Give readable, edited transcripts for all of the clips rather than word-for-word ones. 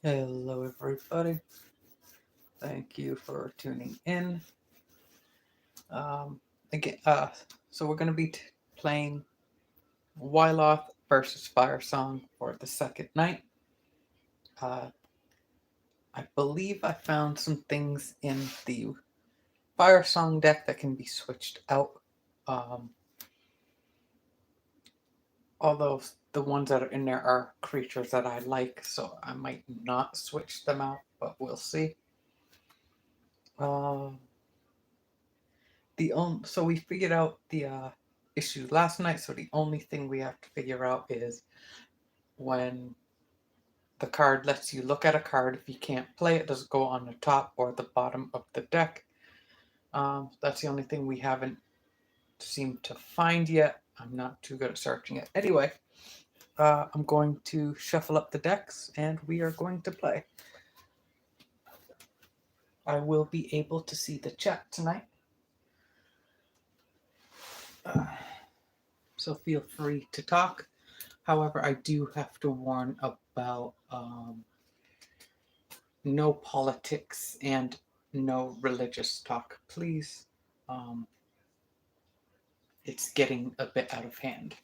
Hello, everybody. Thank you for tuning in. Um, again, so we're going to be playing Wyleth versus Firesong for the second night. Uh, I believe I found some things in the Firesong deck that can be switched out. Um, although the ones that are in there are creatures that I like, so I might not switch them out, but we'll see. Uh, so we figured out the issue last night. So the only thing we have to figure out is when the card lets you look at a card. If you can't play it, does it go on the top or the bottom of the deck? That's the only thing we haven't seemed to find yet. I'm not too good at searching it. Anyway, I'm going to shuffle up the decks and we are going to play. I will be able to see the chat tonight. So feel free to talk. However, I do have to warn about no politics and no religious talk, please. It's getting a bit out of hand.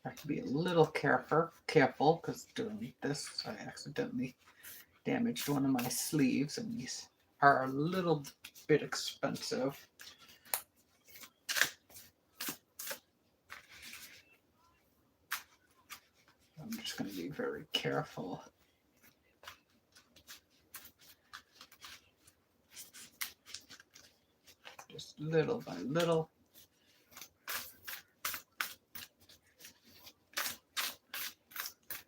I have to be a little careful because doing this, I accidentally damaged one of my sleeves, and these are a little bit expensive. I'm just going to be very careful. Just little by little.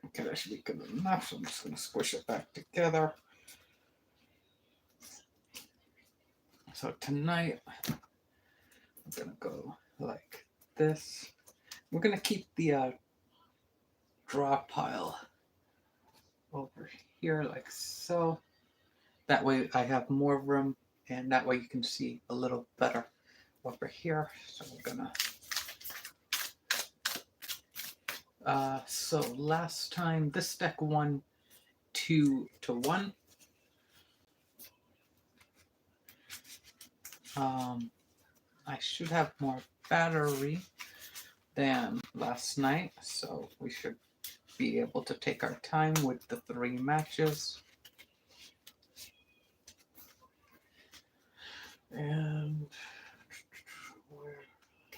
Okay, that should be good enough. So I'm just going to squish it back together. So tonight, I'm going to go like this. We're going to keep the draw pile over here like so. That way I have more room, and that way you can see a little better over here. So we're gonna so last time this deck won 2-1. I should have more battery than last night, so we should be able to take our time with the 3 matches. And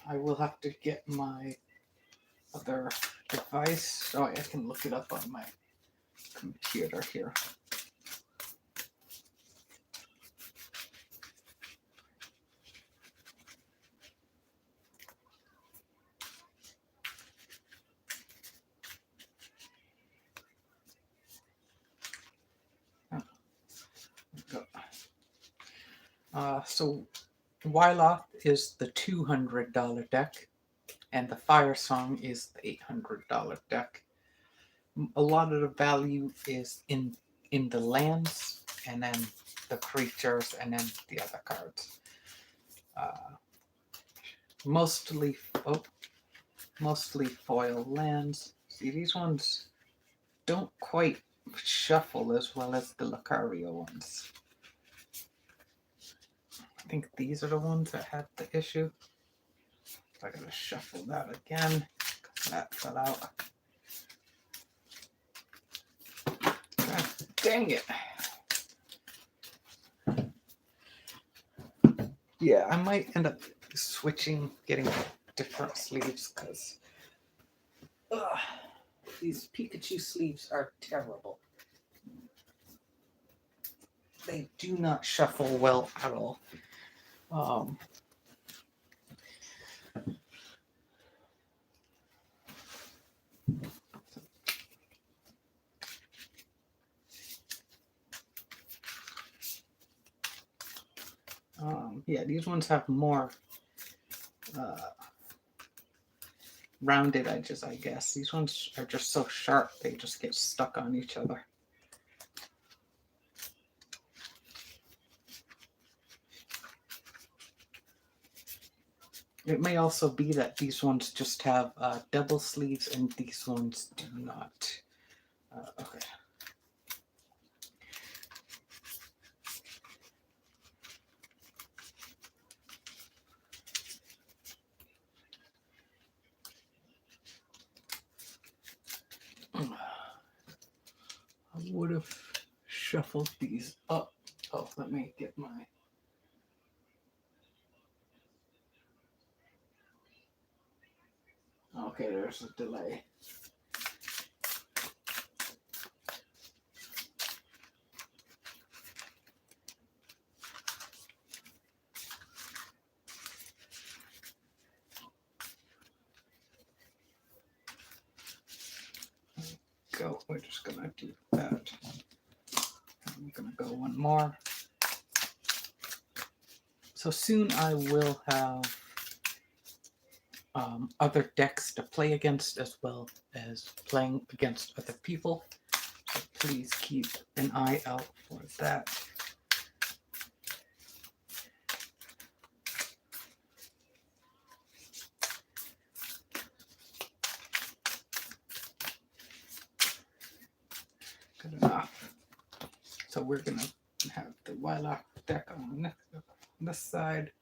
I will have to get my other device so I can look it up on my computer here. So Wyleth is the $200 deck, and the Firesong is the $800 deck. A lot of the value is in the lands, and then the creatures, and then the other cards. Mostly foil lands. See, these ones don't quite shuffle as well as the Lucario ones. I think these are the ones that had the issue. I gotta shuffle that again because that fell out. God dang it. Yeah, I might end up switching, getting different sleeves because these Pikachu sleeves are terrible. They do not shuffle well at all. Yeah, these ones have more rounded edges, I guess. These ones are just so sharp, they just get stuck on each other. It may also be that these ones just have double sleeves and these ones do not. Okay. I would have shuffled these up. Oh, let me get my... Okay, there's a delay. Go. We're just gonna do that. I'm gonna go one more. So soon I will have other decks to play against as well as playing against other people. So please keep an eye out for that. Good enough. So we're gonna have the Wyleth deck on this side,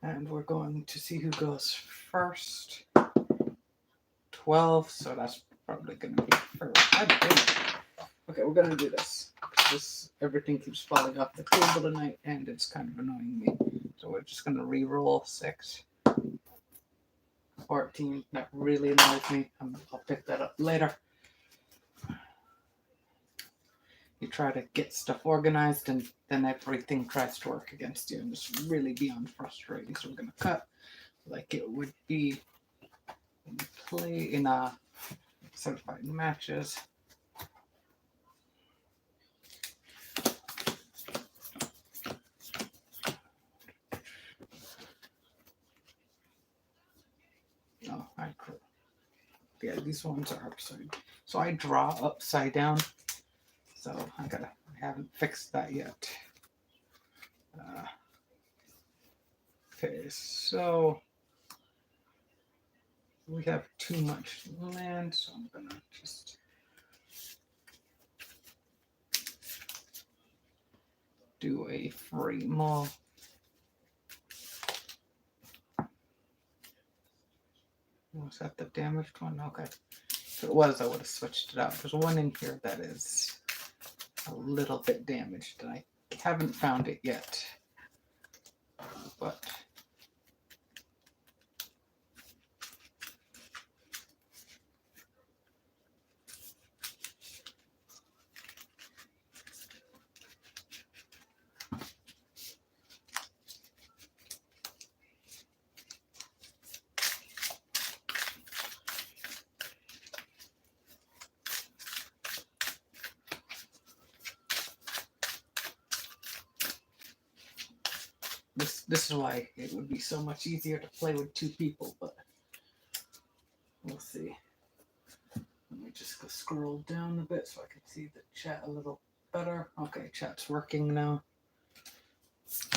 and we're going to see who goes first. 12, so that's probably gonna be first. Okay, we're gonna do this. Everything keeps falling off the table tonight, and it's kind of annoying me. So we're just gonna re-roll 6, 14. That really annoys me. I'll pick that up later. You try to get stuff organized, and then everything tries to work against you, and it's really beyond frustrating. So we're gonna cut like it would be when you play in certified matches. Oh, yeah, these ones are upside. So I draw upside down. So I haven't fixed that yet. Okay, so we have too much land, so I'm gonna just do a free mull. Was that the damaged one? Okay. If it was, I would have switched it out. There's one in here that is a little bit damaged, and I haven't found it yet. But this is why it would be so much easier to play with 2 people, but we'll see. Let me just go scroll down a bit so I can see the chat a little better. Okay, chat's working now.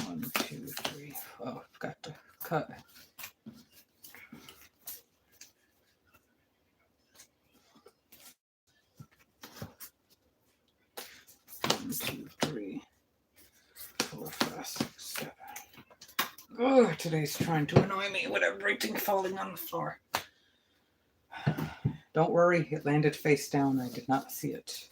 1, 2, 3. Oh, I've got to cut. One, 2, 3, 4, 5, 6, 7. Oh, today's trying to annoy me with everything falling on the floor. Don't worry, it landed face down. I did not see it.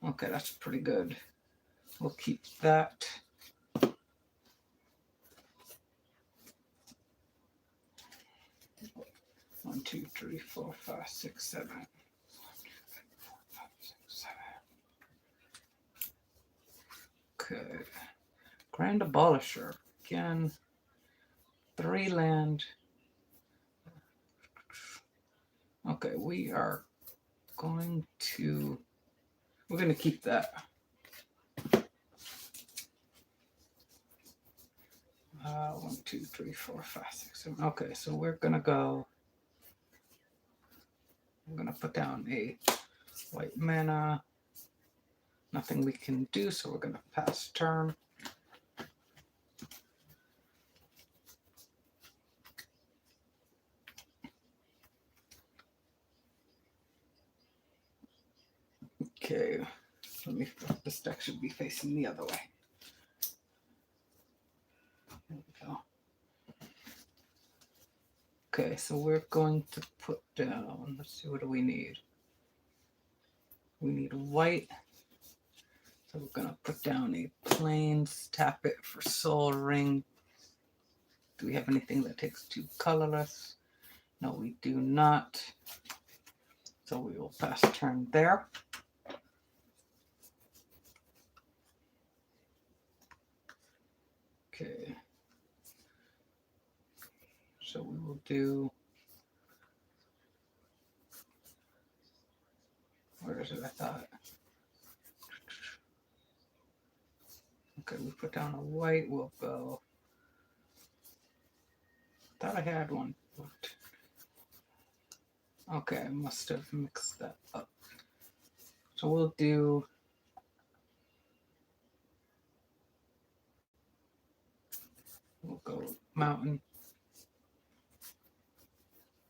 Okay, that's pretty good. We'll keep that. One, 2, 3, 4, 5, 6, 7. 1, 2, 3, 4, 5, 6, 7. Okay. Grand Abolisher. Again. 3 land. Okay, we're going to keep that. 1, 2, 3, 4, 5, 6, 7. Okay, so we're gonna go. I'm gonna put down a white mana. Nothing we can do, so we're going to pass turn. Okay, this deck should be facing the other way. There we go. Okay, so we're going to put down, let's see, what do we need? We need white. So we're going to put down a plains, tap it for Soul Ring. Do we have anything that takes 2 colorless? No, we do not. So we will pass turn there. Okay. So we will do, where is it? I thought. Okay, we put down a white, we'll go. I thought I had one. Okay, I must have mixed that up. So we'll do, we'll go mountain.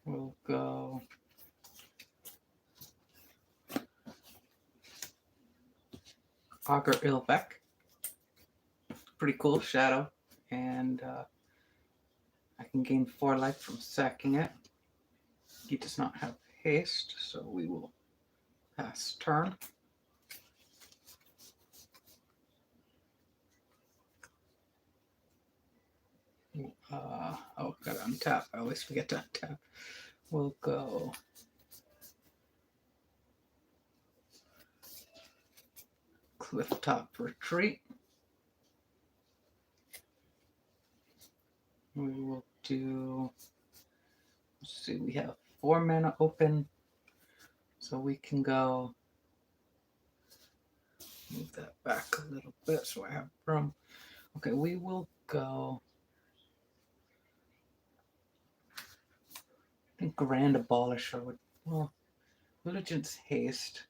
We'll go Augur Ilbeck. Pretty cool shadow. And I can gain 4 life from sacking it. He does not have haste, so we will pass turn. Oh, gotta untap. I always forget to untap. We'll go Clifftop Retreat. We will do, let's see, we have 4 mana open, so we can go, move that back a little bit so I have room. Okay, we will go, I think Grand Abolisher would, well, Religion's Haste.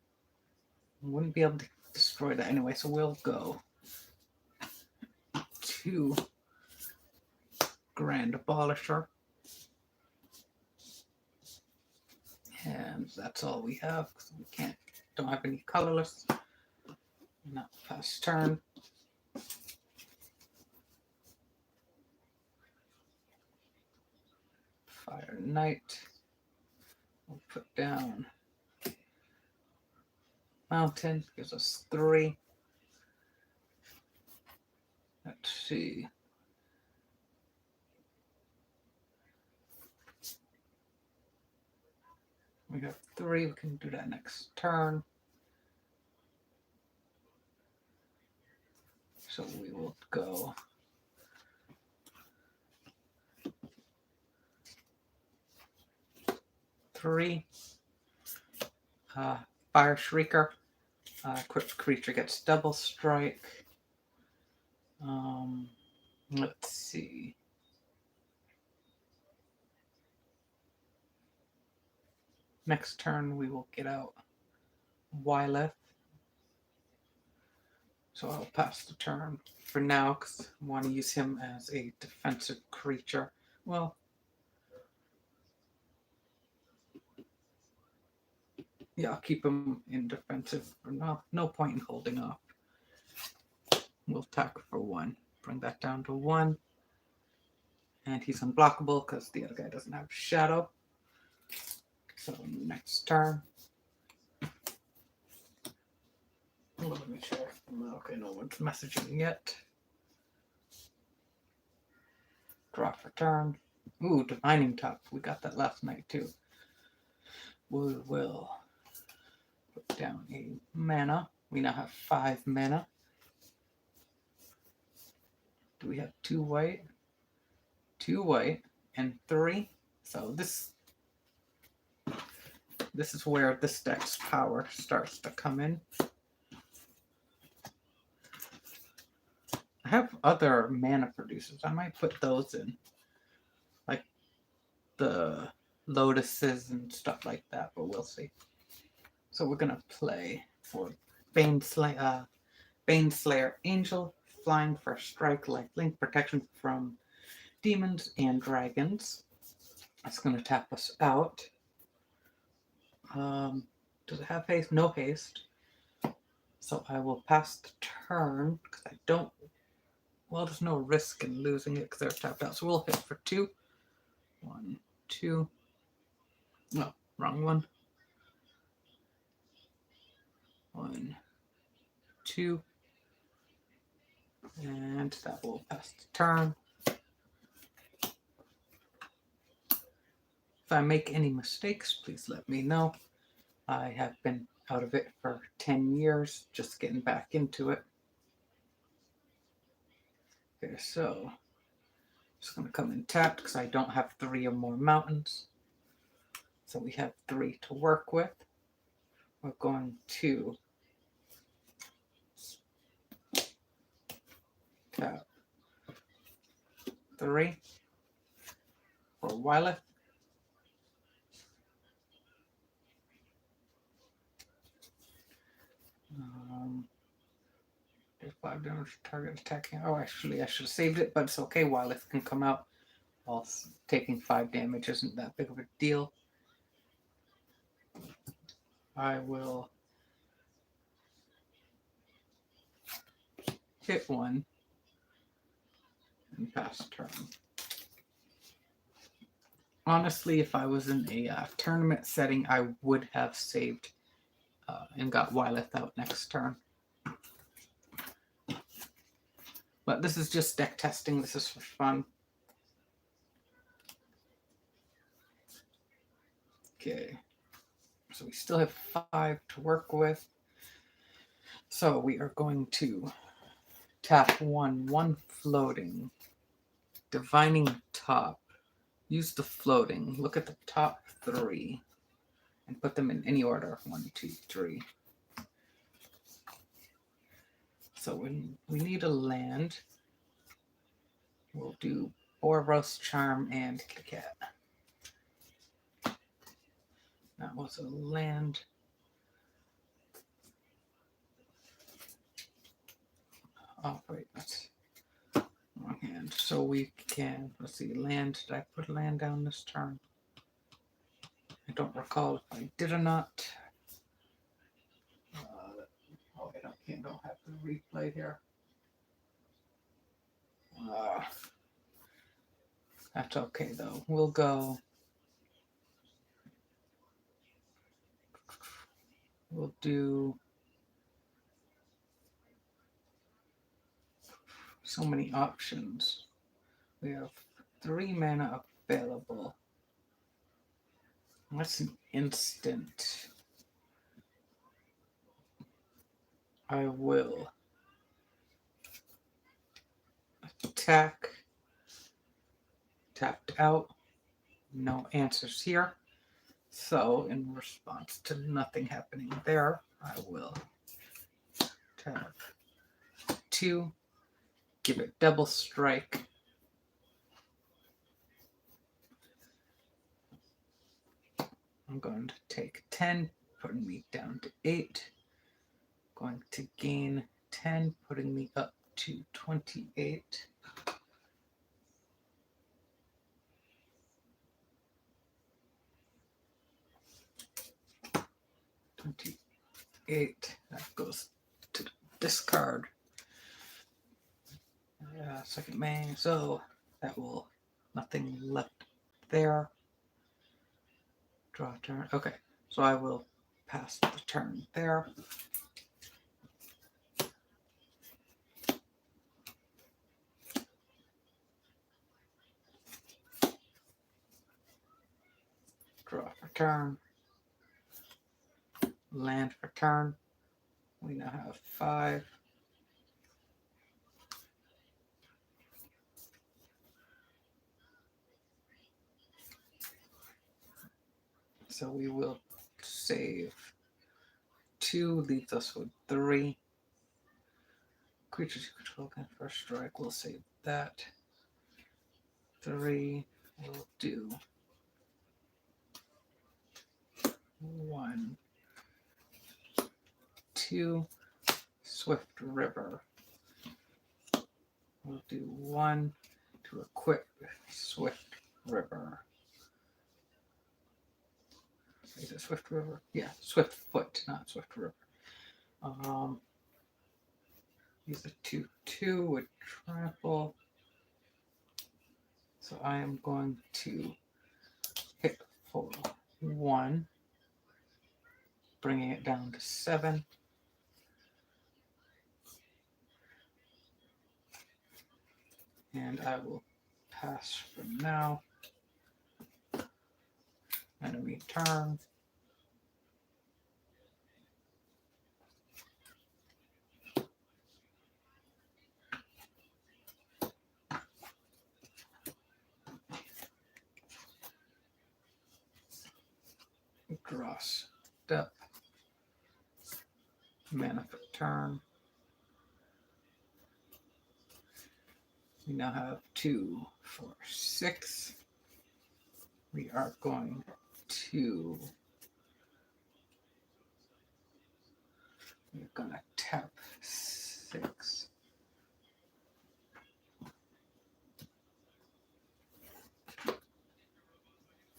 Wouldn't be able to destroy that anyway, so we'll go 2 Grand Abolisher. And that's all we have, because we don't have any colorless. Not pass turn. Fire Knight. We'll put down Mountain, gives us 3. Let's see. We have 3, we can do that next turn. So we will go three. Fire Shrieker. Equipped creature gets double strike. Let's see. Next turn we will get out Wyleth. So I'll pass the turn for now because I want to use him as a defensive creature. Well, yeah, I'll keep him in defensive for now. No point in holding off. We'll attack for 1. Bring that down to 1. And he's unblockable because the other guy doesn't have shadow. So next turn. Let me check. Okay, no one's messaging yet. Draw for turn. Ooh, Divining Top. We got that last night too. We will put down a mana. We now have 5 mana. Do we have 2 white? 2 white and 3. So this is where this deck's power starts to come in. I have other mana producers. I might put those in. Like the Lotuses and stuff like that, but we'll see. So we're going to play for Baneslayer Angel, flying for strike, lifelink, protection from demons and dragons. That's going to tap us out. Does it have haste? No haste. So I will pass the turn because I don't. Well, there's no risk in losing it because they're tapped out. So we'll hit for 2. 1, 2. No, wrong one. 1, 2. And that will pass the turn. If I make any mistakes, please let me know. I have been out of it for 10 years, just getting back into it. Okay, so I'm just going to come in tapped because I don't have 3 or more mountains. So we have 3 to work with. We're going to tap 3 for Wyleth. There's 5 damage target attacking. Oh, actually, I should have saved it, but it's okay. Wyleth can come out while taking 5 damage. Isn't that big of a deal. I will hit 1 and pass turn. Honestly, if I was in a tournament setting, I would have saved and got Wyleth out next turn. But this is just deck testing. This is for fun. Okay. So we still have 5 to work with. So we are going to tap 1 floating. Divining top. Use the floating. Look at the top 3 and put them in any order. 1, 2, 3. So when we need a land, we'll do Boros, Charm, and Kitty Cat. That was a land. Oh, wait, that's wrong hand. So we can, let's see, land. Did I put a land down this turn? I don't recall if I did or not. Oh, I don't have the replay here. That's okay, though. We'll go. We'll do so many options. We have 3 mana available. That's an instant. I will attack. Tapped out. No answers here. So, in response to nothing happening there, I will tap 2. Give it double strike. I'm going to take 10, putting me down to 8. Going to gain 10, putting me up to 28. That goes to discard. Second main, so that will nothing left there. Draw turn. Okay, so I will pass the turn there. Draw for turn. Land for turn. We now have 5. So we will save 2, leaves us with 3. Creatures you control can first strike. We'll save that. 3 will do 1, 2. Swift River. We'll do 1 to equip Swift River. Is it Swift River? Yeah, Swift Foot, not Swift River. Use a 2/2 with trample. So I am going to hit for 1, bringing it down to 7. And I will pass for now. Enemy turn. Draw step. Mana for turn. We now have 2, 4, 6. We are going to. We're going to tap 6.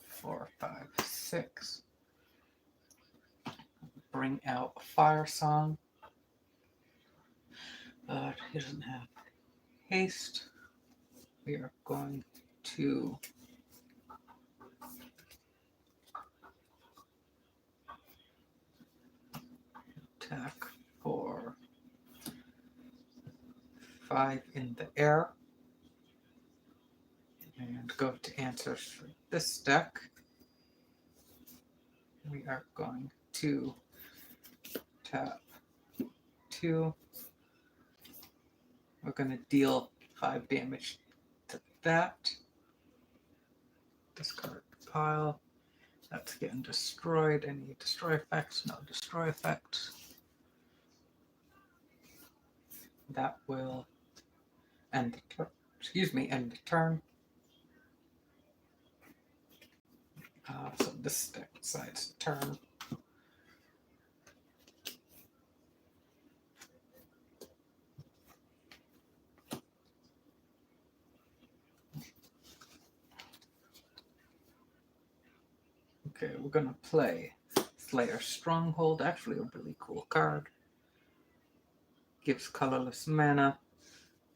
Four, 5, 6. Bring out Firesong. But he doesn't have haste. We are going to attack for 5 in the air. And go to answers for this deck. We are going to tap 2. We're going to deal 5 damage to that. Discard pile. That's getting destroyed. Any destroy effects? No destroy effects. That will end the end the turn. So this deck decides to turn. Okay, we're gonna play Slayer Stronghold. Actually, a really cool card. Gives colorless mana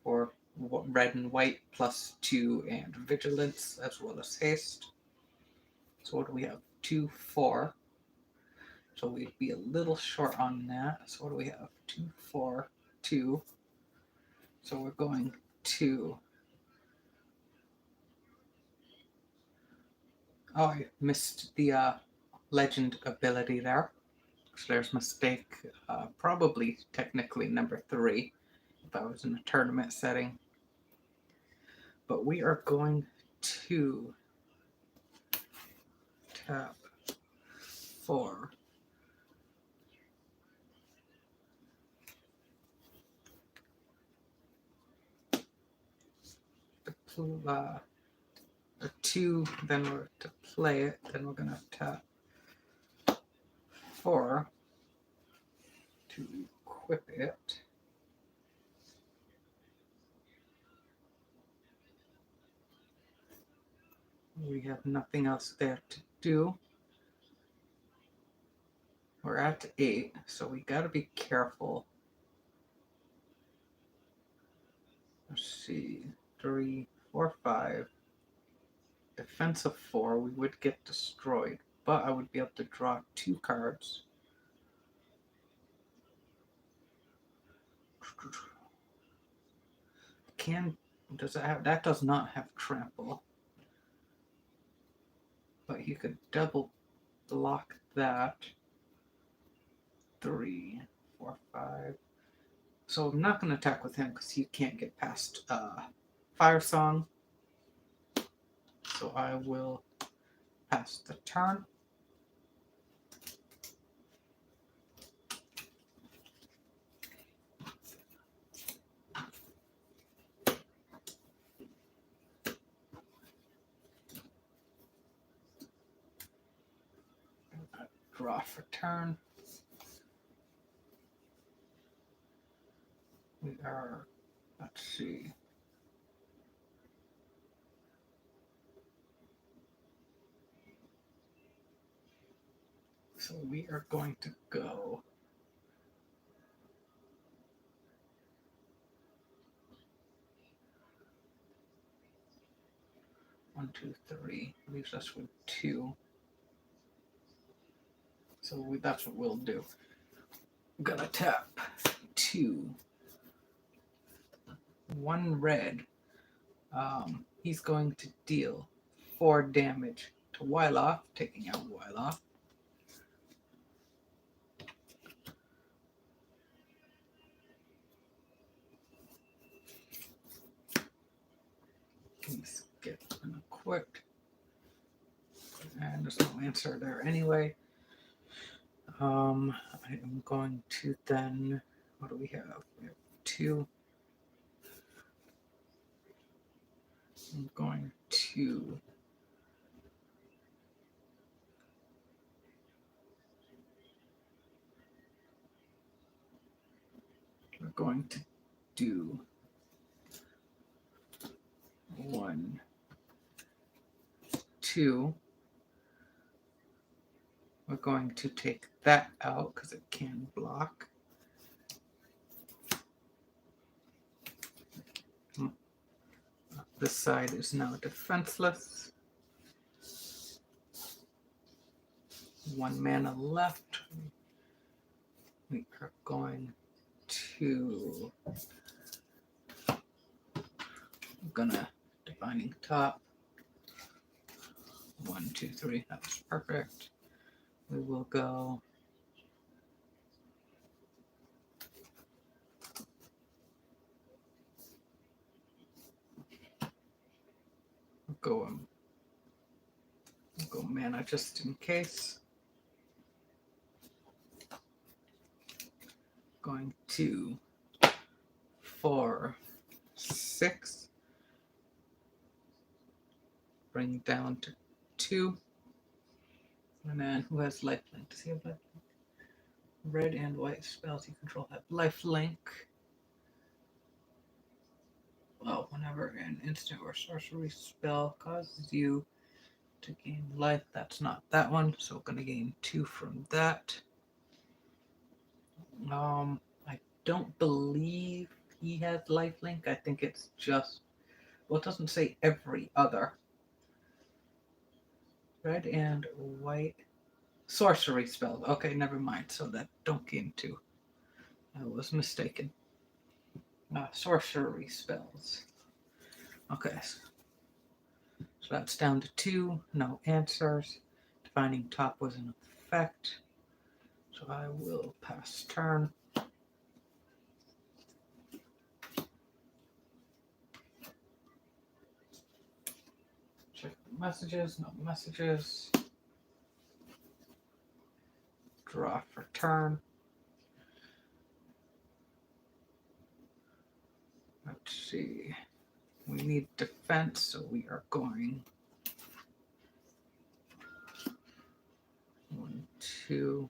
for red and white +2 and vigilance as well as haste. So what do we have? 2, 4. So we'd be a little short on that. So what do we have? 2, 4, 2. So we're going to. Oh, I missed the legend ability there. Slayer's Mistake. Probably technically number 3 if I was in a tournament setting. But we are going to tap 4. A 2, then we're to play it, then we're going to tap 4 to equip it. We have nothing else there to do. We're at 8, so we got to be careful. Let's see, 3, 4, 5. Defensive 4, we would get destroyed, but I would be able to draw 2 cards. Does it have, that does not have trample. But he could double block that. 3, 4, 5. So I'm not going to attack with him because he can't get past Firesong. So I will pass the turn. Draw for turn. We are, let's see. So we are going to go 1, 2, 3. Leaves us with 2. So that's what we'll do. I'm gonna tap 2. 1 red. He's going to deal 4 damage to Wyleth, taking out Wyleth. Please get an equipped. And there's no answer there anyway. I am going to then, what do we have? We have 2. I'm going to we're going to do 1, 2. We're going to take that out because it can block. This side is now defenseless. 1 mana left. We are going to. I'm gonna Divining Top. 1, 2, 3. That was perfect. We will go. We'll go mana just in case. Going to 4, 6. Bring down to 2. And then who has lifelink? Does he have lifelink? Red and white spells you control have lifelink. Well, whenever an instant or sorcery spell causes you to gain life, that's not that one, so I'm going to gain 2 from that. I don't believe he has lifelink. I think it's just, well, it doesn't say every other. Red and white sorcery spells. Okay, never mind. So that don't gain 2. I was mistaken. Sorcery spells. Okay. So that's down to 2. No answers. Divining Top was in effect. So I will pass turn. Check the messages. No messages. Draw for turn. Let's see. We need defense, so we are going 1, 2.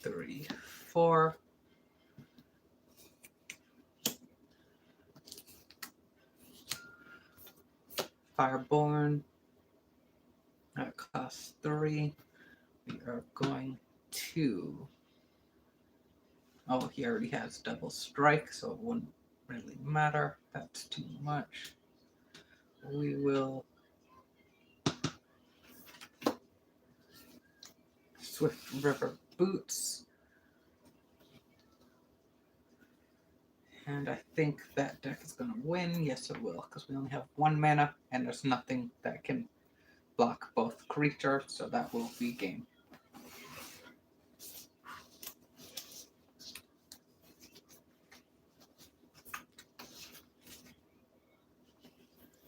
3, 4. Fireborn. That costs 3. We are going to. Oh, he already has double strike, so it wouldn't really matter. That's too much. We will Swift River Boots. And I think that deck is going to win. Yes, it will, because we only have 1 mana, and there's nothing that can block both creatures, so that will be game.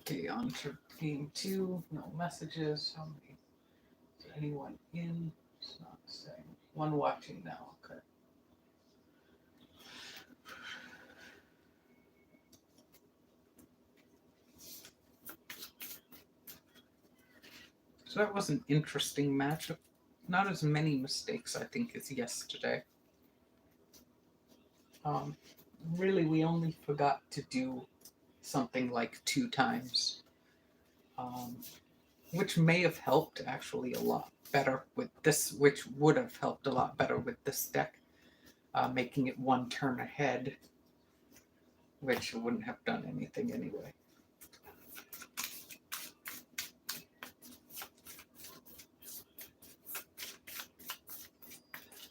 Okay, on to game 2. No messages. How many? Is anyone in? It's not saying. 1 watching now. Okay. So that was an interesting matchup. not as many mistakes, I think, as yesterday. Really, we only forgot to do something like 2 times, which may have helped actually a lot better with this, which would have helped a lot better with this deck, making it 1 turn ahead, which wouldn't have done anything anyway.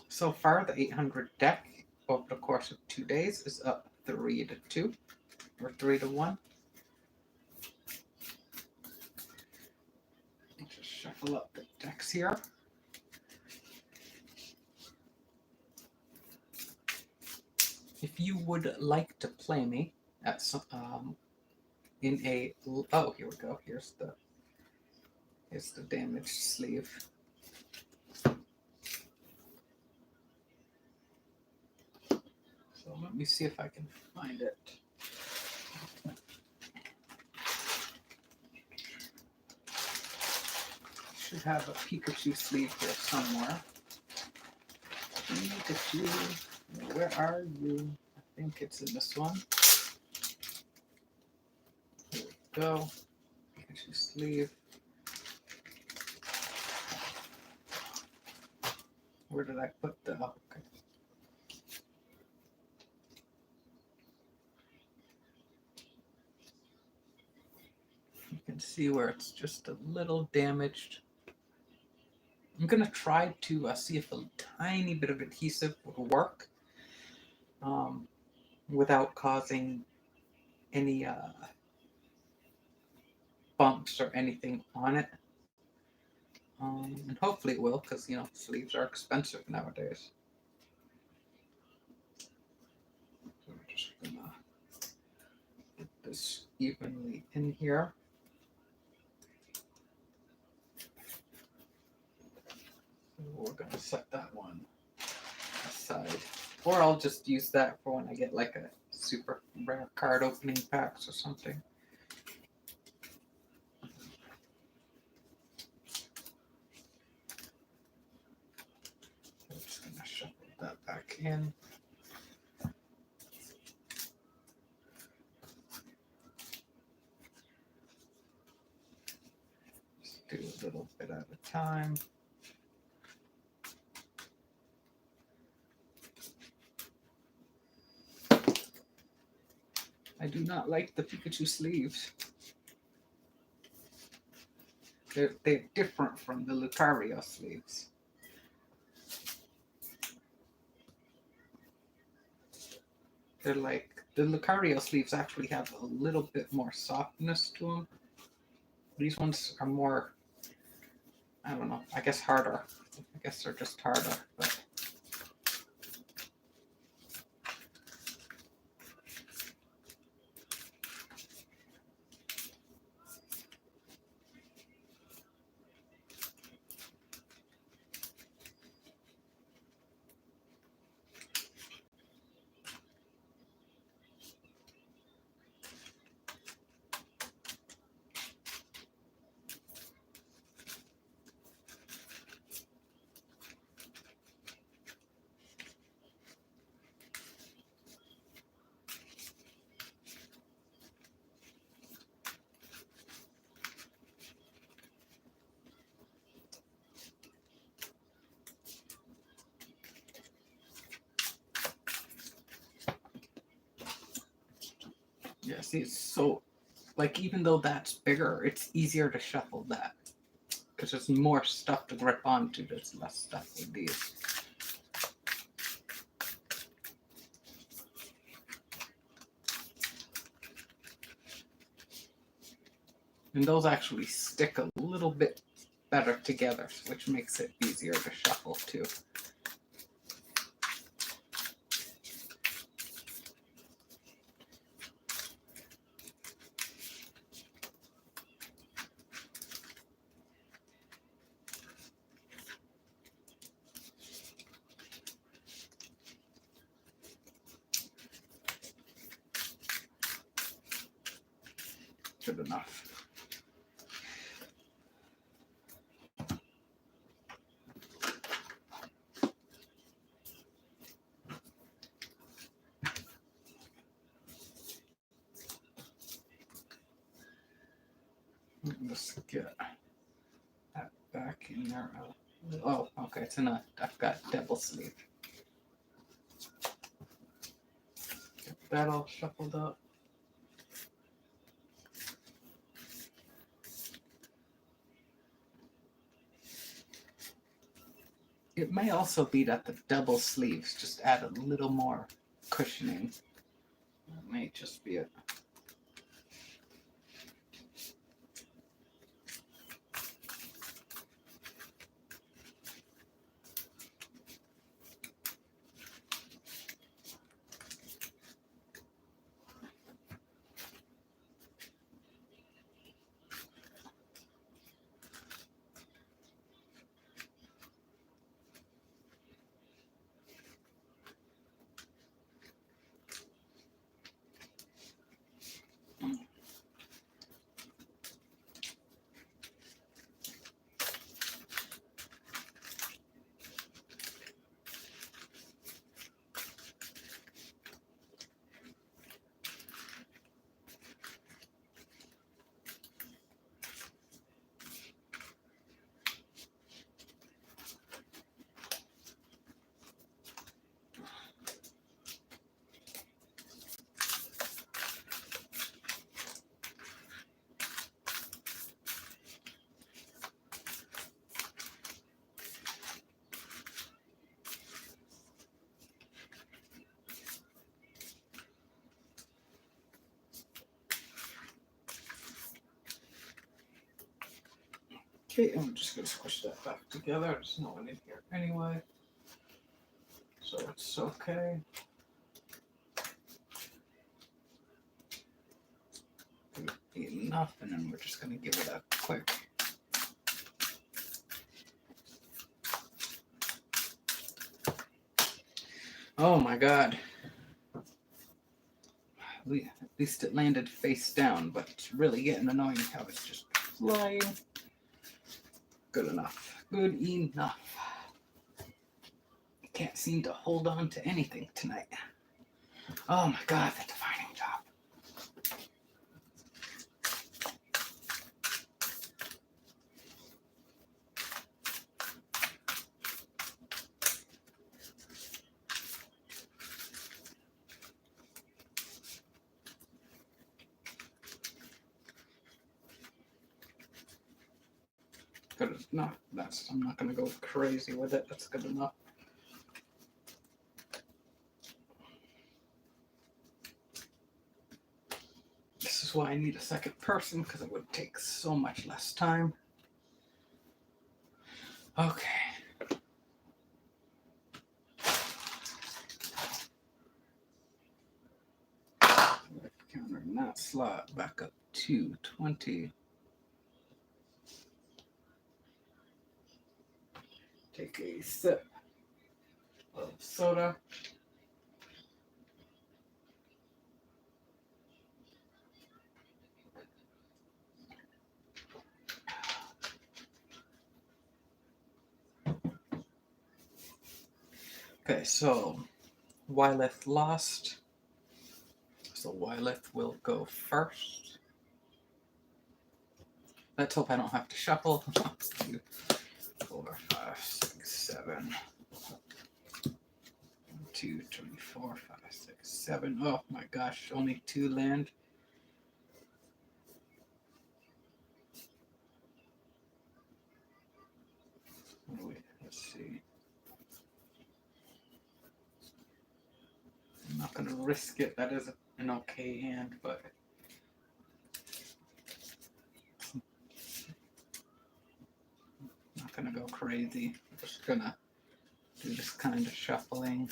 So far, the 800 deck over the course of 2 days is up 3-2 or 3-1. Just shuffle up the decks here. If you would like to play me at some, in a here we go. Here's the damaged sleeve. So let me see if I can find it. Should have a Pikachu sleeve here somewhere. Pikachu, where are you? I think it's in this one. Here we go. Pikachu sleeve. Where did I put the? Oh, okay. You can see where it's just a little damaged. I'm going to try to see if a tiny bit of adhesive would work without causing any bumps or anything on it. And hopefully it will, because, sleeves are expensive nowadays. So I'm just going to put this evenly in here. We're going to set that one aside. Or I'll just use that for when I get like a super rare card opening packs or something. I'm just going to shuffle that back in. Just do a little bit at a time. I do not like the Pikachu sleeves. They're different from the Lucario sleeves. They're like, the Lucario sleeves actually have a little bit more softness to them. These ones are more, I don't know, I guess harder. I guess they're just harder, but yeah, see, it's so, like, even though that's bigger, it's easier to shuffle that. Because there's more stuff to grip onto, there's less stuff with these. And those actually stick a little bit better together, which makes it easier to shuffle too. Good enough. Let's get that back in there. Oh, okay, it's in a, I've got double sleeve. Get that all shuffled up. It may also be that the double sleeves just add a little more cushioning. That may just be it. Okay, I'm just going to squish that back together. There's no one in here anyway, so it's okay. Enough, and then we're just going to give it a quick oh my god. At least it landed face down, but it's really getting annoying how it's just flying. Good enough. Good enough. Can't seem to hold on to anything tonight. Oh my god, the defining job. Good enough. I'm not gonna go crazy with it. That's good enough. This is why I need a second person, because it would take so much less time. Okay. Countering that slot back up to 20. Take a sip of soda. Okay, so Wyleth lost. So Wyleth will go first. Let's hope I don't have to shuffle. 2, 4, 5, 6, 7. 1, 2, 3, 4, 5, 6, 7. Oh my gosh, only 2 land. Wait, let's see. I'm not going to risk it. That is an okay hand, but I'm not going to go crazy. I'm just going to do this kind of shuffling.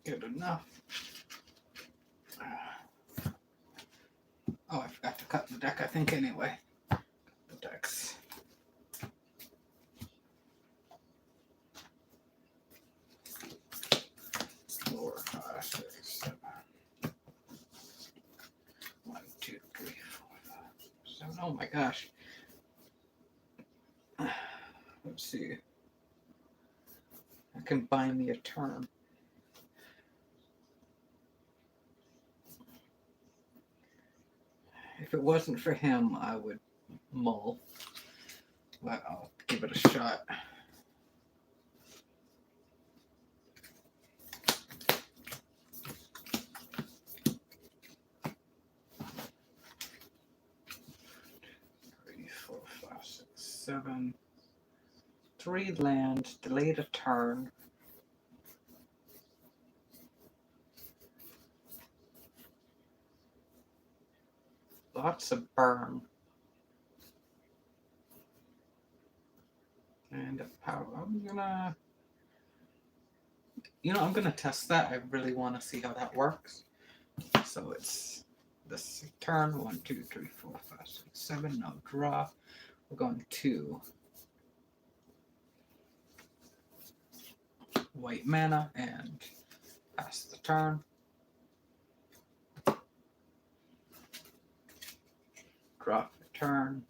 Good enough. Oh, I forgot to cut the deck, I think, anyway. The decks. Four, five, six, seven. 1, 2, 3, 4, 5, 7. Oh my gosh. Let's see. I can buy me a turn. If it wasn't for him, I would mull. But I'll give it a shot. Three, 4, 5, 6, 7. 3 land, delayed a turn. Lots of burn. And a power. I'm gonna test that. I really want to see how that works. So it's this turn. 1, 2, 3, 4, 5, 6, 7. No draw. We're going to white mana and pass the turn. Drop the turn.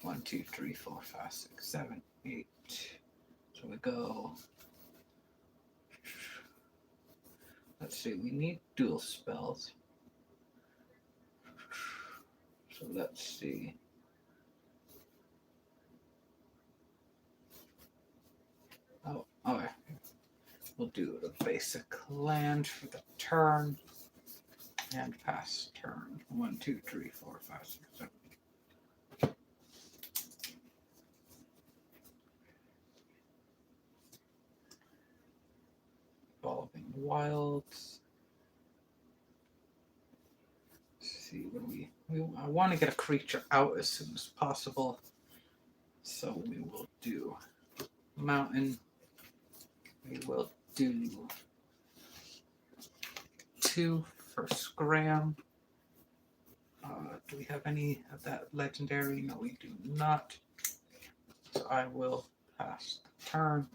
1, 2, 3, 4, 5, 6, 7, 8. So we go. Let's see, we need dual spells. So let's see. Oh, okay. We'll do the basic land for the turn and pass turn. 1, 2, 3, 4, 5, 6, 7. Evolving Wilds. Let's see what I want to get a creature out as soon as possible. So we will do Mountain. We will do 2 for Scram. Do we have any of that legendary? No, we do not. So I will pass the turn.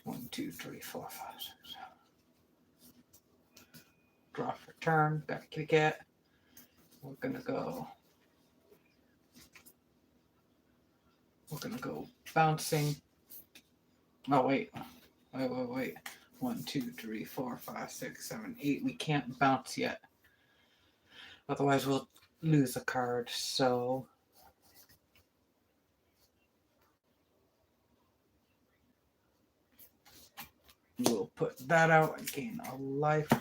1, 2, 3, 4, 5, 6. Draw for turn. Back to get. We're gonna go bouncing. Oh wait. 1, 2, 3, 4, 5, 6, 7, 8. We can't bounce yet. Otherwise we'll lose a card. So we'll put that out and gain a life.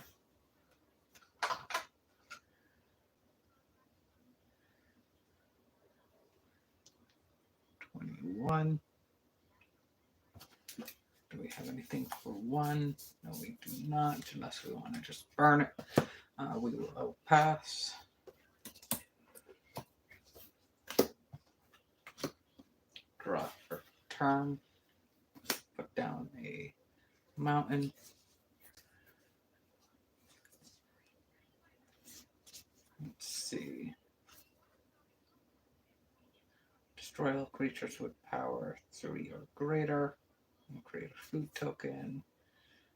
One. Do we have anything for 1? No, we do not, unless we want to just burn it. We will pass. Draw for turn. Put down a mountain. Let's see. Destroy all creatures with power 3 or greater. We'll create a food token.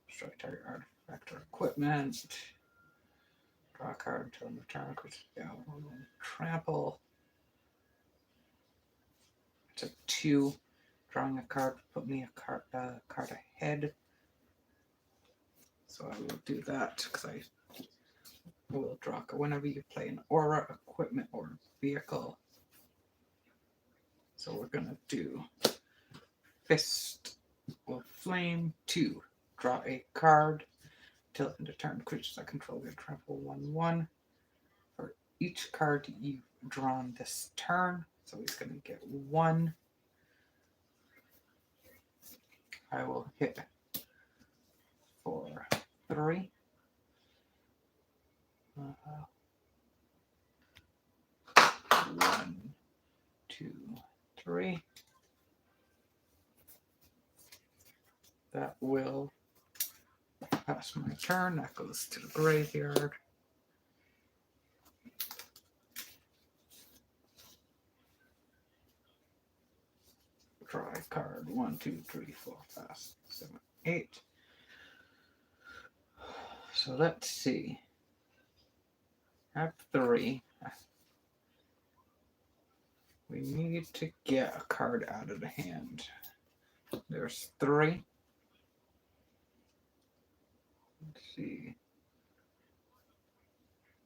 Destroy target artifact or equipment. Draw a card until end of turn. Trample. It's a 2. Drawing a card put me a card ahead. So I will do that because I will draw whenever you play an aura, equipment, or vehicle. So we're gonna do Fist of Flame 2. Draw a card till end of turn. Creatures that control your trample 1/1. For each card you've drawn this turn, so he's gonna get 1. I will hit for 3. 1, 2, 3. That will pass my turn. That goes to the graveyard. Draw a card. 1, 2, 3, 4, 5, 6, 7, 8. So let's see. I have 3. We need to get a card out of the hand. There's 3. Let's see.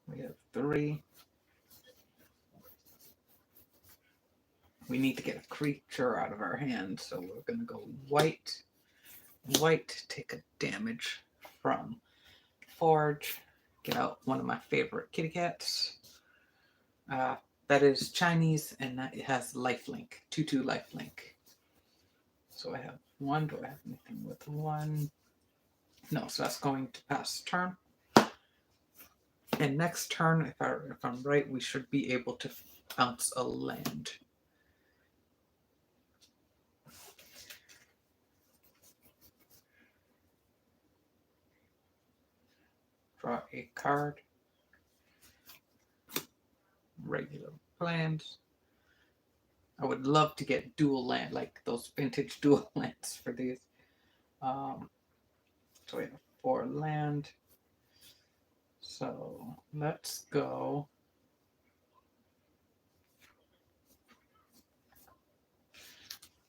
We have 3. We need to get a creature out of our hand, so we're going to go white. White, take a damage from Forge. Get out one of my favorite kitty cats. That is Chinese, and that it has lifelink, 2/2 lifelink. So I have 1. Do I have anything with 1? No, so that's going to pass turn. And next turn, if I'm right, we should be able to bounce a land. Draw a card. Regular lands. I would love to get dual land, like those vintage dual lands for these. So we have 4 land. So let's go.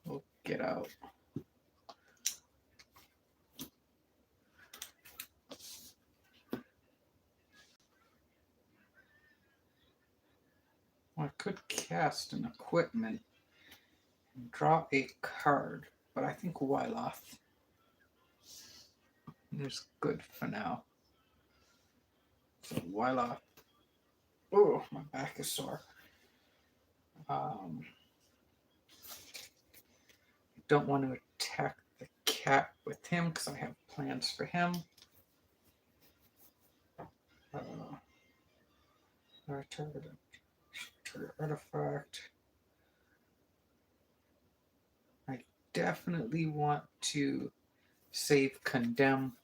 We'll get out. Well, I could cast an equipment and draw a card, but I think Wyleth is good for now. So Wyleth. Oh, my back is sore. Don't want to attack the cat with him because I have plans for him. Target artifact. I definitely want to save Condemn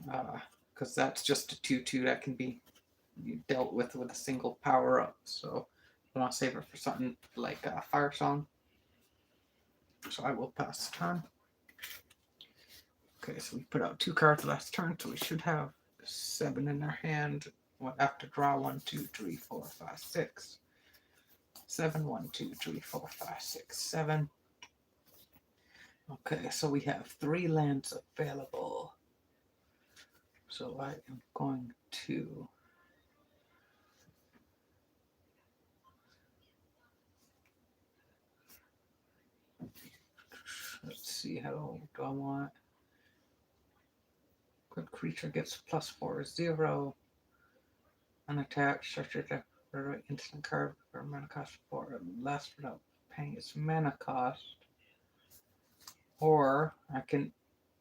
because that's just a 2/2 that can be dealt with a single power up. So I want to save it for something like Firesong. So I will pass turn. Okay, so we put out 2 cards last turn, so we should have 7 in our hand. We'll have to draw 1, 2, 3, 4, 5, 6. 7, 1, 2, 3, 4, 5, 6, 7. Okay, so we have 3 lands available. So I am going to let's see, how do I want? Good creature gets +4, 0. Unattacked, structure deck, instant card for mana cost 4, last without paying its mana cost. Or I can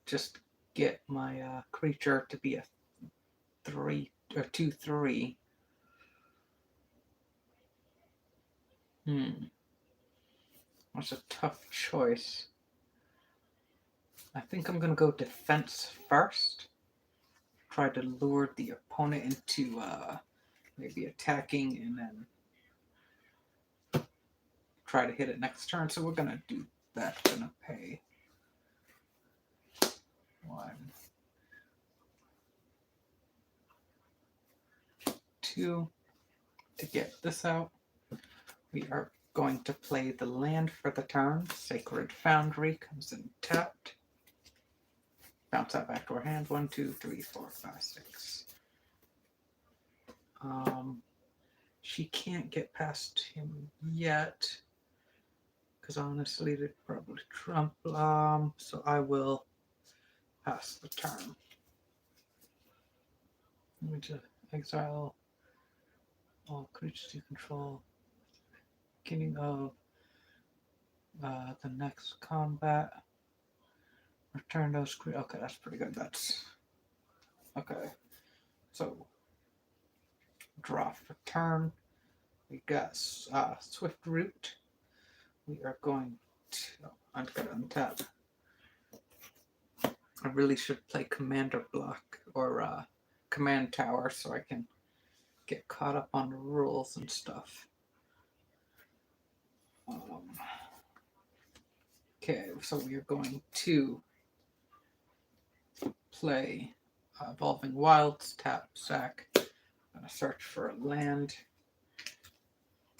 just get my creature to be a 3 or 2/3. That's a tough choice. I think I'm gonna go defense first. Try to lure the opponent into maybe attacking, and then try to hit it next turn. So we're gonna do that. Gonna pay 1, 2 to get this out. We are going to play the land for the turn. Sacred Foundry comes in tapped. Bounce that back to our hand. 1, 2, 3, 4, 5, 6. She can't get past him yet, because honestly, they'd probably trump. So I will pass the turn. Let me just exile all creatures you control. Beginning of the next combat. Return those creatures. Okay, that's pretty good. That's okay. So draw for turn. We got Swift Root. We are going to. I'm gonna untap. I really should play Commander Block or Command Tower so I can get caught up on the rules and stuff. Okay, so we are going to play Evolving Wilds, tap, sack. I'm going to search for a land.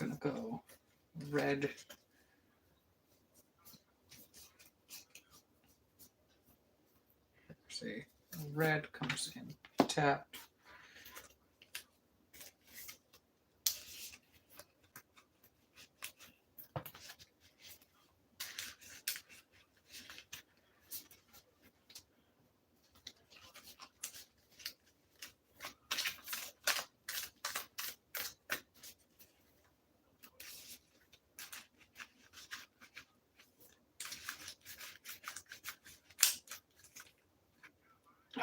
I'm going to go red. Let's see, red comes in tapped.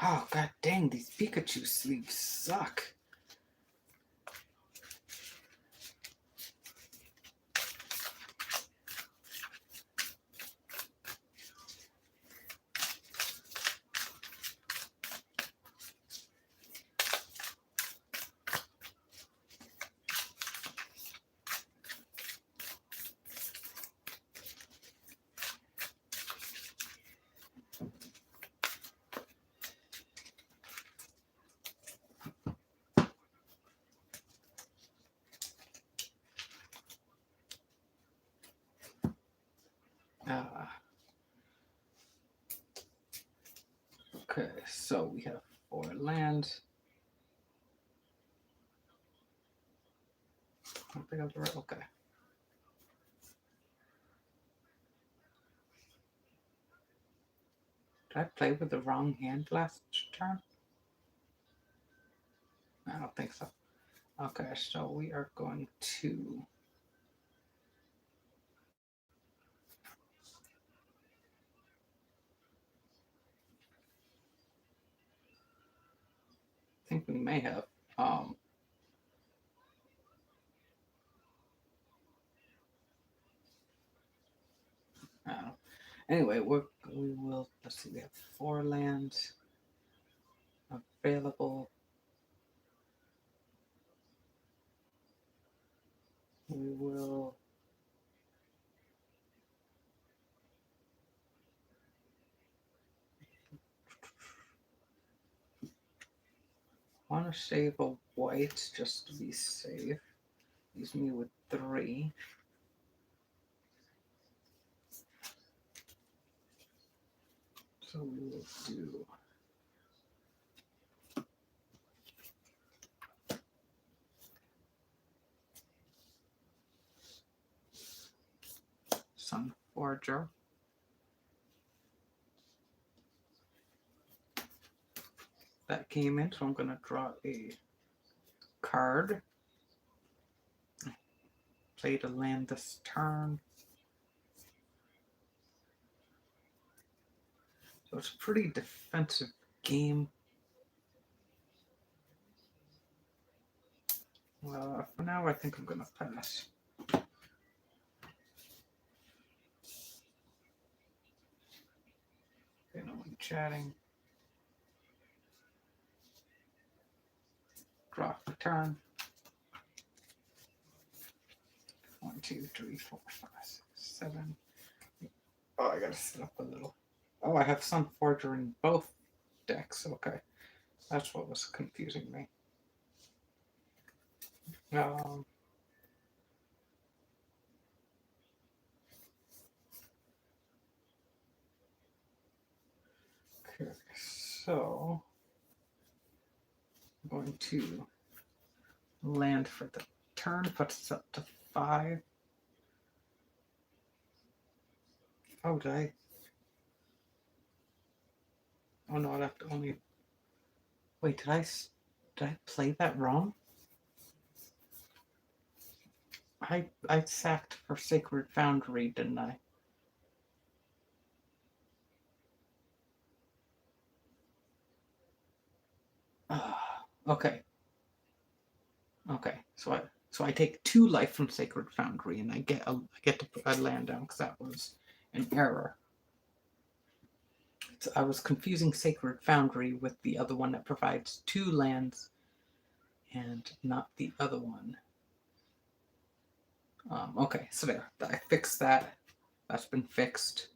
Oh, god dang, these Pikachu sleeves suck. Okay, so we have 4 lands. Okay. Did I play with the wrong hand last turn? I don't think so. Okay, so we are going to I think we may have I don't know. Anyway, we will, let's see, we have 4 lands available. We will want to save a white just to be safe. Leaves me with 3. So we will do Sun Forger. That came in, so I'm going to draw a card. Play to land this turn. So it's a pretty defensive game. Well, for now, I think I'm going to pass. Okay, no one chatting. Draw the turn. 1, 2, 3, 4, 5, 6, 7. Oh, I gotta set up a little. Oh, I have Sun Forger in both decks. Okay, that's what was confusing me. Okay, so I'm going to land for the turn, puts up to 5. Oh, did I? Oh no, I have to only. Wait, did I play that wrong? I sacked for Sacred Foundry, didn't I? Okay. Okay. So I take 2 life from Sacred Foundry, and I get to put a land down because that was an error. So I was confusing Sacred Foundry with the other one that provides 2 lands and not the other one. Okay, so there. I fixed that. That's been fixed.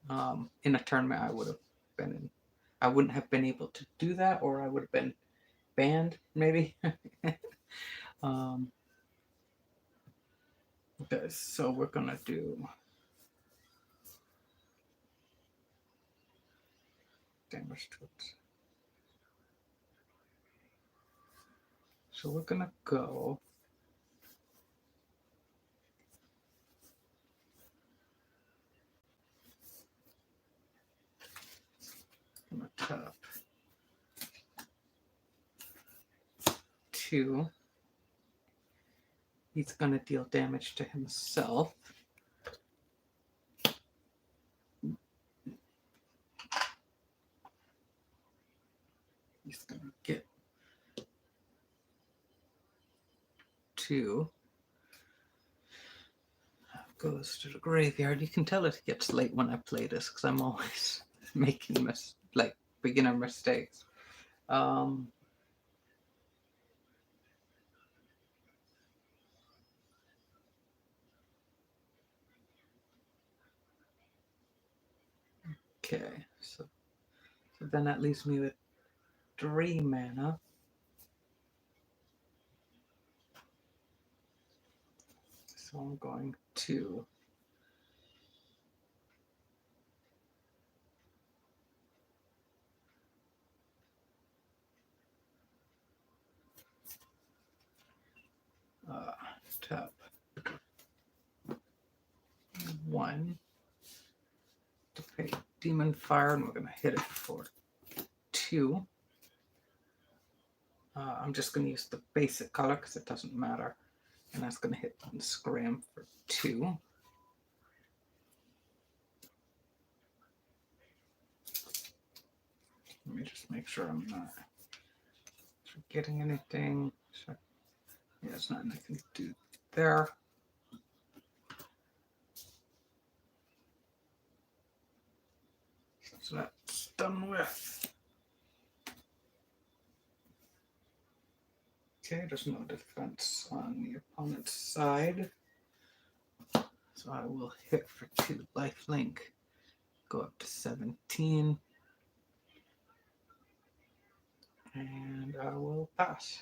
In a tournament, I would have been in. I wouldn't have been able to do that, or I would have been banned, maybe. Okay, so we're gonna do damage to it. So we're gonna go. I'm gonna tap 2. He's gonna deal damage to himself. He's gonna get 2. Goes to the graveyard. You can tell it gets late when I play this because I'm always making beginner mistakes. Okay, so then that leaves me with 3 mana. So I'm going to tap 1 to pay Demon Fire, and we're going to hit it for 2. I'm just going to use the basic color because it doesn't matter. And that's going to hit and scram for 2. Let me just make sure I'm not forgetting anything. So, yeah, there's not anything to do there. So that's done with. Okay, there's no defense on the opponent's side. So I will hit for 2 lifelink, go up to 17, and I will pass.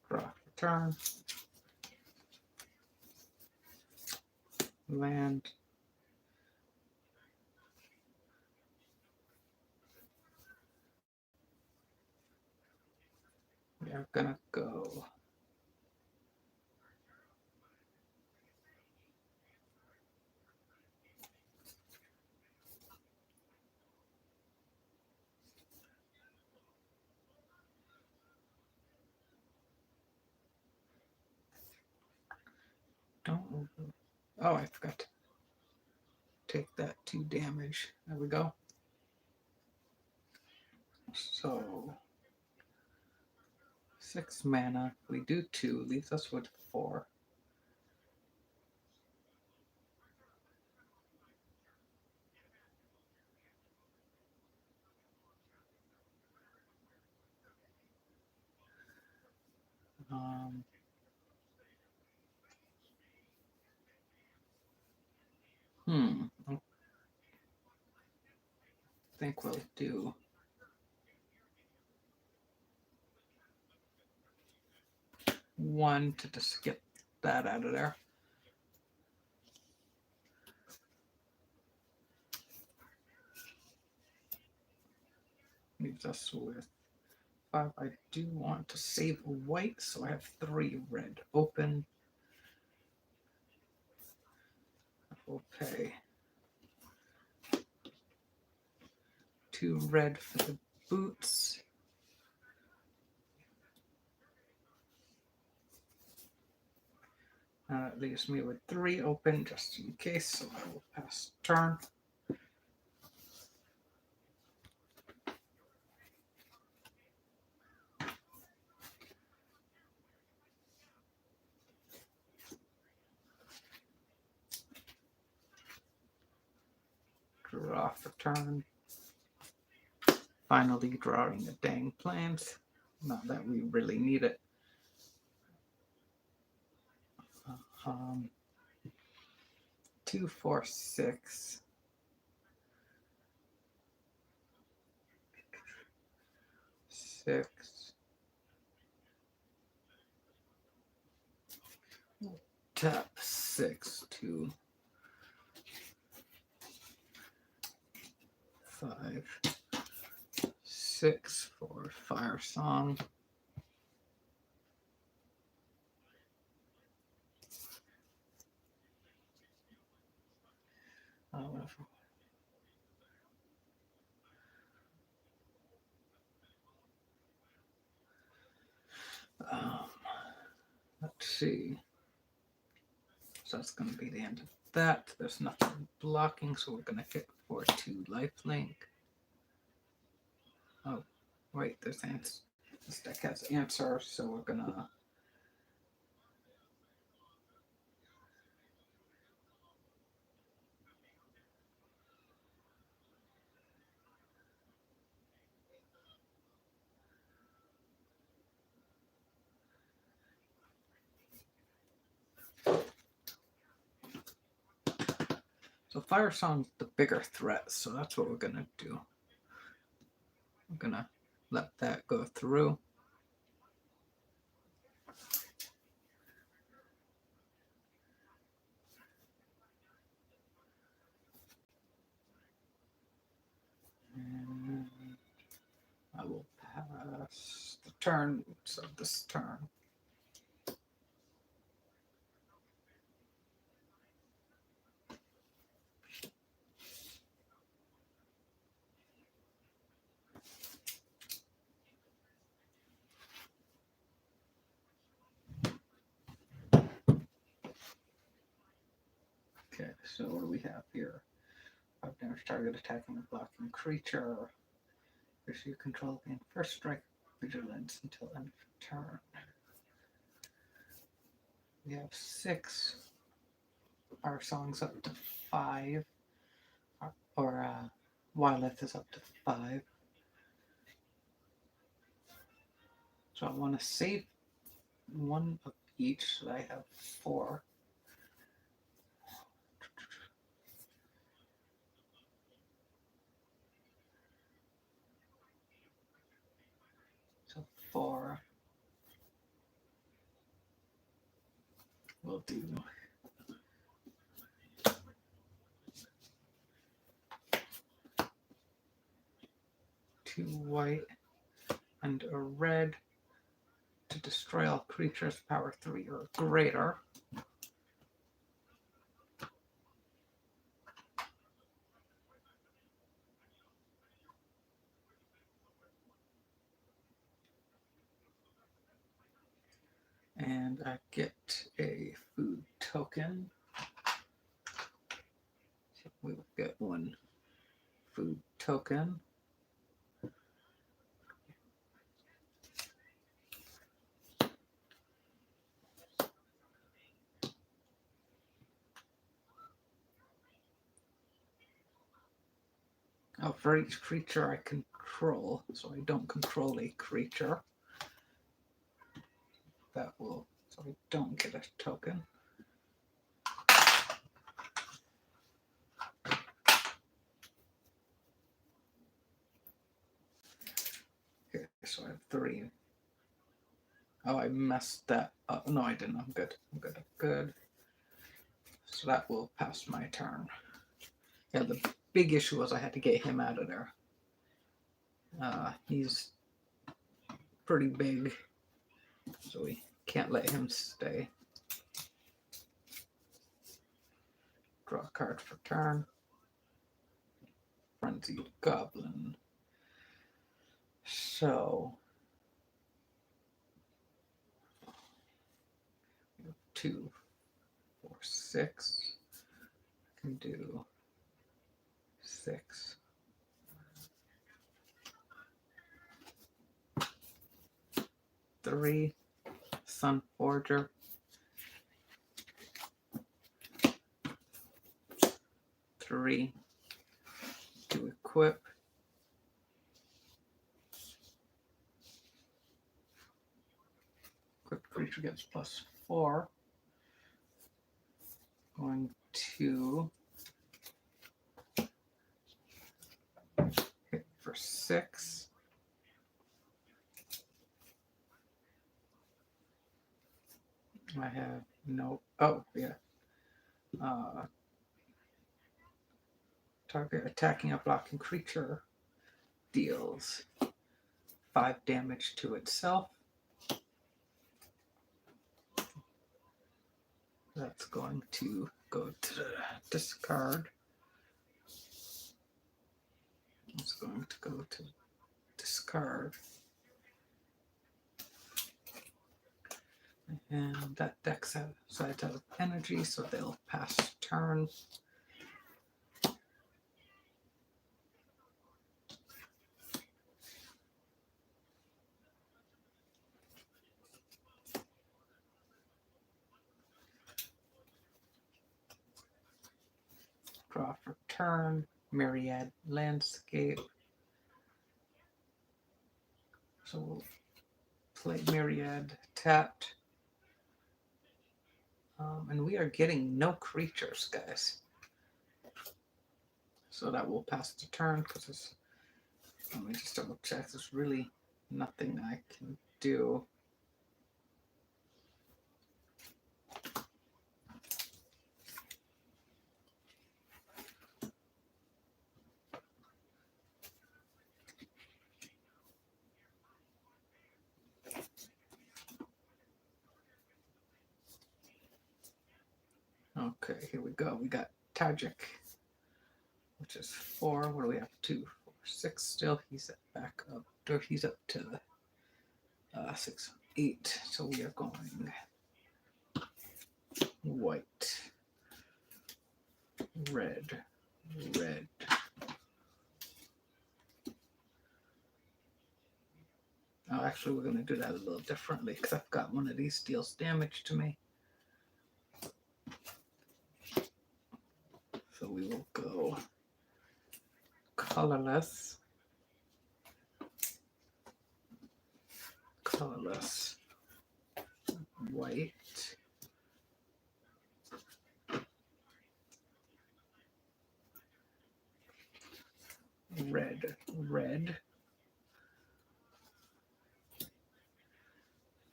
Draw for turn. Land. We are gonna go oh, I forgot to take that 2 damage. There we go. So 6 mana. We do 2, leaves us with 4. I think we'll do one to just get that out of there. Leaves us with 5. I do want to save a white, so I have 3 red open. I will pay 2 red for the boots. That leaves me with 3 open just in case, so I will pass turn. draw for turn. Finally drawing a dang plant. Not that we really need it. 2, 4, 6. 6. Tap 6 to 5. 6 for Firesong. Let's see. So that's going to be the end of that. There's nothing blocking, so we're going to hit for 2 lifelink. Oh, wait, there's answer. This deck has answer, so we're going to. So Firesong's the bigger threat, so that's what we're going to do. I'm going to let that go through. And I will pass the turn, so this turn. Okay, so what do we have here? Five damage target attacking a blocking creature. If you control gain first strike vigilance until end of turn. We have 6. Our song's up to 5. Or Wyleth is up to 5. So I want to save 1 of each, so I have 4. So 4. We'll do 2 white and a red to destroy all creatures power 3 or greater. And I get a food token. So we will get 1 food token. Oh, for each creature I control, so I don't control a creature. That will, so I don't get a token. Okay, so I have 3. Oh, I messed that up. No, I didn't. I'm good. I'm good. I'm good. So that will pass my turn. Yeah, the big issue was I had to get him out of there. He's pretty big, so we can't let him stay. Draw a card for turn. Frenzied Goblin. So 2, 4, 6. I can do 6. Three, Sun Forger. 3. equip. Equipped creature gets +4. Going to hit for 6. I have no, oh yeah. Target attacking a blocking creature deals 5 damage to itself. That's going to go to the discard. It's going to go to discard. And that deck side has energy, so they'll pass turn. Draw for turn. Myriad Landscape. So we'll play Myriad tapped. And we are getting no creatures, guys. So that will pass the turn because it's, let me just double check. There's really nothing I can do. Okay, here we go. We got Tajik, which is 4. What do we have? 2, 4, 6 still. He's back up. Or he's up to 6, 8. So we are going white, red, red. Oh, actually, we're going to do that a little differently because I've got one of these deals damage to me. So we will go colorless, colorless, white, red, red,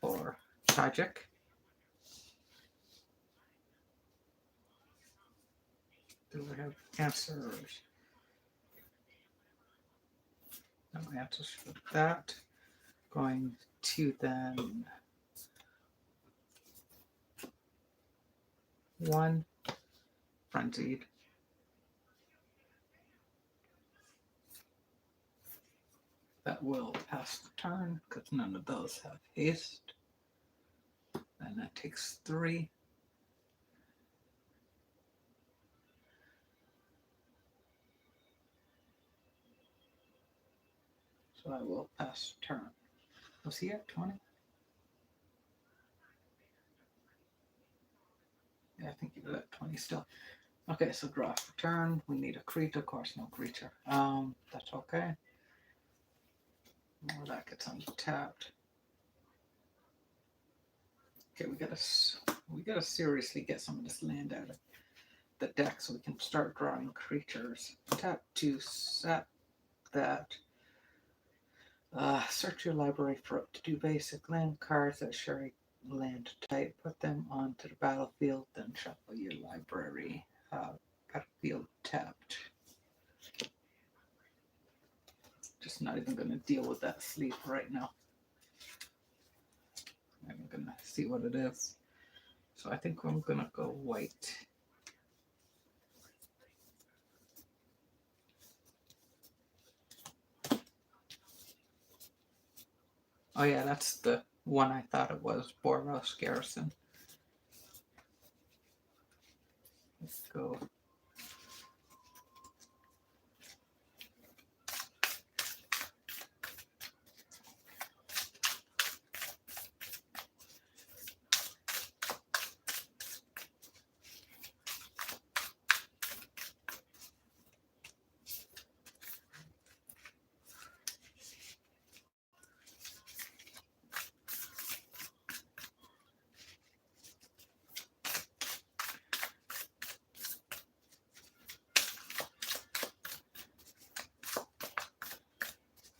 for Tajik. Do we have answers? No answers for that. Going to then 1 frenzied. That will pass the turn because none of those have haste. And that takes 3. So I will pass turn. Was he at 20? Yeah, I think he was at 20 still. Okay, so draw for turn. We need a creature, of course, no creature. That's okay. Well, that gets untapped. Okay, we gotta seriously get some of this land out of the deck so we can start drawing creatures. Tap to set that. Search your library for up to 2 basic land cards that share a land type. Put them onto the battlefield, then shuffle your library. Battlefield tapped. Just not even going to deal with that sleep right now. I'm going to see what it is. So I think I'm going to go white. Oh yeah, that's the one I thought it was, Boros Garrison. Let's go.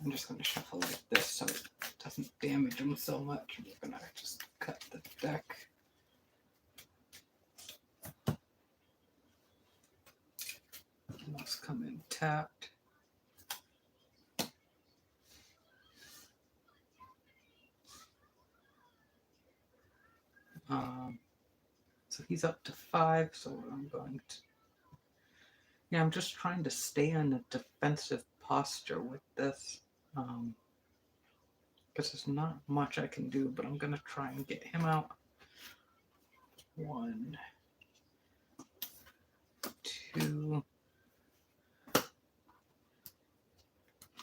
I'm just going to shuffle like this so it doesn't damage them so much. We're going to just cut the deck. Those come in tapped. So he's up to 5, so I'm going to... Yeah, I'm just trying to stay in a defensive posture with this. Because there's not much I can do, but I'm going to try and get him out. 1, 2,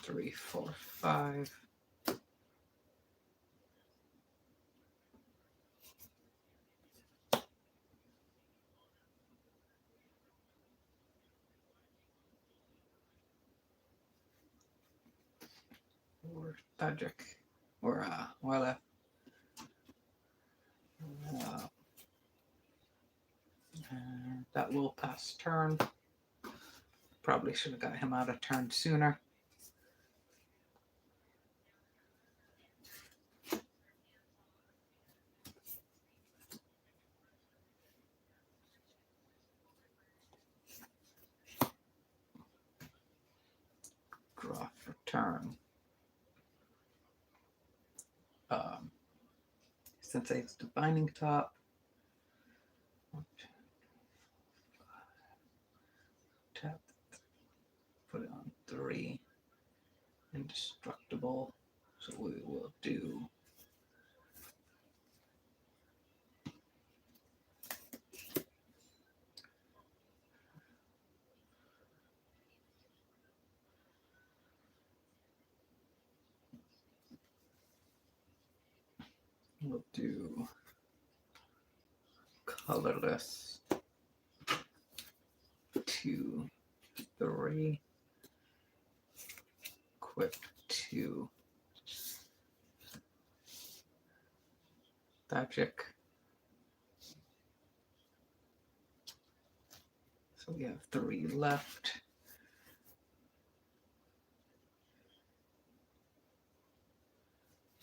3, 4, 5. Or Tajik. Or Wyleth. That will pass turn. Probably should have got him out of turn sooner. Draw for turn. Since it's Divining Top. Tap. Put it on 3. Indestructible. So we will do... We'll do colorless 2, 3, equip 2, Tajik. So we have 3 left.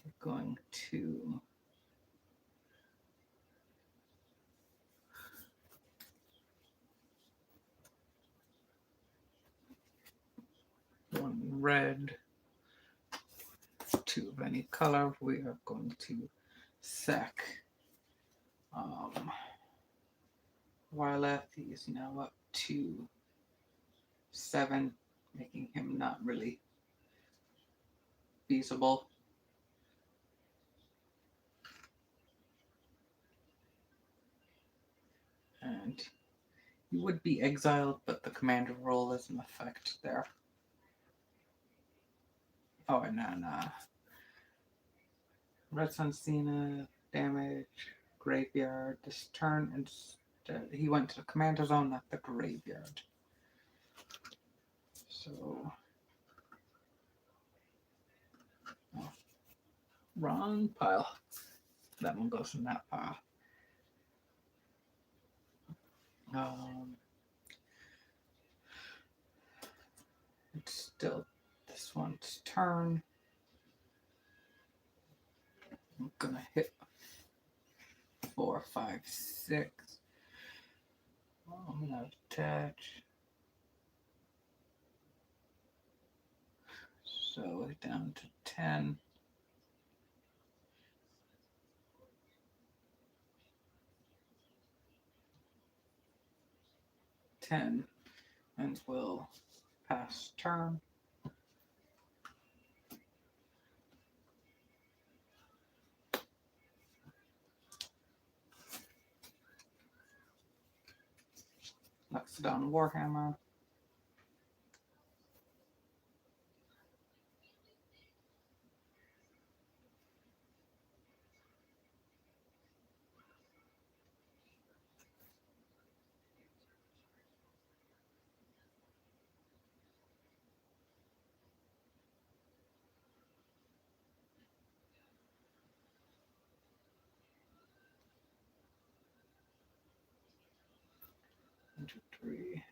We're going to one red, 2 of any color. We are going to sack Wyleth. He is now up to 7, making him not really feasible. And he would be exiled, but the commander role is in effect there. Oh, and then Red Sun Cena, damage, graveyard. This turn, instead, he went to the commander zone, not the graveyard. So, oh, wrong pile. That one goes in that pile. It's still this one's turn. I'm gonna hit 4, 5, 6. Oh, I'm gonna attach. So down to 10. 10, and we'll pass turn. Lockdown Warhammer. Into 3.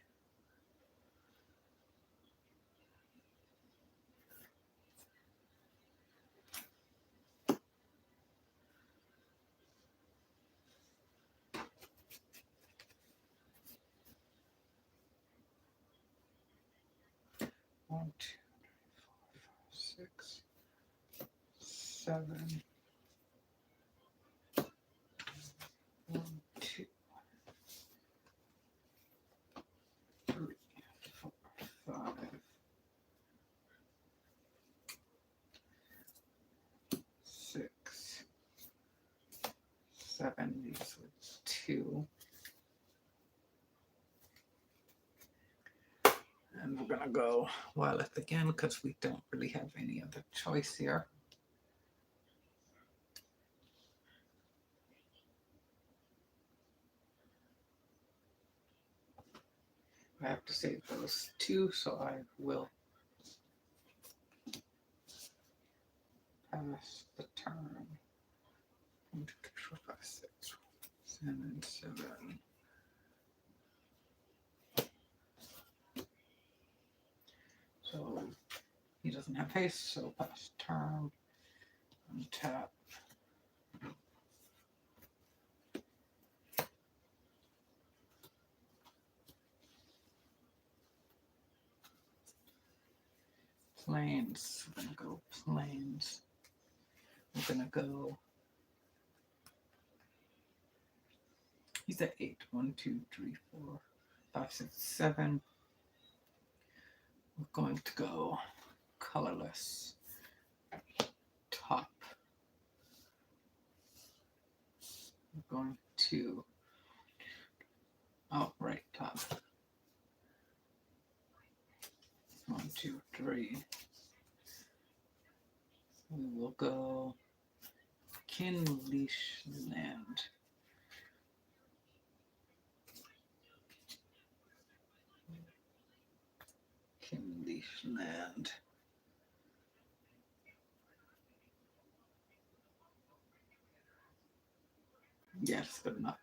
1, 2, 3, 4, 5, 6, 7. 1, 2, 3, 4, 5, 6, 7. These were 2. And we're gonna go Wyleth again because we don't really have any other choice here. I have to save those 2, so I will pass the turn. 1, 2, 3, 4, 5, 6, 7, 7. So he doesn't have haste, so pass turn. Untap. Plains. We're gonna go plains. We're gonna go. He's at 8. 1, 2, 3, 4, 5, 6, 7. We're going to go colorless. Top. We're going to outright top. 1, 2, 3. We will go Kinleash Land. Kinleash Land. Yes, good enough.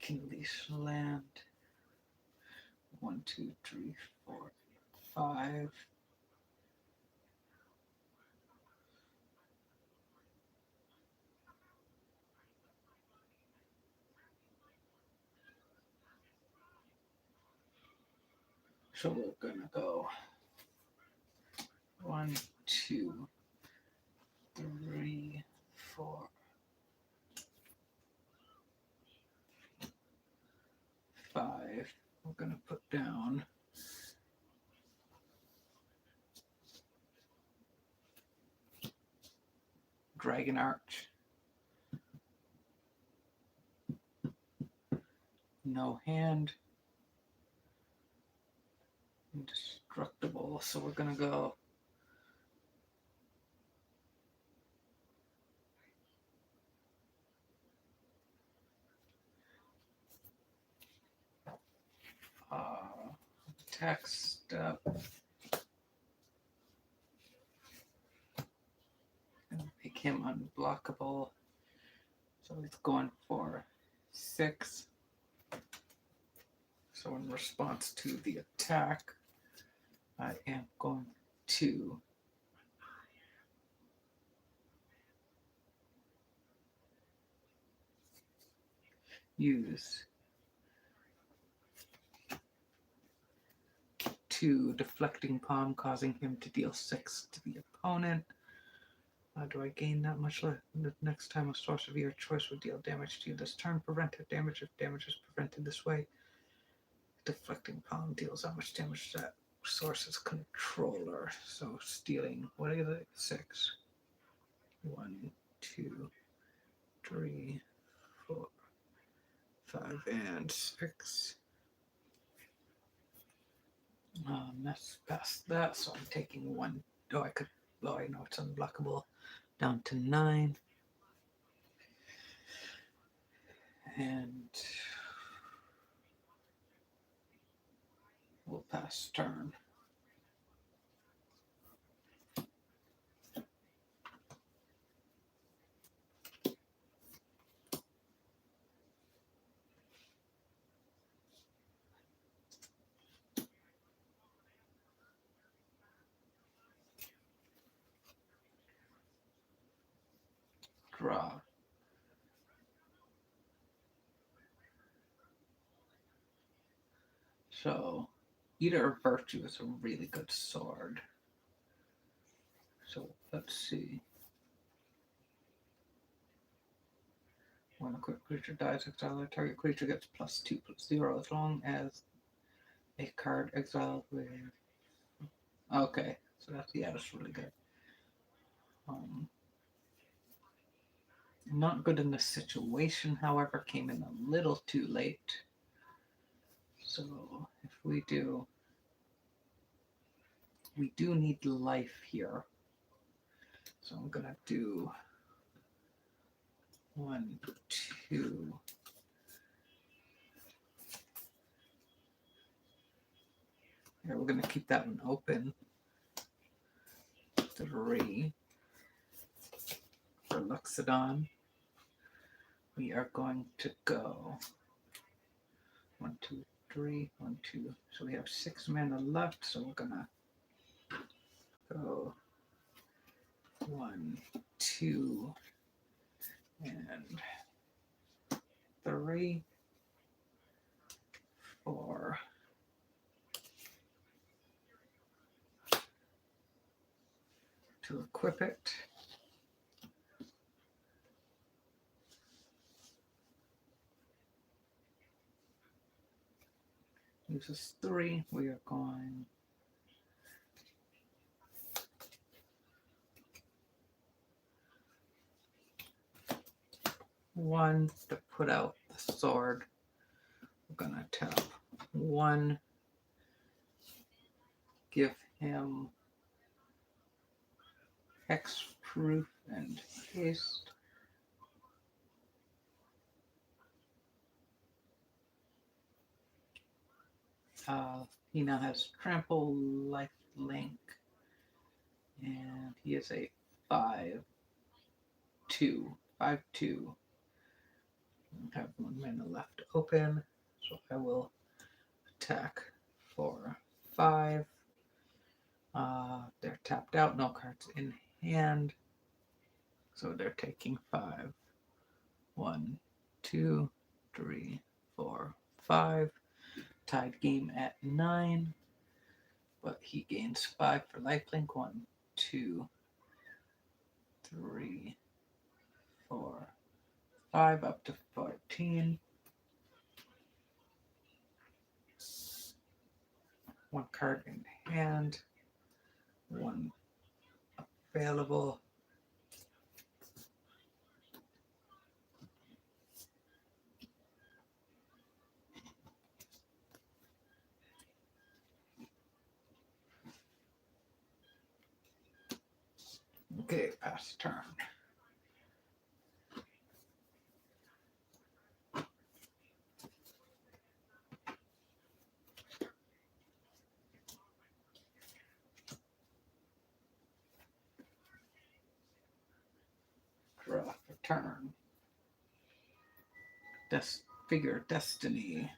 Kinleash Land. 1, 2, 3, 4, 5. So we're gonna go 1, 2, 3, 4, 5. We're gonna put down Dragon Arch. No hand. Indestructible. So we're gonna go attack step. Gonna make him unblockable. So he's going for 6. So in response to the attack, I am going to use 2 deflecting palm, causing him to deal 6 to the opponent. Do I gain that much left? The next time a source of your choice will deal damage to you this turn, prevented damage if damage is prevented this way. Deflecting palm deals that much damage to that source's controller. So stealing, what is it? 6. 1, 2, 3, 4, 5, and 6. That's past that, so I'm taking 1. Oh, I could. Oh, I know it's unblockable. Down to 9. And we'll pass turn. Draw. So, Eater of Virtue is a really good sword. So let's see. When a quick creature dies, exile a target creature gets +2/+0 as long as a card exiled with. Okay, so that's really good. Not good in this situation, however, came in a little too late. So if we do need life here. So I'm gonna do 1, 2. Here, we're gonna keep that one open. 3 for Luxodon. We are going to go 1, 2, 3, 1, 2. So we have 6 mana left. So we're gonna go 1, 2, and 3, 4. To equip it. Uses 3. We are going 1 to put out the sword. We're gonna tap 1, give him hexproof and haste. He now has trample, life link, and he is a 5/2. 5/2. I have 1 mana left open, so I will attack for 5. They're tapped out, no cards in hand, so they're taking 5. 1, 2, 3, 4, 5. Tied game at 9, but he gains 5 for lifelink. 1, 2, 3, 4, 5, up to 14. 1 card in hand, 1 available. Okay, pass turn. Draw for turn. Figure Destiny.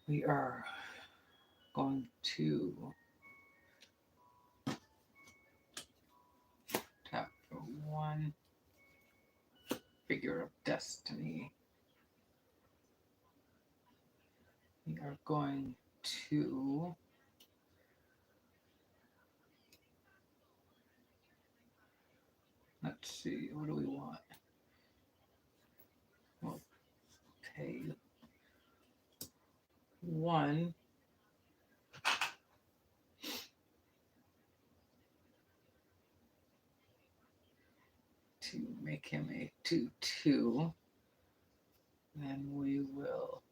We are going to tap for 1 Figure of Destiny. We are going to let's see, what do we want? We'll pay 1 to make him a 2/2. Then we will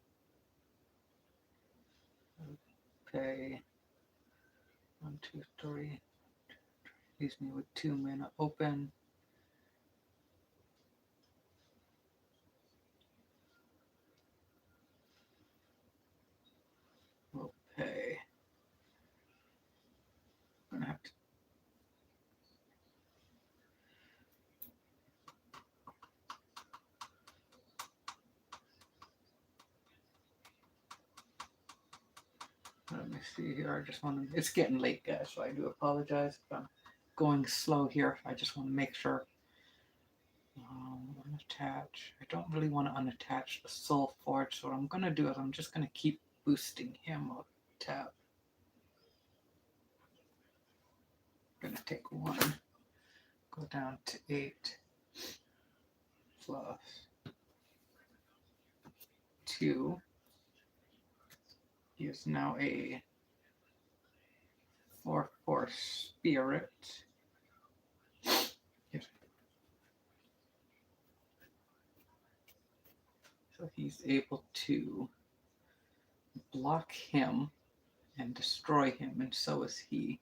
pay 1, 2, 3. Leaves me with 2 mana open. We'll pay. I'm gonna have to. Let me see here. I just want to. It's getting late, guys, so I do apologize if I'm going slow here. I just want to make sure. Unattach. I don't really want to unattach the Soul Forge, so what I'm going to do is I'm just going to keep boosting him up. Tap. going to take 1, go down to 8, plus 2. He is now a 4/4 spirit. So he's able to block him and destroy him, and so is he.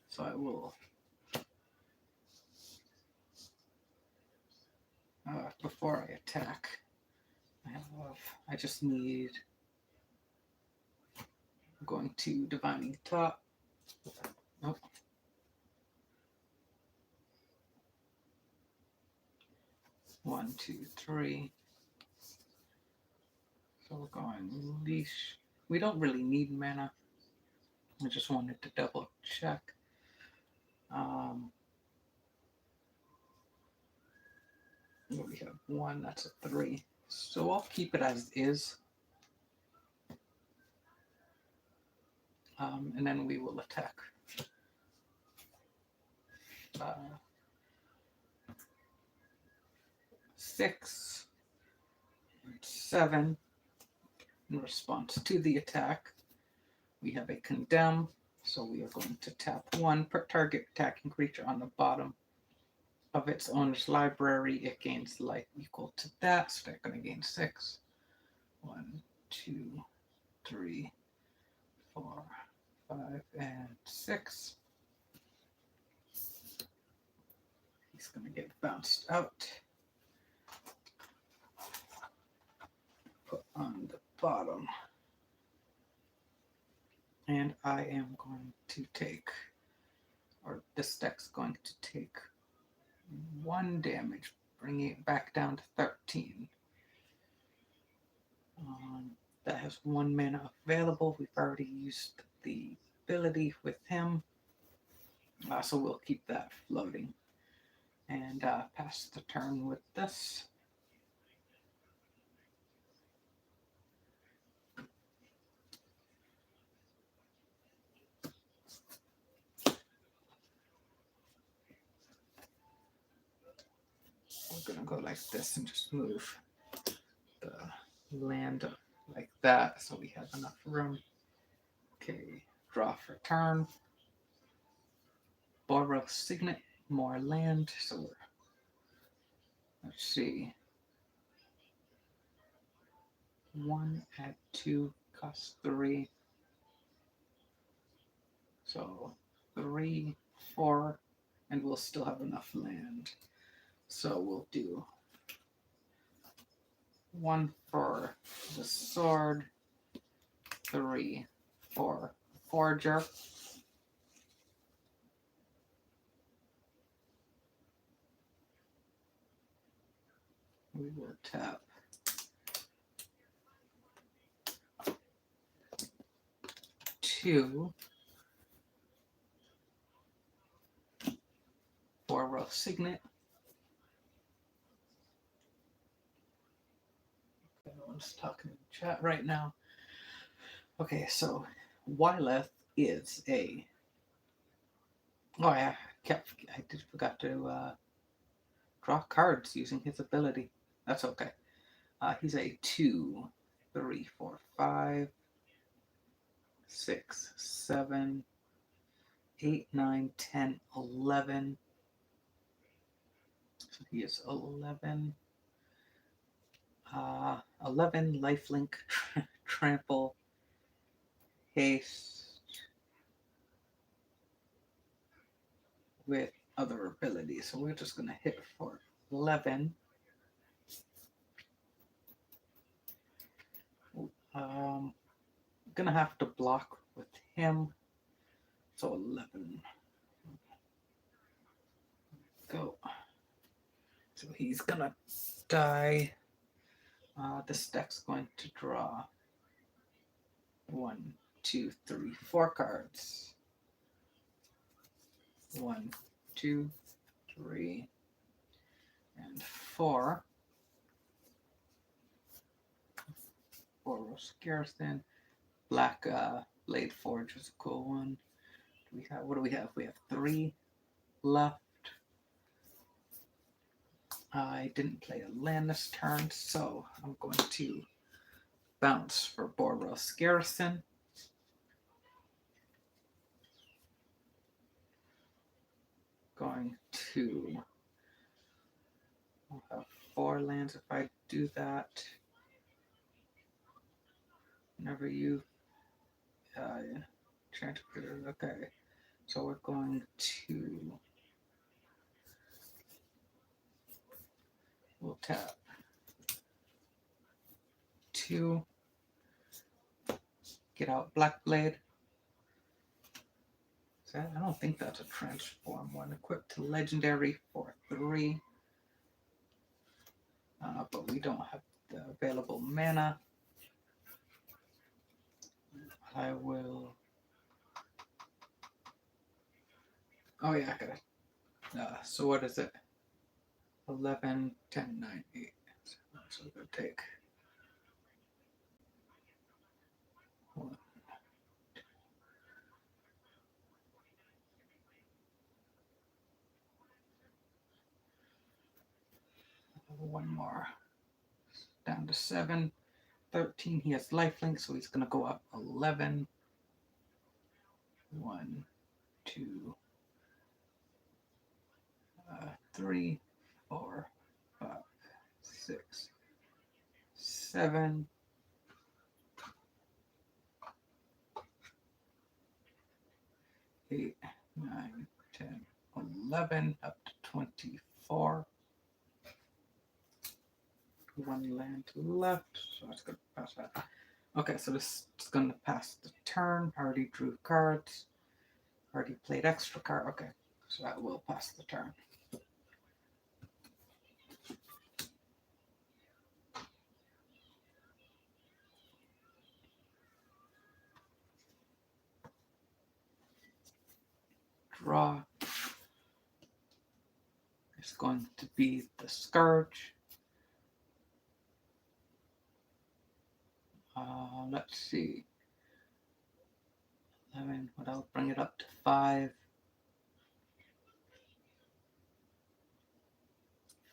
So I will, before I attack, I just need, I'm going to Divining Top. Nope. One, two, three. So we're going Leash. We don't really need mana. I just wanted to double check. We have 1, that's a 3. So I'll keep it as is. And then we will attack. 6 and 7. In response to the attack, we have a Condemn. So we are going to tap 1 per target attacking creature on the bottom of its owner's library. It gains life equal to that, so they're going to gain 6. 1, 2, 3, 4, 5, and 6. He's going to get bounced out. Put on the bottom. And I am going to take, or this deck's going to take 1 damage, bringing it back down to 13. That has 1 mana available. We've already used the ability with him, so we'll keep that floating. And pass the turn with this. We're going to go like this and just move the land like that so we have enough room. Okay, draw for turn. Borrow Signet, more land. So let's see. 1 add 2 costs 3. So 3, 4, and we'll still have enough land. So we'll do 1 for the sword, 3 for Forger. We will tap 2 for Rough Signet. Everyone's talking in the chat right now. Okay, so Wyleth is a. Oh, I forgot to draw cards using his ability. That's okay. He's a 2, 3, 4, 5, 6, 7, 8, 9, 10, 11. So he is 11. 11 lifelink, trample, haste, with other abilities. So we're just going to hit for 11. Gonna have to block with him. So 11. Go. So he's gonna die. This deck's going to draw 1, 2, 3, 4 cards. 1, 2, 3, and 4. For Garrison, black Blade Forge is a cool one. What do we have? We have 3 left. I didn't play a land this turn, so I'm going to bounce for Boros Garrison. Going to I'll have 4 lands if I do that. Whenever you transfer, okay. So we're going to we'll tap 2, get out Black Blade. I don't think that's a transform one. Equipped to legendary for 3. But we don't have the available mana. I will. Oh, yeah, I got it. So, what is it? 11, 10, 9, 8. So, we're going to take 1. One more. Down to 7. 13. He has lifelink, so he's going to go up 11. 1, 2, 3, 4, 5, 6, 7. 8, 9, 10, 11, up to 24. 1 land left, so that's going to pass that. Okay, so this is going to pass the turn. I already drew cards. Already played extra card. Okay, so that will pass the turn. Draw is going to be the Scourge. Let's see. 11, but I'll bring it up to 5.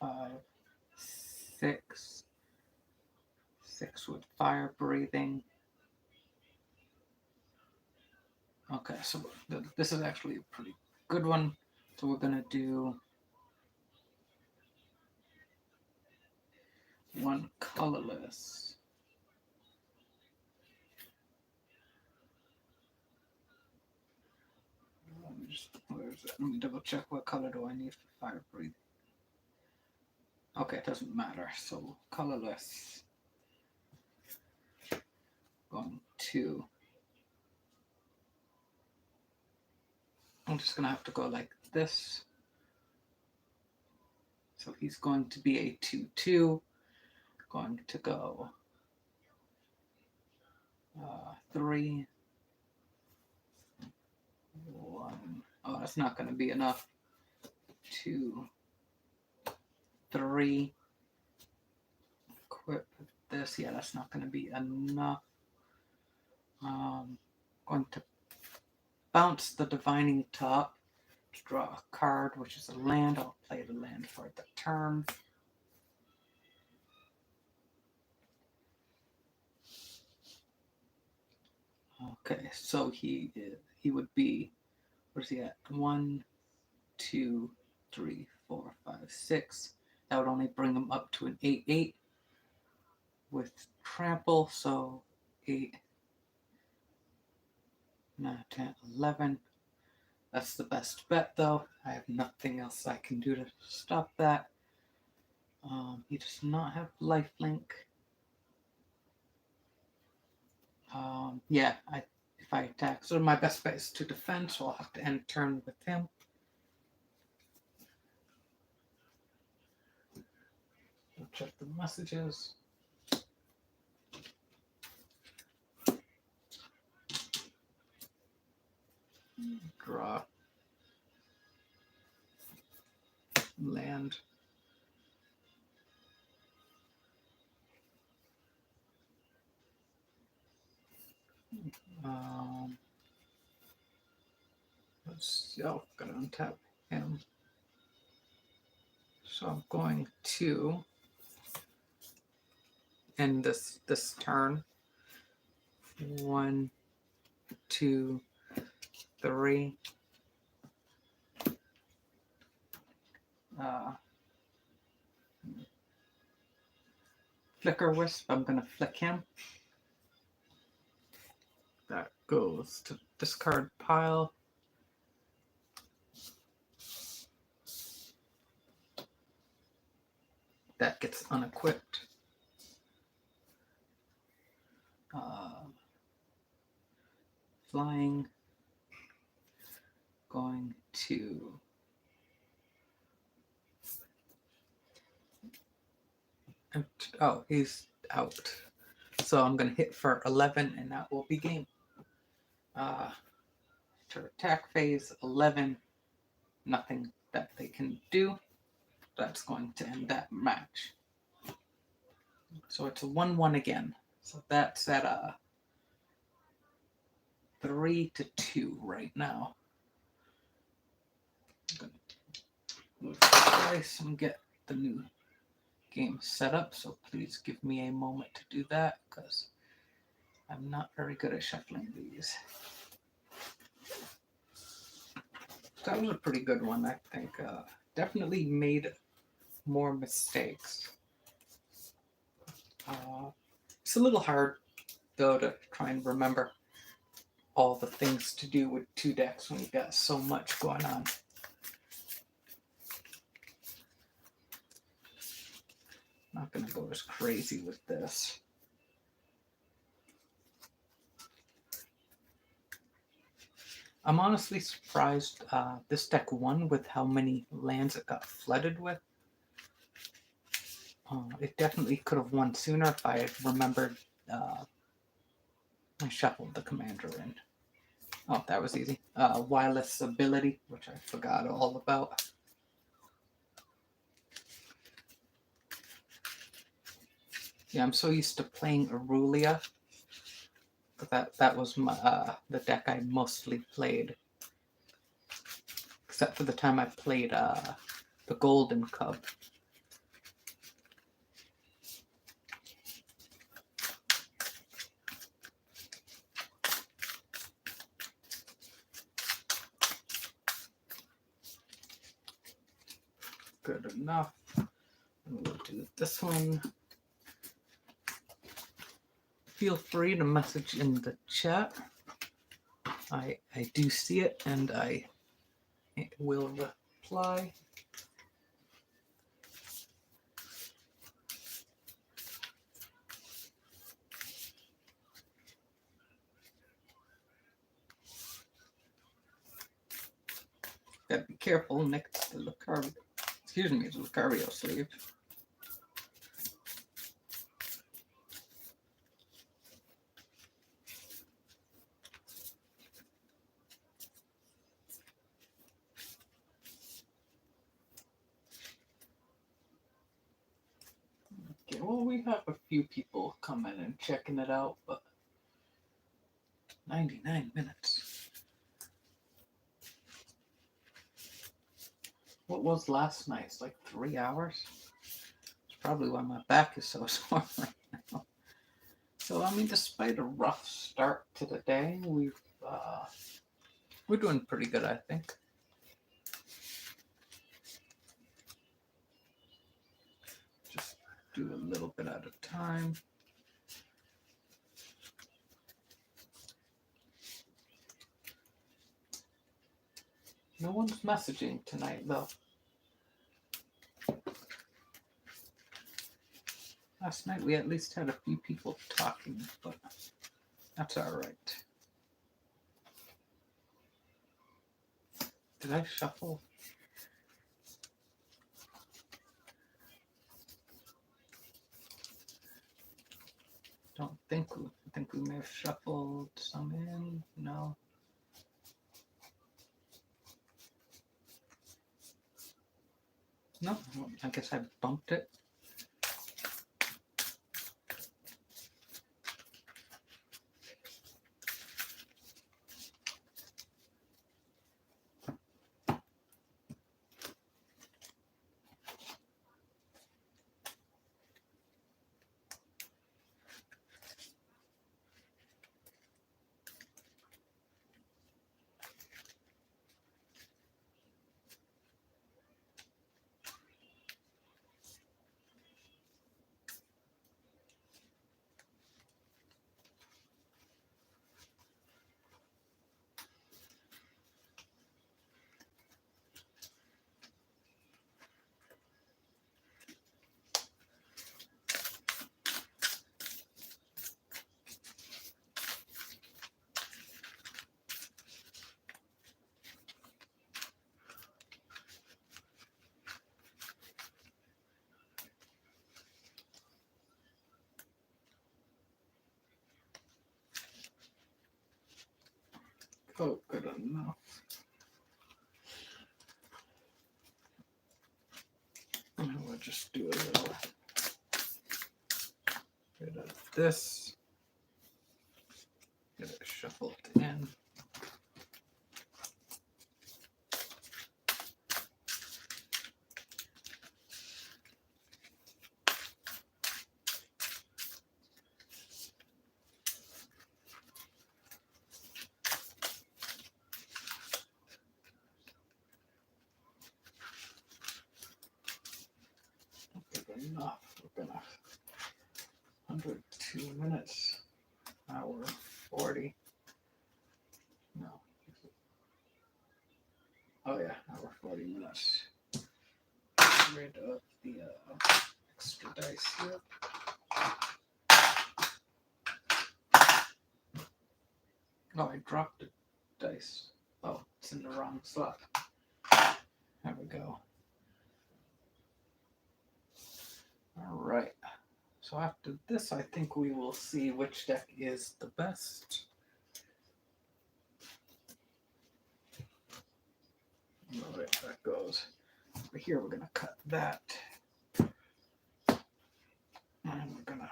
5, 6. 6 with fire breathing. Okay, so this is actually a pretty good one. So we're going to do 1 colorless. Where is it? Let me double check what color do I need for fire breathing. Okay, it doesn't matter. So colorless. Going to. I'm just gonna have to go like this. So he's going to be a 2/2. Going to go 3, 1. Oh, that's not going to be enough. 2, 3. Equip this. Yeah, that's not going to be enough. Going to bounce the Divining Top to draw a card, which is a land. I'll play the land for the turn. Okay, so he would be, where's he at? 1, 2, 3, 4, 5, 6. That would only bring him up to an 8/8 with trample. So 8, 9, 10, 11. That's the best bet, though. I have nothing else I can do to stop that. He does not have lifelink. Yeah, if I attack, so my best bet is to defend, so I'll have to end turn with him. I'll check the messages. Draw. Land. himself. Gotta untap him. So I'm going to end this turn. 1, 2, 3. Flicker Wisp, I'm gonna flick him. That goes to discard pile. That gets unequipped. Flying. Going to oh, he's out. So I'm gonna hit for 11 and that will be game. To attack phase 11, nothing that they can do. That's going to end that match. So it's a 1-1 again. So that's at 3-2 right now. I'm gonna move the dice and get the new game set up. So please give me a moment to do that because I'm not very good at shuffling these. That was a pretty good one, I think. Definitely made more mistakes. It's a little hard, though, to try and remember all the things to do with 2 decks when you've got so much going on. Not going to go as crazy with this. I'm honestly surprised this deck won with how many lands it got flooded with. It definitely could have won sooner if I had remembered I shuffled the commander in. Oh, that was easy. Wyleth's ability, which I forgot all about. Yeah, I'm so used to playing Aurelia. That was my the deck I mostly played. Except for the time I played the Golden Cub. Good enough. We'll do this one. Feel free to message in the chat. I do see it and I will reply. Gotta be careful next to the Lucario. Excuse me, the Lucario sleeve. Okay, well, we have a few people coming and checking it out, but 99 minutes. What was last night? It's like 3 hours. It's probably why my back is so sore right now. So, I mean, despite a rough start to the day, we're doing pretty good, I think. Just do a little bit at a time. No one's messaging tonight, though. Last night we at least had a few people talking, but that's all right. Did I shuffle? Don't think we. I think we may have shuffled some in. No. No, I guess I bumped it. Oh, good enough. And we'll just do a little bit of this. Get it shuffled in. Good enough. We're gonna 102 minutes, hour 40. No. Oh yeah, hour 40 minutes. Get rid of the extra dice here. Oh, I dropped the dice. Oh, it's in the wrong slot. There we go. All right. So after this, I think we will see which deck is the best. All right, that goes. Over here, we're going to cut that. And we're going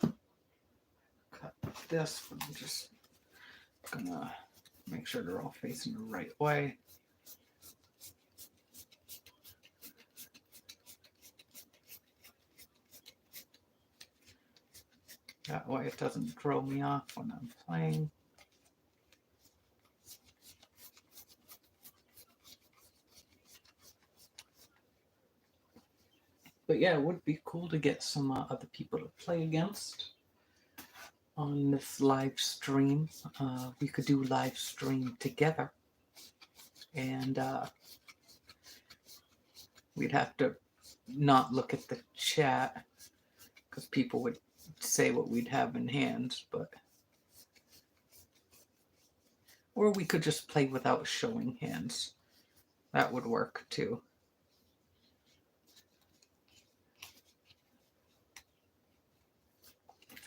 to cut this. I'm just going to make sure they're all facing the right way. That way it doesn't throw me off when I'm playing. But yeah, it would be cool to get some other people to play against on this live stream. We could do live stream together. And we'd have to not look at the chat because people would say what we'd have in hand, but or we could just play without showing hands. That would work too.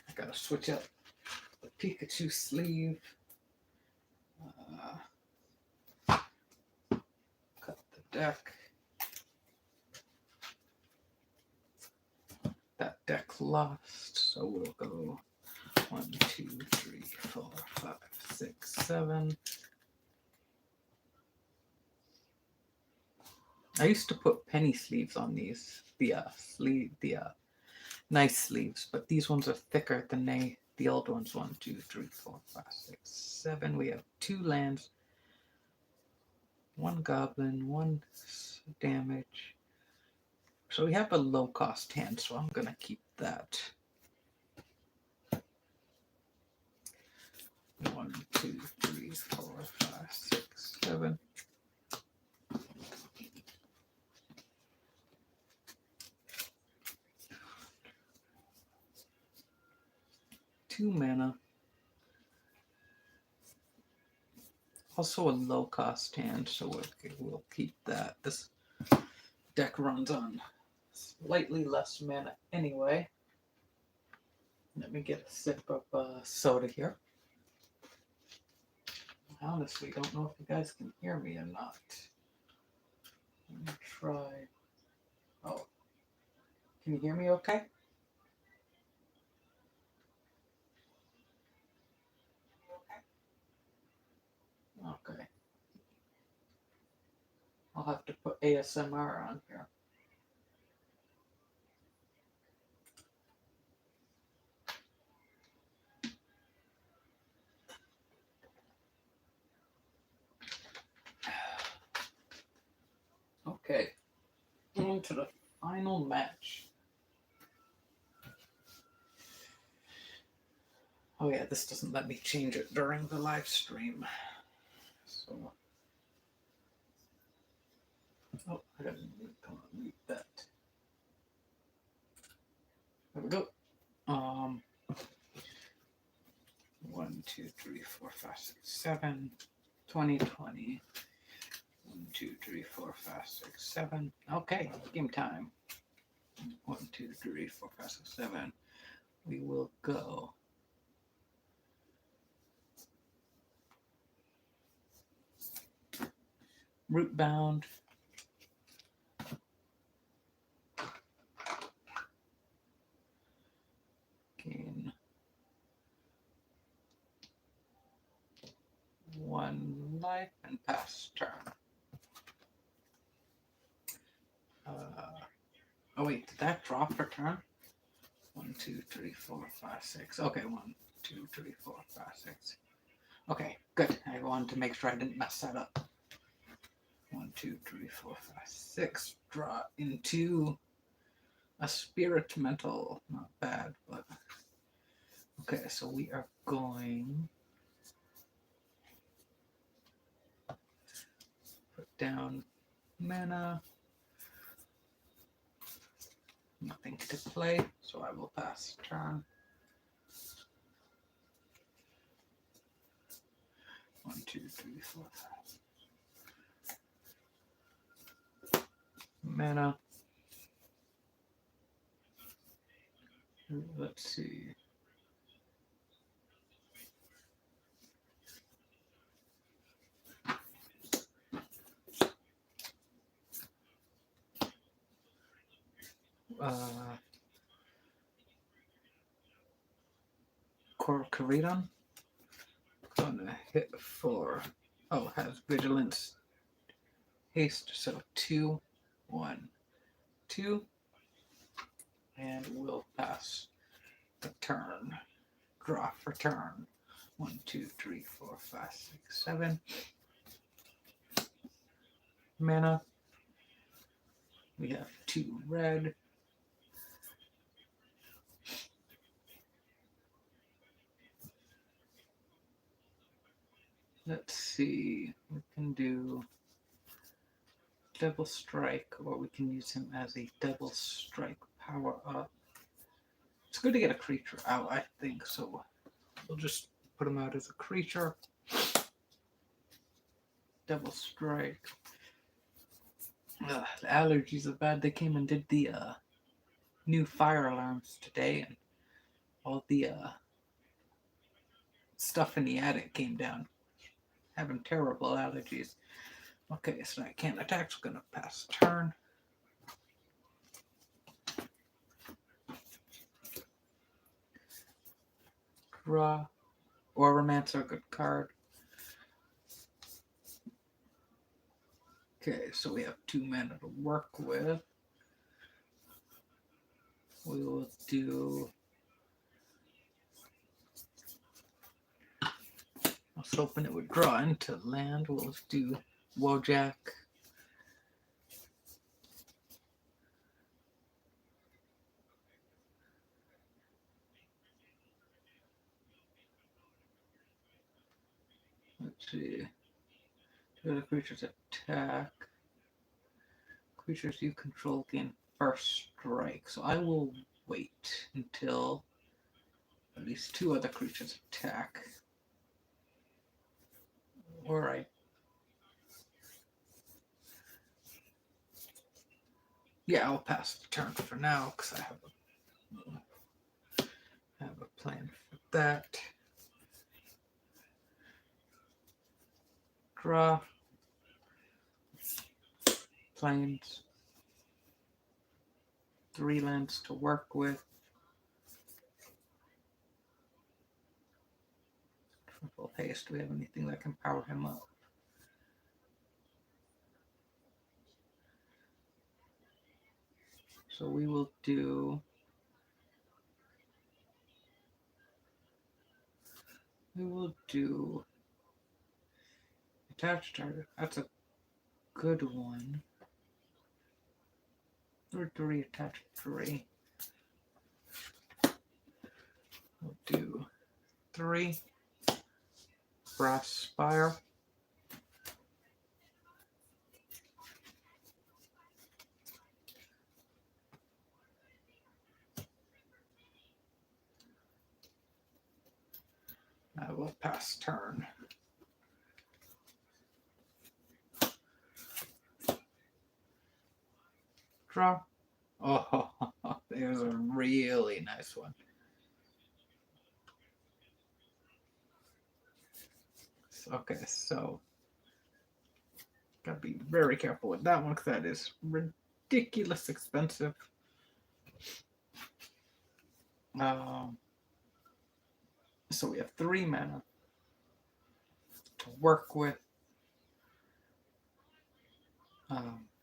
I gotta switch up the Pikachu sleeve. Cut the deck. That deck lost, so we'll go 1, 2, 3, 4, 5, 6, 7. I used to put penny sleeves on these, the nice sleeves, but these ones are thicker than the old ones. 1, 2, 3, 4, 5, 6, 7. We have 2 lands, 1 goblin, 1 damage. So we have a low cost hand, so I'm gonna keep that. 1, 2, 3, 4, 5, 6, 7. Two mana. Also a low cost hand, so we'll keep that. This deck runs on slightly less mana anyway. Let me get a sip of soda here. I honestly don't know if you guys can hear me or not. Let me try. Oh, can you hear me okay? Okay. I'll have to put ASMR on here. Okay, on to the final match. Oh yeah, this doesn't let me change it during the live stream. So, oh, I gotta mute that. There we go. 1, 2, 3, 4, 5, 6, 7. 2020. 1, 2, 3, 4, 5, 6, 7. Okay, game time. 1, 2, 3, 4, 5, 6, 7. We will go Root bound. Gain 1 life and pass turn. Oh wait, did that drop for turn? 1, 2, 3, 4, 5, 6. Okay, 1, 2, 3, 4, 5, 6. Okay, good. I wanted to make sure I didn't mess that up. 1, 2, 3, 4, 5, 6. Draw into a spirit mental. Not bad, but okay. So we are going put down mana. Nothing to play, so I will pass turn. 1, 2, 3, 4, 5. Mana. Let's see. Corcoran. Gonna hit for. Oh, has vigilance, haste. So 2, 1, 2, and we'll pass the turn. Draw for turn. 1, 2, 3, 4, 5, 6, 7. Mana. We have 2 red. Let's see. We can do double strike, or we can use him as a double strike power up. It's good to get a creature out, I think, so we'll just put him out as a creature. Double strike. The allergies are bad. They came and did the new fire alarms today, and all the stuff in the attic came down. Having terrible allergies. Okay, so I can't attack, so I'm gonna pass turn. Draw. Oromancer, good card. Okay, so we have 2 mana to work with. We will do. I was hoping it would draw into land. We'll do Wojak. Let's see. 2 other creatures attack. Creatures you control gain first strike. So I will wait until at least 2 other creatures attack. Alright. Yeah, I'll pass the turn for now because I have a plan for that. Draw. Plains. 3 lands to work with. Triple haste. Do we have anything that can power him up? So we will do. Attached target. That's a good one. Or 3 attached 3. We'll do 3 Brass Spire. I will pass turn. Draw. Oh, there's a really nice one. Okay, so Gotta be very careful with that one because that is ridiculous expensive. So we have 3 mana to work with.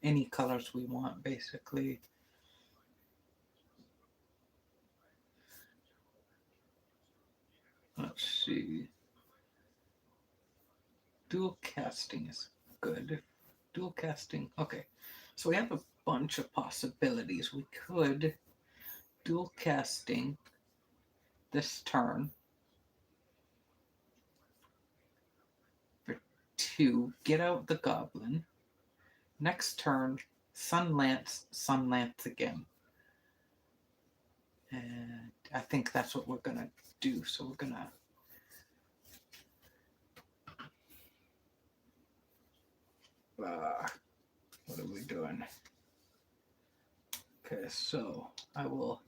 Any colors we want, basically. Let's see. Dual casting is good. Dual casting, okay. So we have a bunch of possibilities. We could dual casting this turn for 2, get out the goblin. Next turn, Sunlance again. And I think that's what we're gonna do. So we're gonna what are we doing? Okay, so I will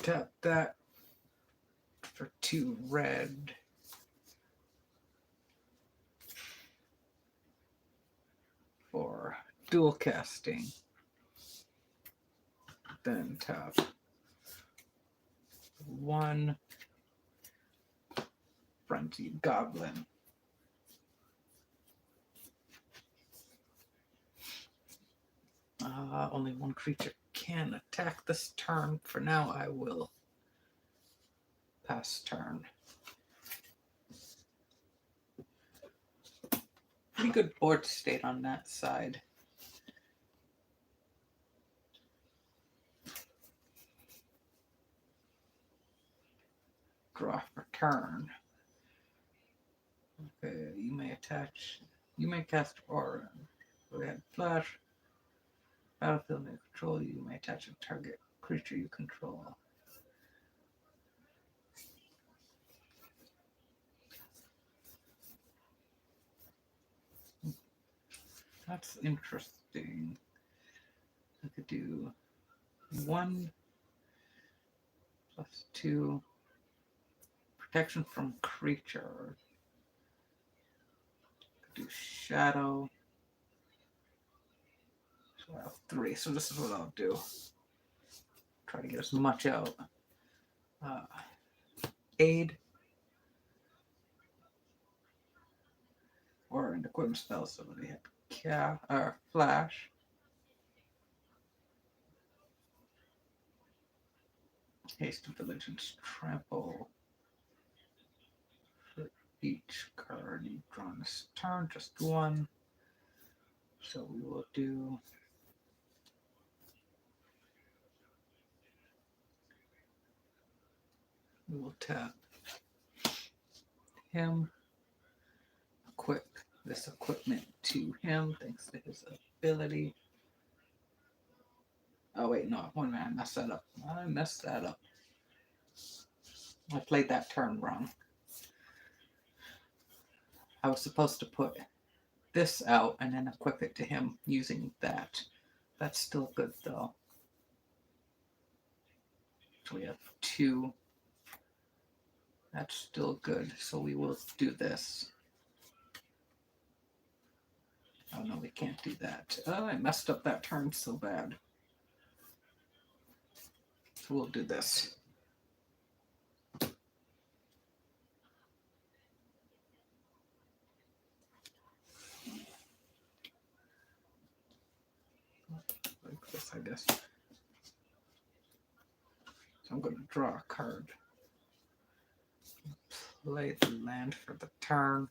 tap that for 2 red. For dual casting. Then tap 1 Frenzied Goblin. Only 1 creature can attack this turn. For now, I will pass turn. Pretty good board state on that side. Draw for turn. Okay, you may cast Aura. We had Flash. Battlefield may control you. May attach a target creature you control. That's interesting. I could do 1 + 2 protection from creature. Could do shadow. So I have 3. So this is what I'll do. Try to get as much out. Aid. Or an equipment spell, so they had Flash. Haste of Vigilance, Trample. For each card you've drawn this turn, just 1. So we will do we will tap him, equip this equipment to him thanks to his ability. Oh wait, no, one man, I messed that up. I played that turn wrong. I was supposed to put this out and then equip it to him using that. That's still good though. So we have 2. That's still good. So we will do this. Oh no, we can't do that. Oh, I messed up that turn so bad. So we'll do this. Like this, I guess. So I'm going to draw a card. Play the land for the turn.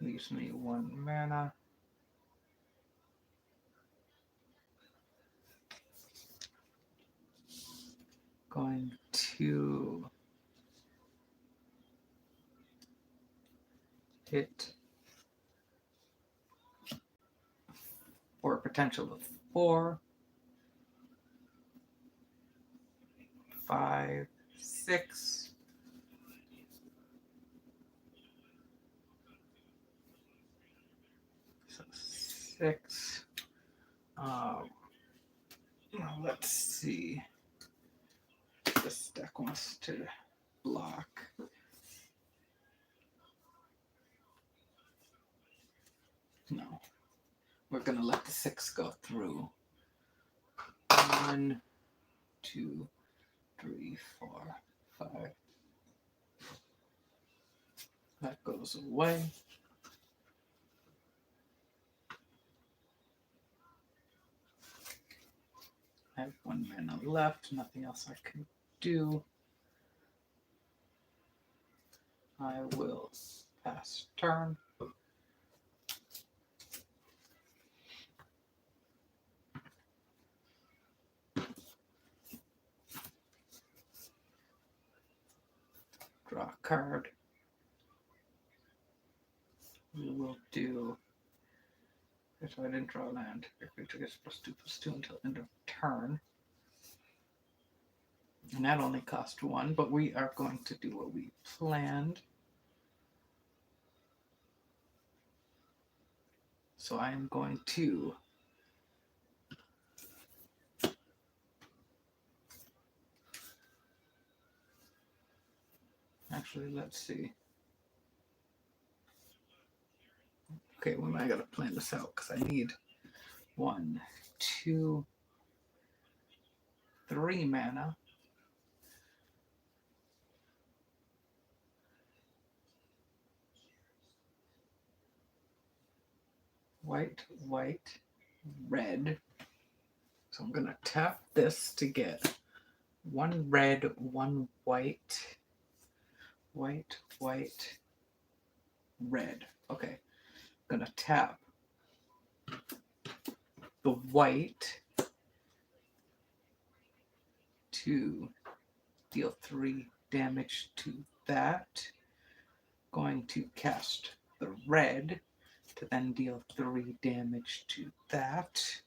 Leaves me 1 mana. Going to hit for a potential of 4, 5, 6. So 6. Let's see. This deck wants to block. we're going to let the 6 go through. 1, 2, 3, 4, 5. That goes away. I have 1 mana left, nothing else I can do. I will pass turn. Draw a card. We will do. So I didn't draw land. Your creature gets +2/+2 until end of turn. And that only cost 1, but we are going to do what we planned. So I am going to actually, let's see. Okay, well, I gotta plan this out because I need 1, 2, 3 mana. White, white, red. So I'm gonna tap this to get 1 red, 1 white, white, white, red. Okay, I'm gonna tap the white to deal 3 damage to that. Going to cast the red to then deal 3 damage to that.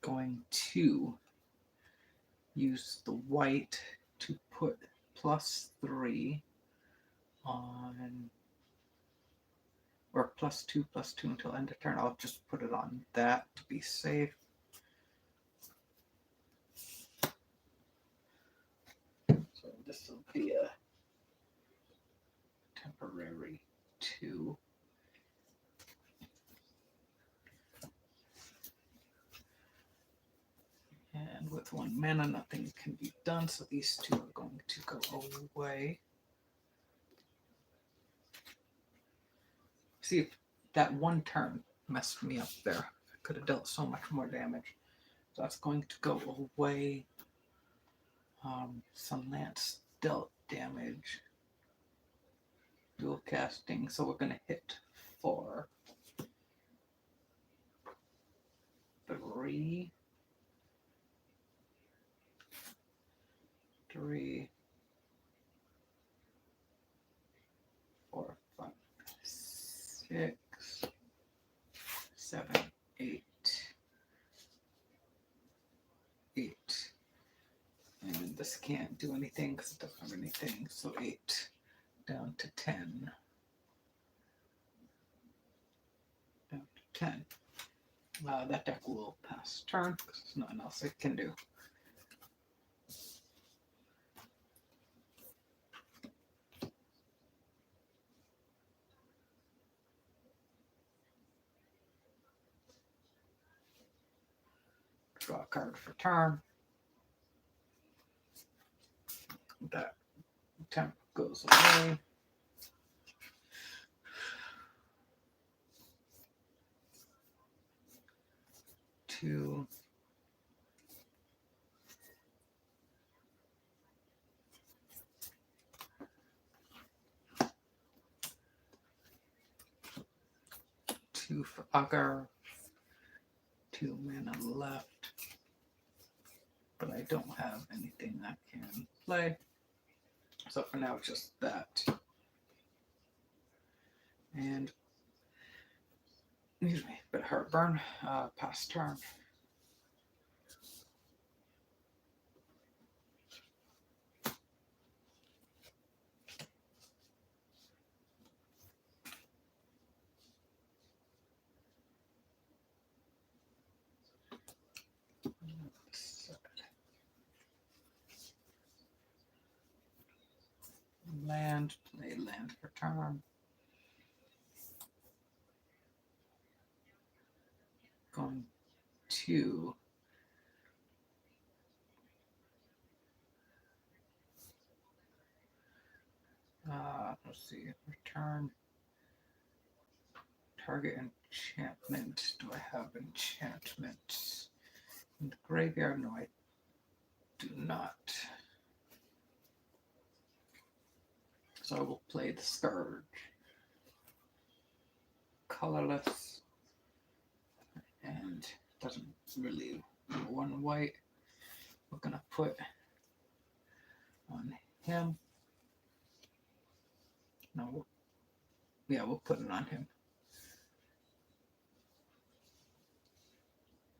Going to use the white to put +3 on, or +2/+2 until end of turn. I'll just put it on that to be safe. So this will be a temporary 2. And with 1 mana, nothing can be done, so these 2 are going to go away. See, if that 1 turn messed me up there. I could have dealt so much more damage. So that's going to go away. Some Lance dealt damage. Dual casting, so we're going to hit 4. 3. 3. 4, 5, 6, 7, 8. 8. And this can't do anything because it doesn't have anything. So 8 down to 10. Down to 10. That deck will pass turn because there's nothing else it can do. Draw a card for turn. That temp goes away. Two. Two for Augur. 2 mana left. But I don't have anything that can play. So for now, it's just that. And, excuse me, bit of heartburn. Pass turn. Land, play land for turn. 2. Let's see. Return target enchantment. Do I have enchantments in the graveyard? No, I do not. So I will play the Scourge. Colorless. And doesn't really 1 white. We're gonna put on him. No. Yeah, we'll put it on him.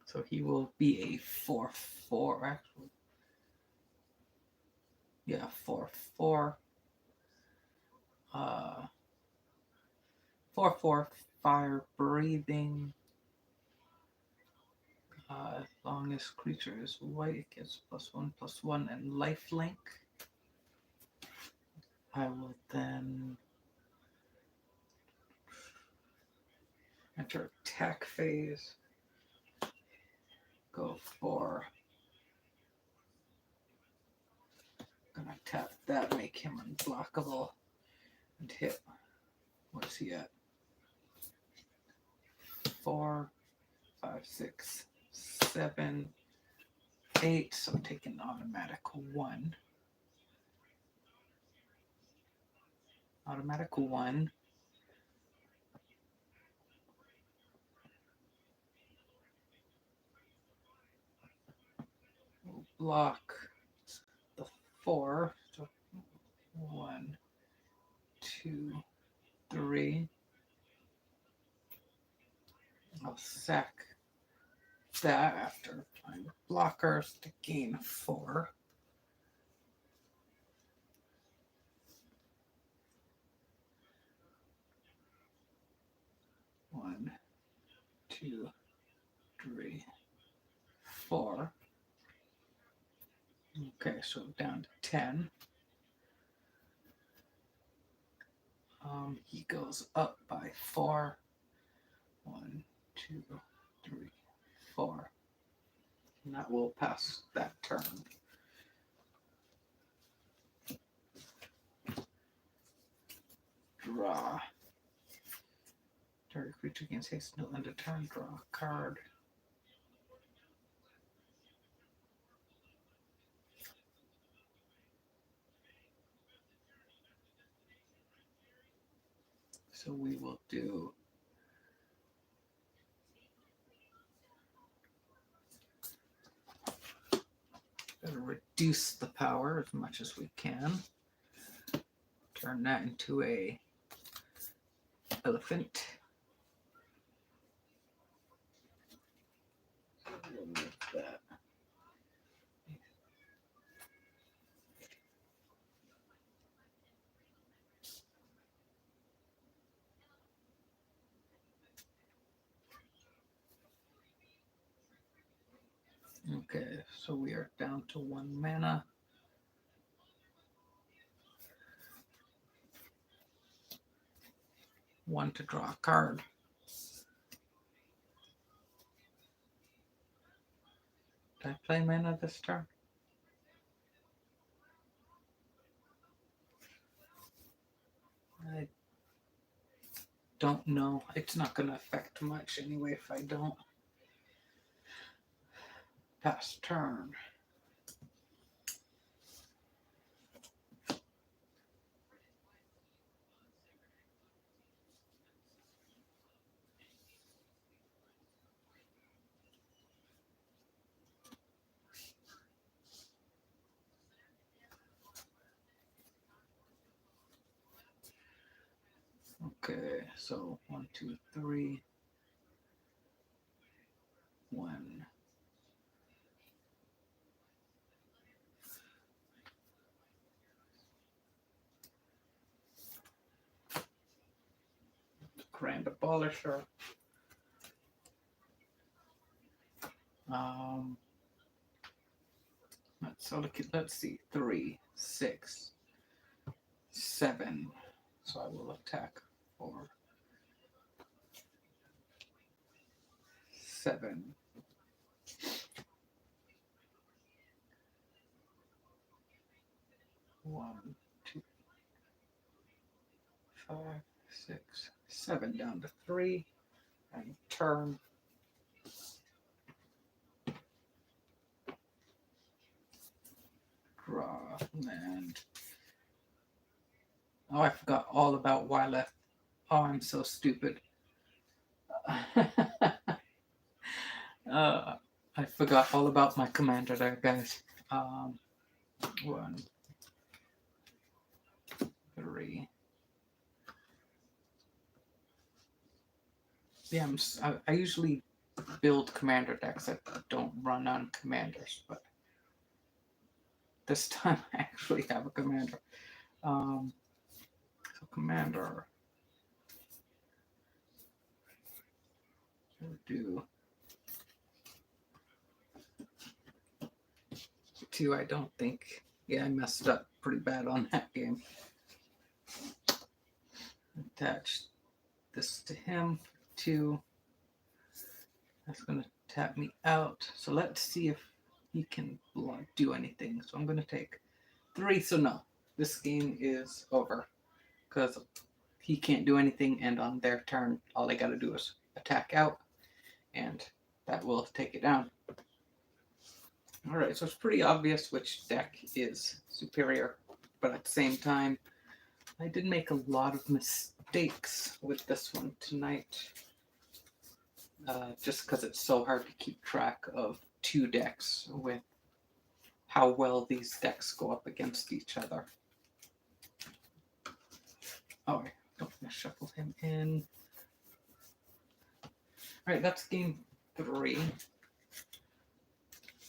So he will be a 4/4 actually. Yeah, 4/4. 4/4 fire breathing. As long as creature is white, it gets +1/+1 and lifelink. I will then enter attack phase. Go for. Gonna tap that, make him unblockable, and hit. What's he at? 4, 5, 6, 7, 8. So take an automatic 1. Automatic 1. We'll block the 4. So 1, 2, 3. I'll sack that after applying blockers to gain 4. One, 2, 3, 4. Okay, so down to 10. He goes up by 4. 1, 2, 3, 4. And that will pass that turn. Draw. Target creature gains haste until end of turn. Draw a card. So we will do reduce the power as much as we can. Turn that into a elephant. Remove that. Okay, so we are down to 1 mana. One to draw a card. Did I play mana this turn? I don't know. It's not going to affect much anyway if I don't. Pass turn. Okay, so 1, 2, 3. 1. Grand Abolisher. Let's see. 3, 6, 7. So I will attack for 7. 1, 2, 5, 6, 7 down to 3. And turn. Draw. And oh, I forgot all about Wyleth. Oh, I'm so stupid. I forgot all about my commander there, guys. 1, 3. Yeah, I usually build commander decks that don't run on commanders, but this time I actually have a commander. So commander. We'll do 2, I don't think. Yeah, I messed up pretty bad on that game. Attach this to him. 2. That's going to tap me out. So let's see if he can do anything. So I'm going to take 3. So no, this game is over because he can't do anything. And on their turn, all they got to do is attack out. And that will take it down. All right, so it's pretty obvious which deck is superior. But at the same time, I did make a lot of mistakes with this one tonight. Just because it's so hard to keep track of 2 decks with how well these decks go up against each other. Oh, I don't want to shuffle him in. Alright, that's game 3.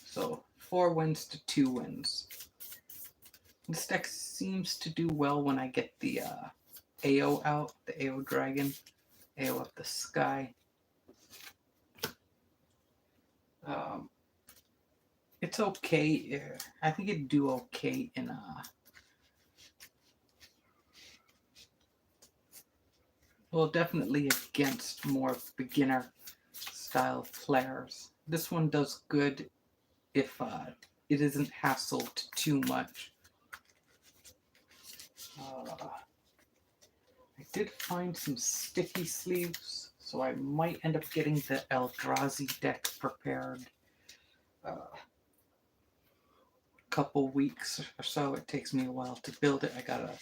So 4 wins to 2 wins. This deck seems to do well when I get the AO out, the AO Dragon, AO up the sky. It's okay. I think it'd do okay in well, definitely against more beginner style players. This one does good if it isn't hassled too much. I did find some sticky sleeves, so I might end up getting the Eldrazi deck prepared. Couple weeks or so. It takes me a while to build it. I got a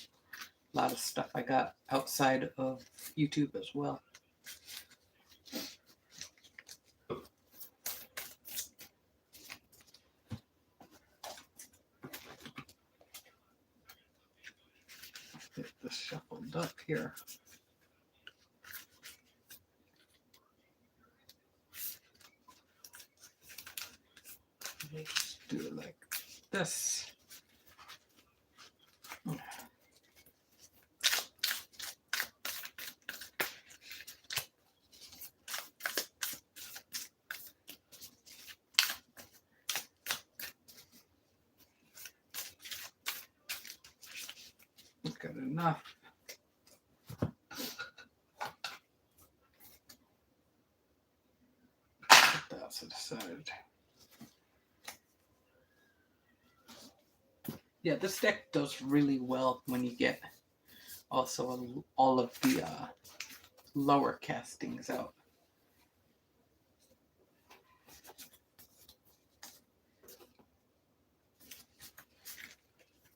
lot of stuff I got outside of YouTube as well. Get this shuffled up here. Let's do it like this. Good enough. Put that to the side. Yeah, this deck does really well when you get also all of the lower castings out.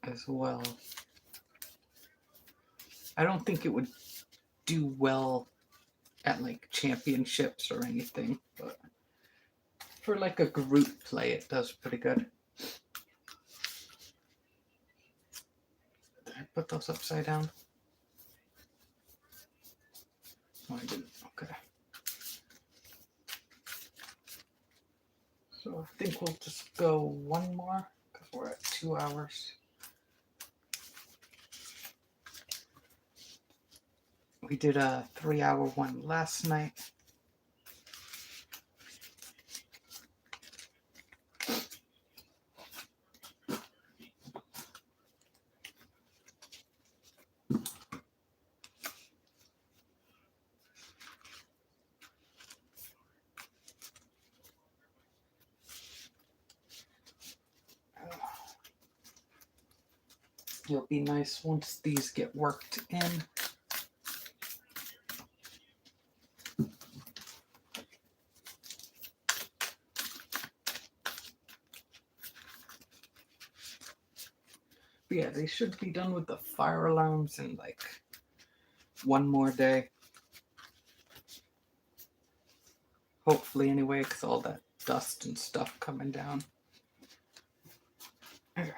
As well. I don't think it would do well at like championships or anything, but for like a group play, it does pretty good. Did I put those upside down? No, I didn't. Okay. So I think we'll just go one more because we're at 2 hours. We did a 3-hour one last night. It'll be nice once these get worked in. But yeah, they should be done with the fire alarms in like one more day. Hopefully anyway, because all that dust and stuff coming down. Yeah,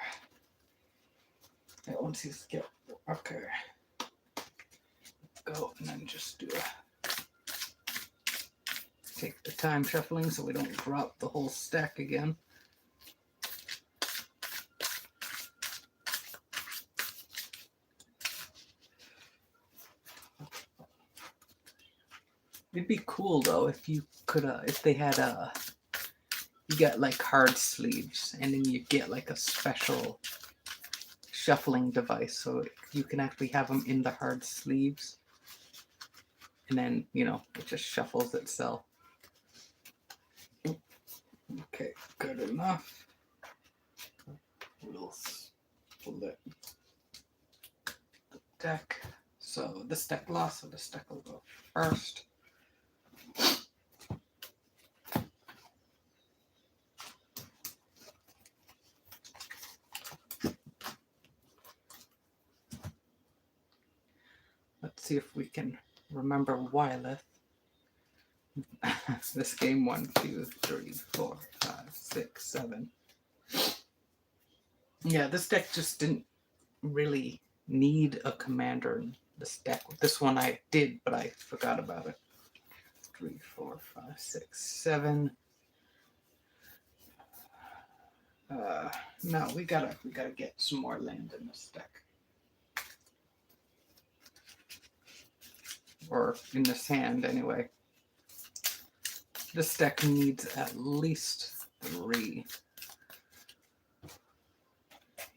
once these get okay. Go and then just do take the time shuffling so we don't drop the whole stack again. It'd be cool though if you could, if they had you get like card sleeves and then you get like a special shuffling device so you can actually have them in the hard sleeves. And then, you know, it just shuffles itself. Okay, good enough. We'll split the deck. So this deck lost, so this deck will go first. Let's see if we can remember Wyleth. This game 1, 2, 3, 4, 5, 6, 7. Yeah, this deck just didn't really need a commander in this deck. With this one I did, but I forgot about it. 3, 4, 5, 6, 7. No, we gotta get some more land in this deck. Or in this hand, anyway. This deck needs at least 3.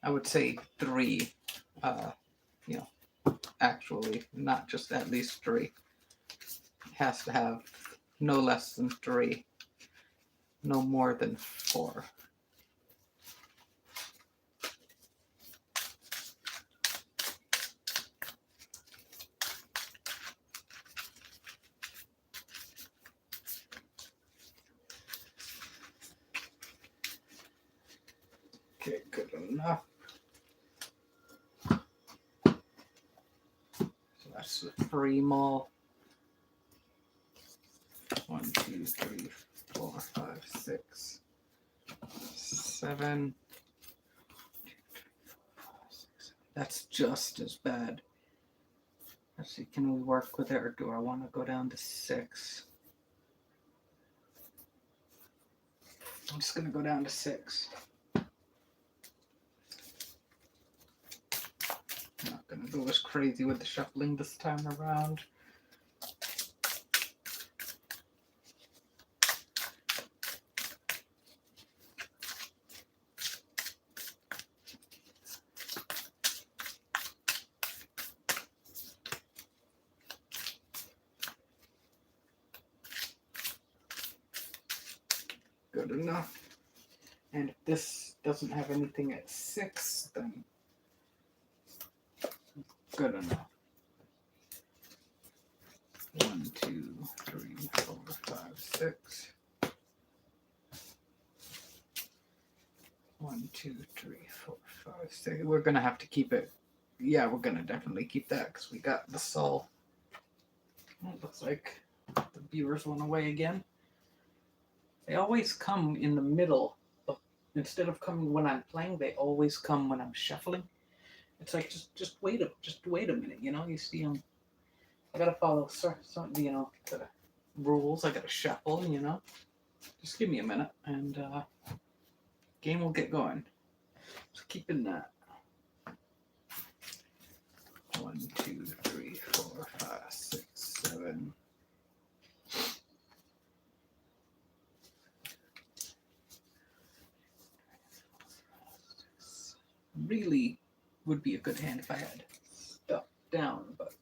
I would say 3. You know, actually, not just at least 3. It has to have no less than 3. No more than 4. Okay, good enough. So that's the 3 mall. 1, 2, 3, 4, 5, 6, 7. That's just as bad. Let's see, can we work with it, or do I want to go down to 6? I'm just going to go down to 6. I'm not going to go as crazy with the shuffling this time around. Good enough. And if this doesn't have anything at 6, then good enough. 1, 2, 3, 4, 5, 6. 1, 2, 3, 4, 5, 6. We're gonna have to keep it. Yeah, we're gonna definitely keep that because we got the soul. It looks like the viewers went away again. They always come in the middle of, instead of coming when I'm playing, they always come when I'm shuffling. It's like just wait a minute, you know. You see them. I gotta follow some, you know, the rules. I gotta shuffle, you know. Just give me a minute, and game will get going. Just keeping that. 1, 2, 3, 4, 5, 6, 7. Really would be a good hand if I had stuff down, but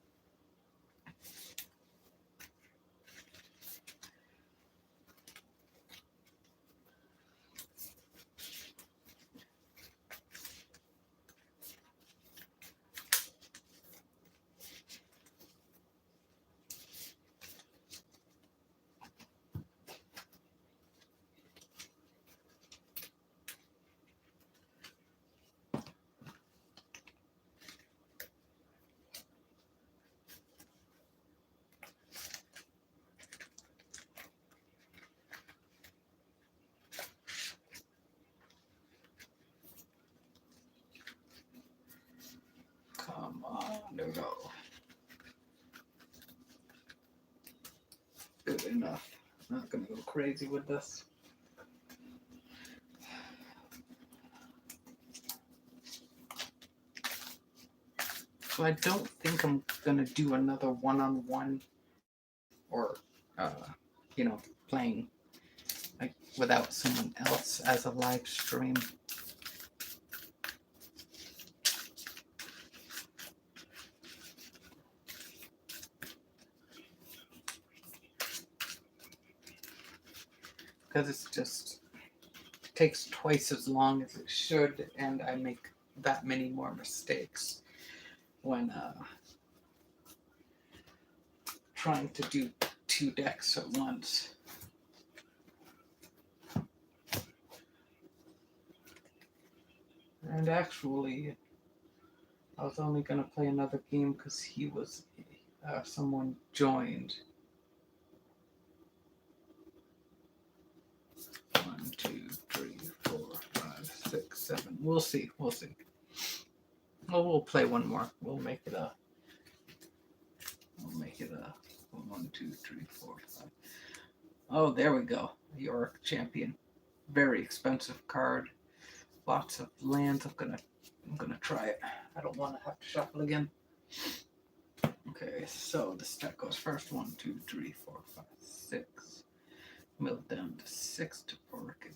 There we go. Good enough. Not gonna go crazy with this. So I don't think I'm gonna do another one-on-one or you know, playing like without someone else as a live stream. Because it's just takes twice as long as it should, and I make that many more mistakes when trying to do 2 decks at once. And actually, I was only going to play another game because he was someone joined. 1, 2, 3, 4, 5, 6, 7. We'll see. We'll see. Well, we'll play one more. We'll make it a 1, 2, 3, 4, 5. Oh, there we go. Yorick Champion. Very expensive card. Lots of lands. I'm gonna try it. I don't want to have to shuffle again. Okay, so this deck goes first. 1, 2, 3, 4, 5, 6. Move down to 6 to work it.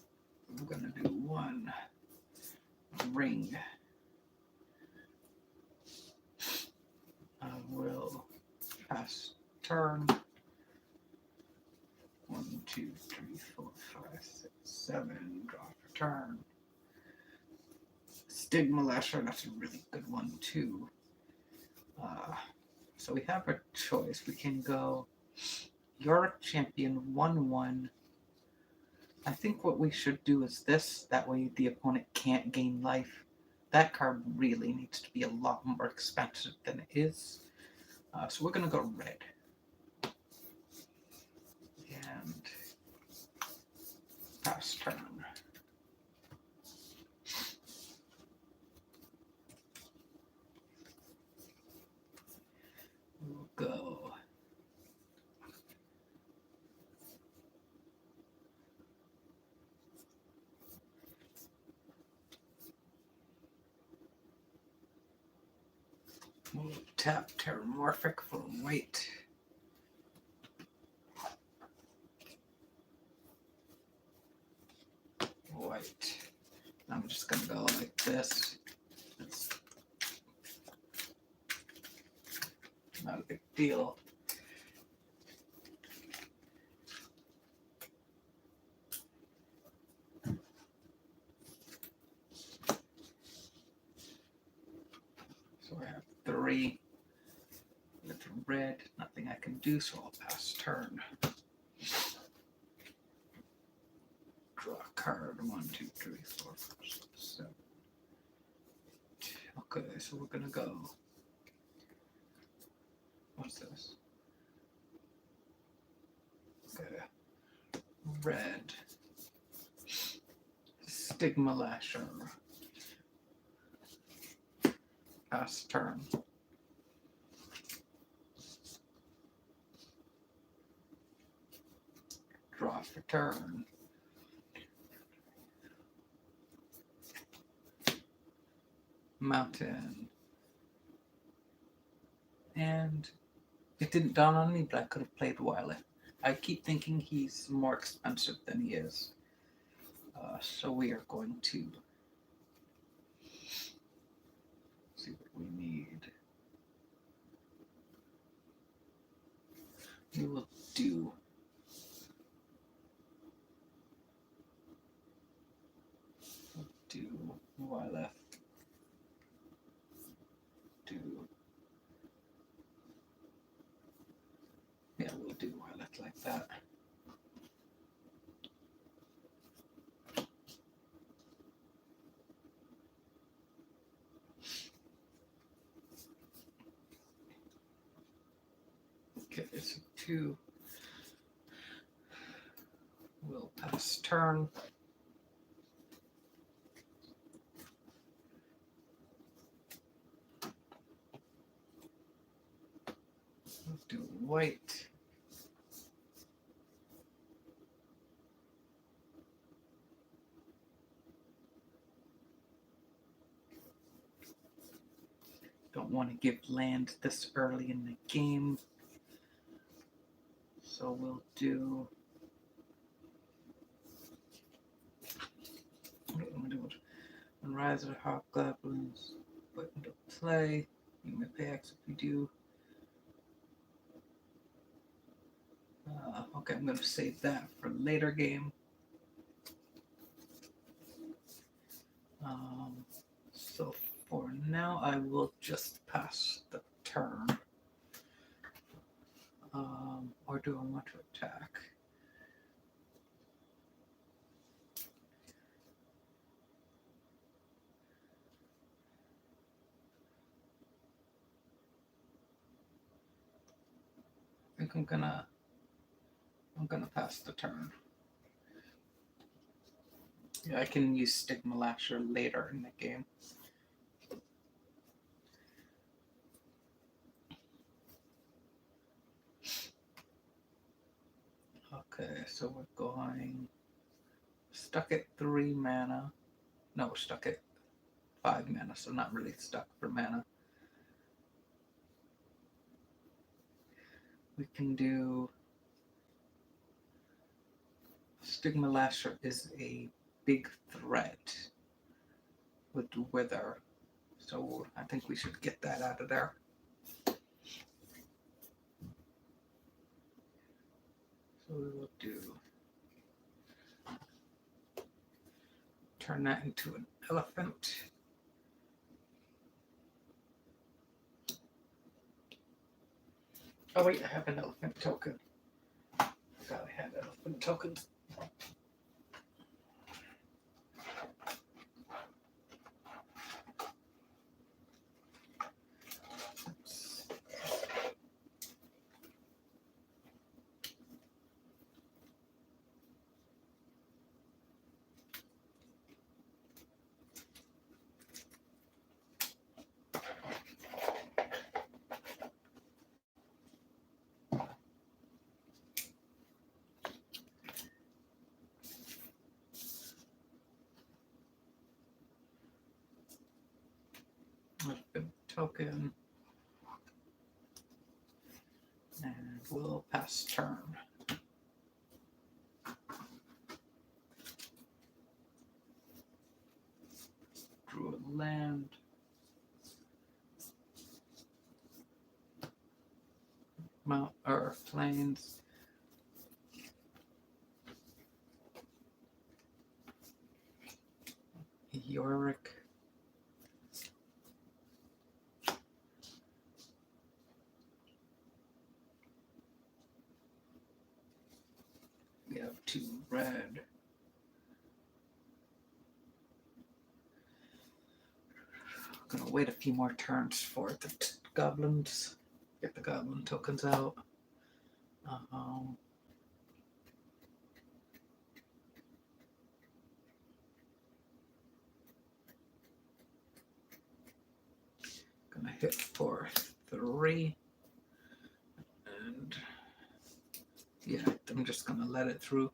I'm gonna do 1 ring. I will pass turn. 1, 2, 3, 4, 5, 6, 7. Draw for turn. Stigma Lasher, that's a really good one too. So we have a choice. We can go Yorick Champion 1/1. I think what we should do is this. That way the opponent can't gain life. That card really needs to be a lot more expensive than it is. So we're going to go red. And pass turn. We'll go we'll tap Terramorphic for white. White. I'm just gonna go like this. It's not a big deal. So I have 3 with red. Nothing I can do, so I'll pass turn. Draw a card. 1, 2, 3, 4, 5, 6, 7. Okay, so we're gonna go. What's this? Okay. Red. Stigma Lasher. Pass turn. Draw for turn. Mountain. And it didn't dawn on me, but I could have played Wyleth. I keep thinking he's more expensive than he is. So we are going to see what we need. We will do Wyleth. Yeah, we'll do Wyleth like that. Okay, so 2. We'll pass turn. We'll do white. Don't want to give land this early in the game. So we'll do... When Rise of the Hobgoblins put into play, you may pay X if you do. Okay, I'm going to save that for later game. So for now, I will just pass the turn. Or do I want to attack? I think I'm gonna pass the turn. Yeah, I can use Stigma Lasher later in the game. Okay, so we're going stuck at 3 mana. No, we're stuck at 5 mana, so not really stuck for mana. We can do Stigma Lasher is a big threat with Wither, so I think we should get that out of there. So we will do turn that into an elephant. Oh wait, I have an elephant token. I forgot I had elephant tokens. Elephant token. And we'll pass turn. Drew a land. Mount or plains. Yorick. We have 2 red. I'm gonna wait a few more turns for the goblins. Get the goblin tokens out. Gonna hit for 3. And yeah, I'm just gonna let it through.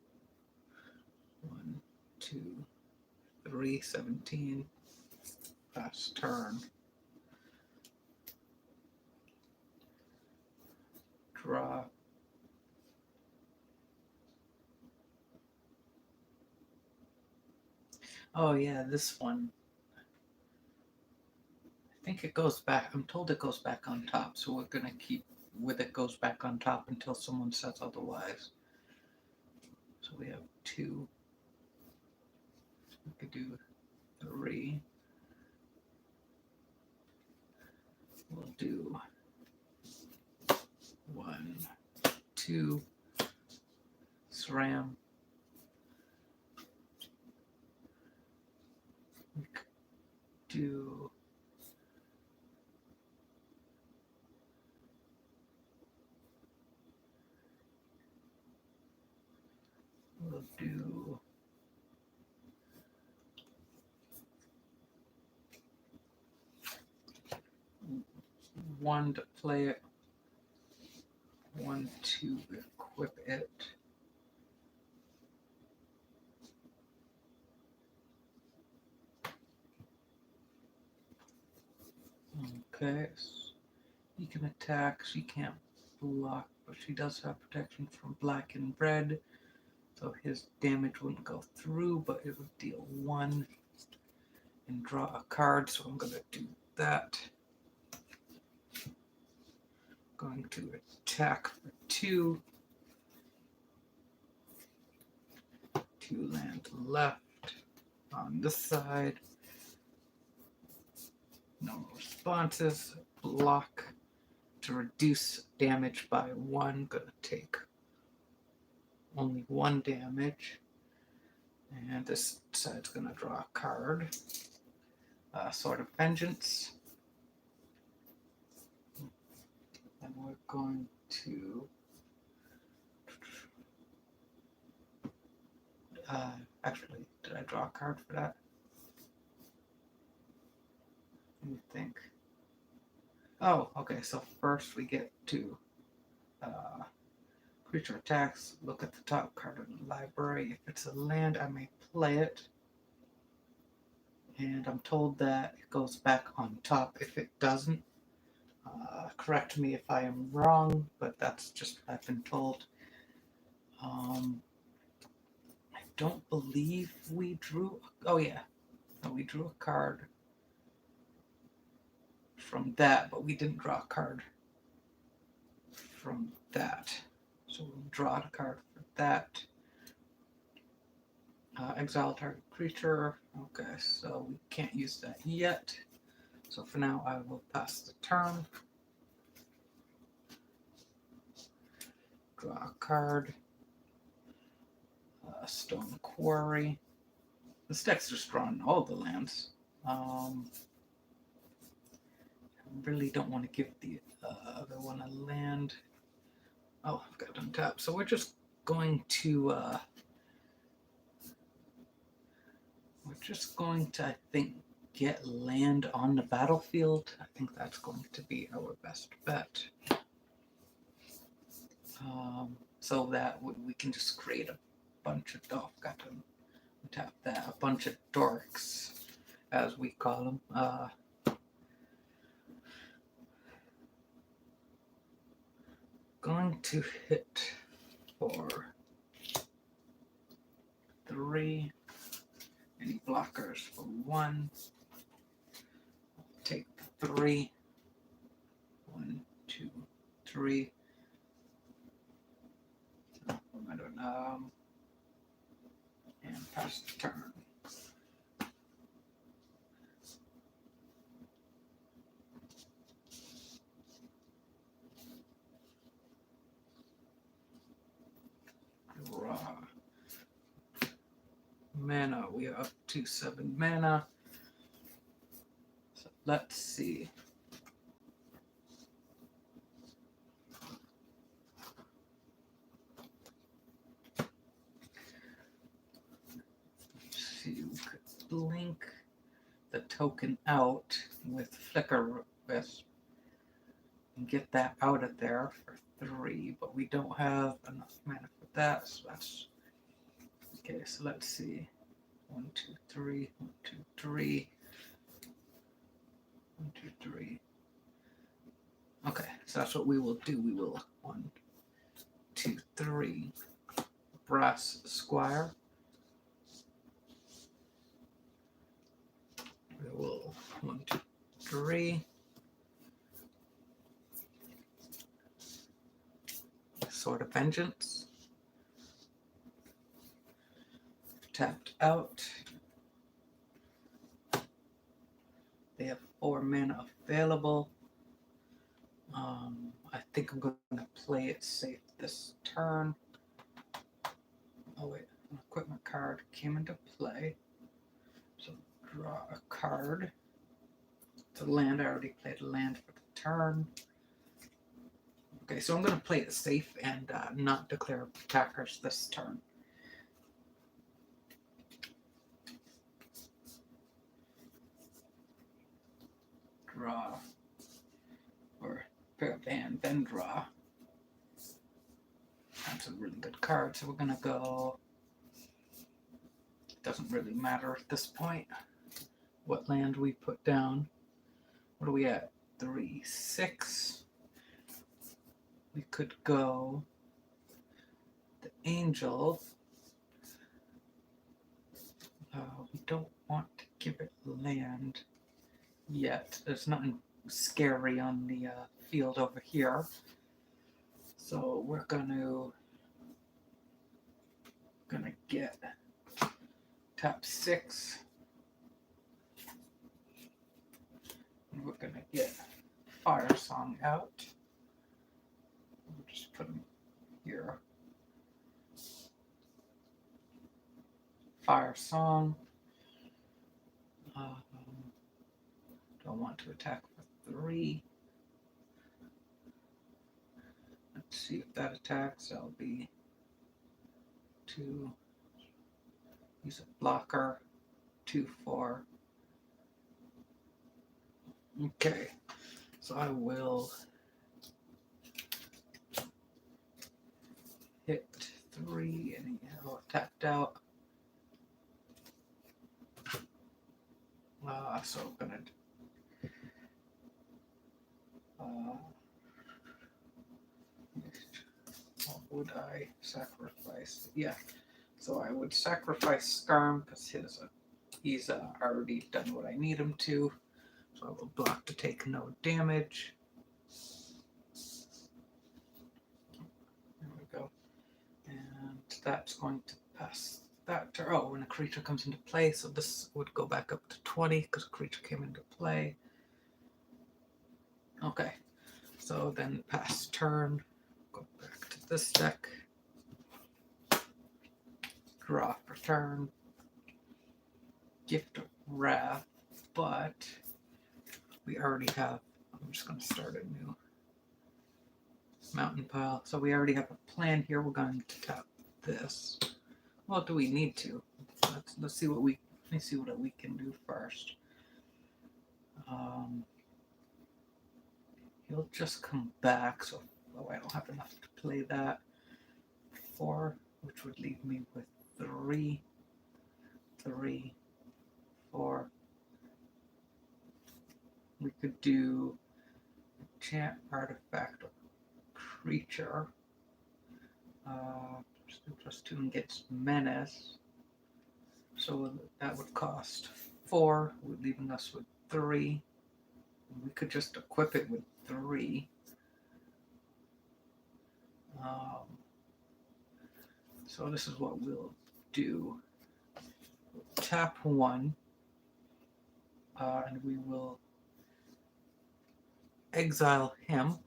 1, 2, 3, 17. Pass turn. Draw. Oh yeah, this one. I think it goes back. I'm told it goes back on top, so we're gonna keep with it goes back on top until someone says otherwise. So we have 2. We could do 3. We'll do 1, 2. SRAM. We could do we'll do 1 to play it. want to equip it. Okay, he can attack, she can't block, but she does have protection from black and red, so his damage wouldn't go through, but it would deal 1 and draw a card, so I'm going to do that. Going to attack for 2. 2 land left on this side. No responses. Block to reduce damage by 1. Gonna take only 1 damage. And this side's gonna draw a card. Sword of Vengeance. And we're going to actually, did I draw a card for that? Let me think. Oh, okay, so first we get to creature attacks, look at the top card of the library. If it's a land, I may play it. And I'm told that it goes back on top if it doesn't. Correct me if I am wrong, but that's just what I've been told. I don't believe we drew... Oh, yeah. No, we drew a card from that, but we didn't draw a card from that. So we'll draw a card for that. Exile target creature. Okay, so we can't use that yet. So for now, I will pass the turn. Draw a card. Stone Quarry. This deck's just drawing all the lands. I really don't want to give the other one a land. Oh, I've got it untapped. So we're just going to... I think, get land on the battlefield. I think that's going to be our best bet. So that we can just create a bunch of... Oh, I've got to tap that. A bunch of dorks, as we call them. Going to hit for 3. Any blockers for 1. Take the 3. 1, 2, 3. What am I doing? And pass the turn. Draw. Mana, we are up to 7 mana. So let's see. We could blink the token out with Flicker Wisp and get that out of there for 3, but we don't have enough mana for that, so that's okay. So let's see. 1, 2, 3, 1, 2, 3. 1, 2, 3. Okay, so that's what we will do. We will 1, 2, 3. Brass Squire. We will 1, 2, 3. Sword of Vengeance. Tapped out. They have 4 mana available. I think I'm going to play it safe this turn. Oh wait, an equipment card came into play. So draw a card. It's a land. I already played a land for the turn. Okay, so I'm going to play it safe and not declare attackers this turn. Draw, or pair of hand, then draw. That's a really good card, so we're gonna go. Doesn't really matter at this point what land we put down. What are we at? 3, 6. We could go the Angel. We don't want to give it land yet. There's nothing scary on the field over here. So we're gonna get tap 6. And we're gonna get Firesong out. We'll just put him here. Firesong. Don't want to attack for 3. Let's see if that attacks. That'll be 2. Use a blocker. 2, 4. Okay, so I will hit 3 and tapped out. So I'm gonna what would I sacrifice? Yeah, so I would sacrifice Skarm because he's already done what I need him to. So I will block to take no damage. There we go. And that's going to pass that turn. Oh, when a creature comes into play, so this would go back up to 20 because a creature came into play. Okay, so then pass turn. Go back to this deck. Draw for turn. Gift of Wrath, but we already have. I'm just going to start a new mountain pile. So we already have a plan here. We're going to tap this. Well, do we need to? Let's see what we can do first. He'll just come back. So I don't have enough to play that. 4, which would leave me with 3, 3, 4. We could do enchant artifact or creature. +2 and gets menace. So that would cost 4, leaving us with 3. We could just equip it with 3. So this is what we'll do. We'll tap 1, and we will exile him.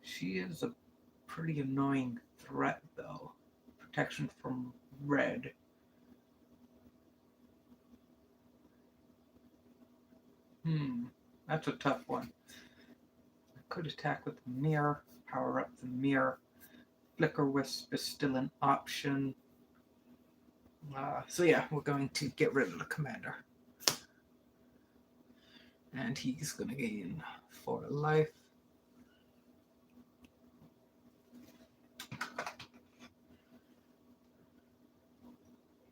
She is a pretty annoying threat, though. Protection from red. That's a tough one. I could attack with the mirror, power up the mirror. Flicker Wisp is still an option. So yeah, we're going to get rid of the commander. And he's going to gain 4 life.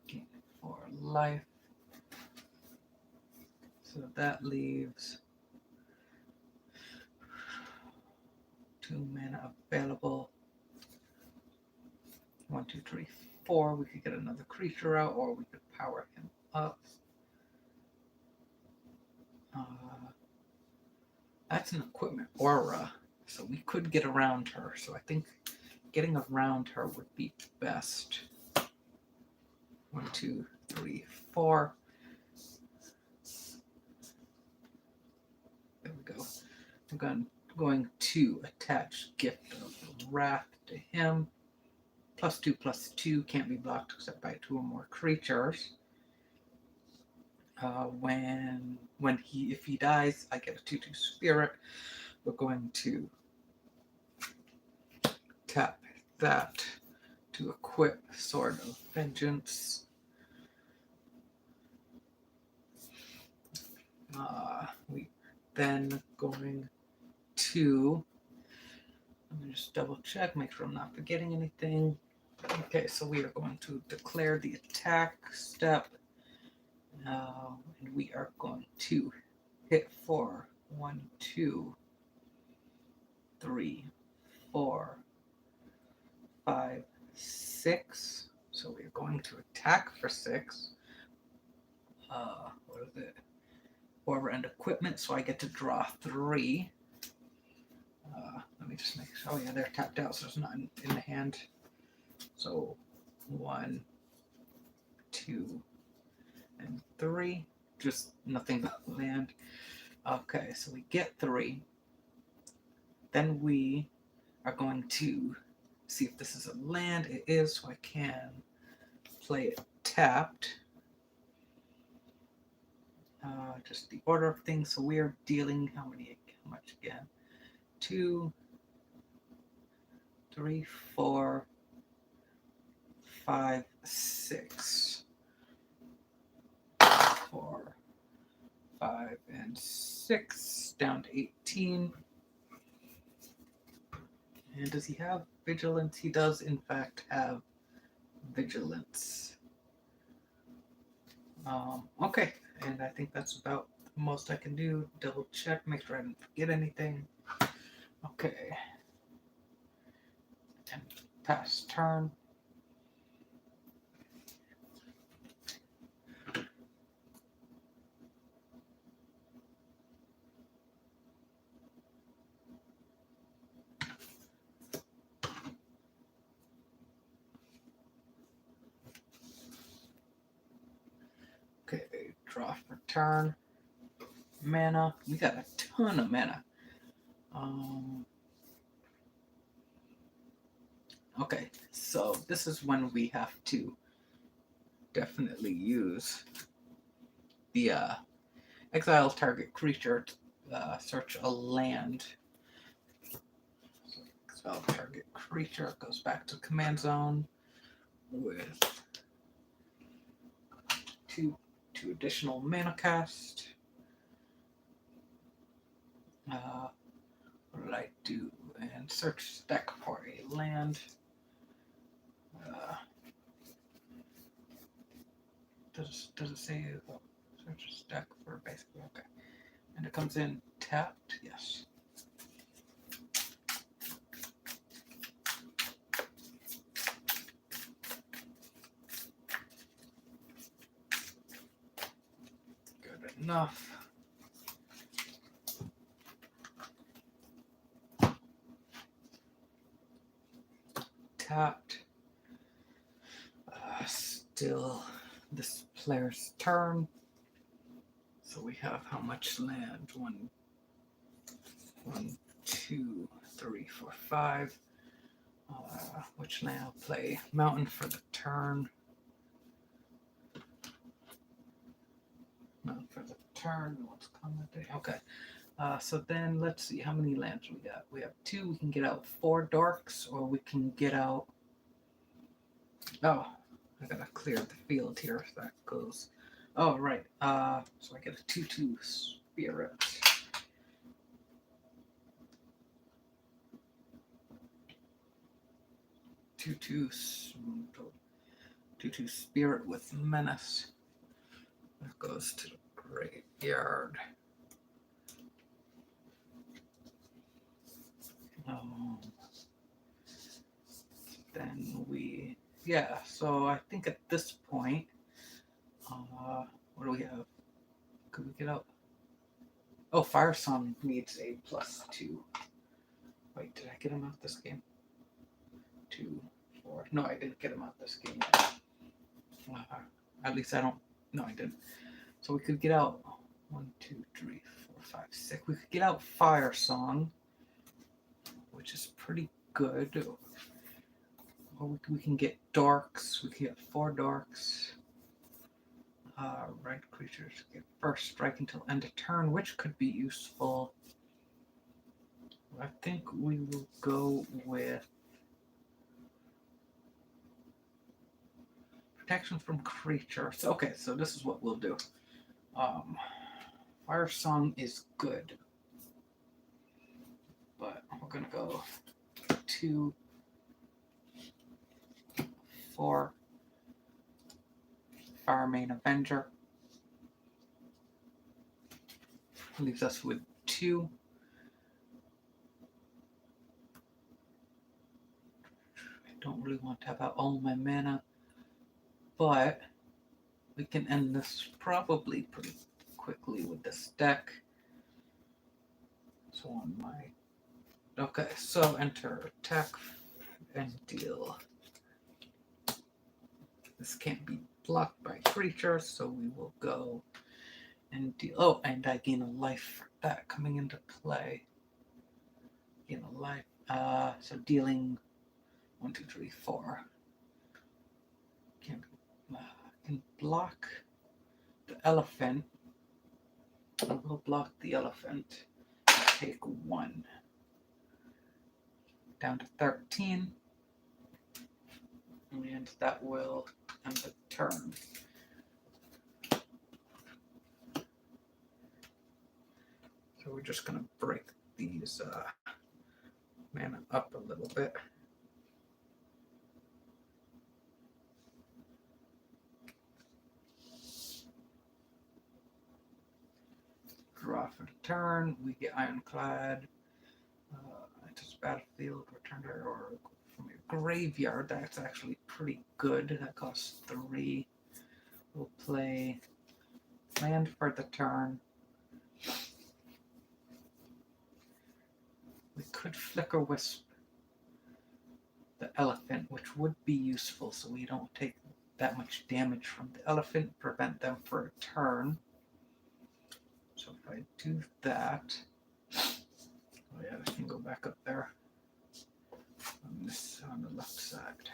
Gain 4 life. So that leaves 2 mana available. 1, 2, 3, 4. We could get another creature out, or we could power him up. That's an equipment aura, so we could get around her. So I think getting around her would be best. 1, 2, 3, 4. There we go. I'm going to attach Gift of Wrath to him. +2/+2 can't be blocked except by 2 or more creatures. If he dies, I get a 2/2 spirit. We're going to tap that to equip Sword of Vengeance. We then going to, let me just double check, make sure I'm not forgetting anything. Okay, so we are going to declare the attack step. And we are going to hit for 1, 2, 3, 4, 5, 6. So we're going to attack for 6. What is it? Order and equipment, so I get to draw 3. Let me just make sure. Oh yeah, they're tapped out, so it's not in the hand. So 1, 2, and 3. Just nothing but land. Okay, so we get 3. Then we are going to see if this is a land. It is, so I can play it tapped. Just the order of things. So we are dealing how much again? 2, 3, 4, 5, 6. 4, 5, and 6 down to 18. And does he have vigilance? He does, in fact, have vigilance. Okay, and I think that's about the most I can do. Double check, make sure I didn't forget anything. Okay. And pass turn. Okay, draw for turn. Mana. We got a ton of mana. Okay, so this is when we have to definitely use the exile target creature to search a land. So exile target creature goes back to command zone with 2 additional mana cast. What did I do? And search stack for a land. Does it say search stack for basically? Okay. And it comes in tapped, yes. Good enough. Tapped. Still this player's turn. So we have how much land? 1, 2, 3, 4, 5. Which land I'll play? Mountain for the turn. Mountain for the turn. What's coming? Okay. So then let's see how many lands we got. We have 2. We can get out 4 dorks, or we can get out. Oh, I gotta clear the field here. If that goes. Oh right. So I get a 2/2 spirit. 2/2 spirit with menace. That goes to the graveyard. Then we, so I think at this point, what do we have? Could we get out? Oh, Firesong needs a +2. Wait, did I get him out this game? 2, 4. No, I didn't get him out this game yet. At least I don't. No, I didn't. So we could get out 1, 2, 3, 4, 5, 6. We could get out Firesong, which is pretty good. Or we can get dorks. We can get 4 dorks. Red creatures get first strike until end of turn, which could be useful. I think we will go with protection from creatures. Okay, so this is what we'll do. Firesong is good. going to go 2, 4, Fire Main Avenger. Leaves us with 2. I don't really want to have out all my mana, but we can end this probably pretty quickly with this deck. So on my... Okay, so enter, attack, and deal. This can't be blocked by creatures, so we will go and deal. Oh, and I gain a life for that coming into play. Gain a life. So dealing 1, 2, 3, 4. Can block the elephant. I will block the elephant. Take 1. Down to 13. And that will end the turn. So we're just going to break these mana up a little bit. Draw for the turn. We get Ironclad. Enters battlefield. Return to or from your graveyard. That's actually pretty good. That costs 3. We'll play land for the turn. We could Flicker Wisp the elephant, which would be useful so we don't take that much damage from the elephant, prevent them for a turn. So if I do that, oh yeah, I can go back up there on the left side.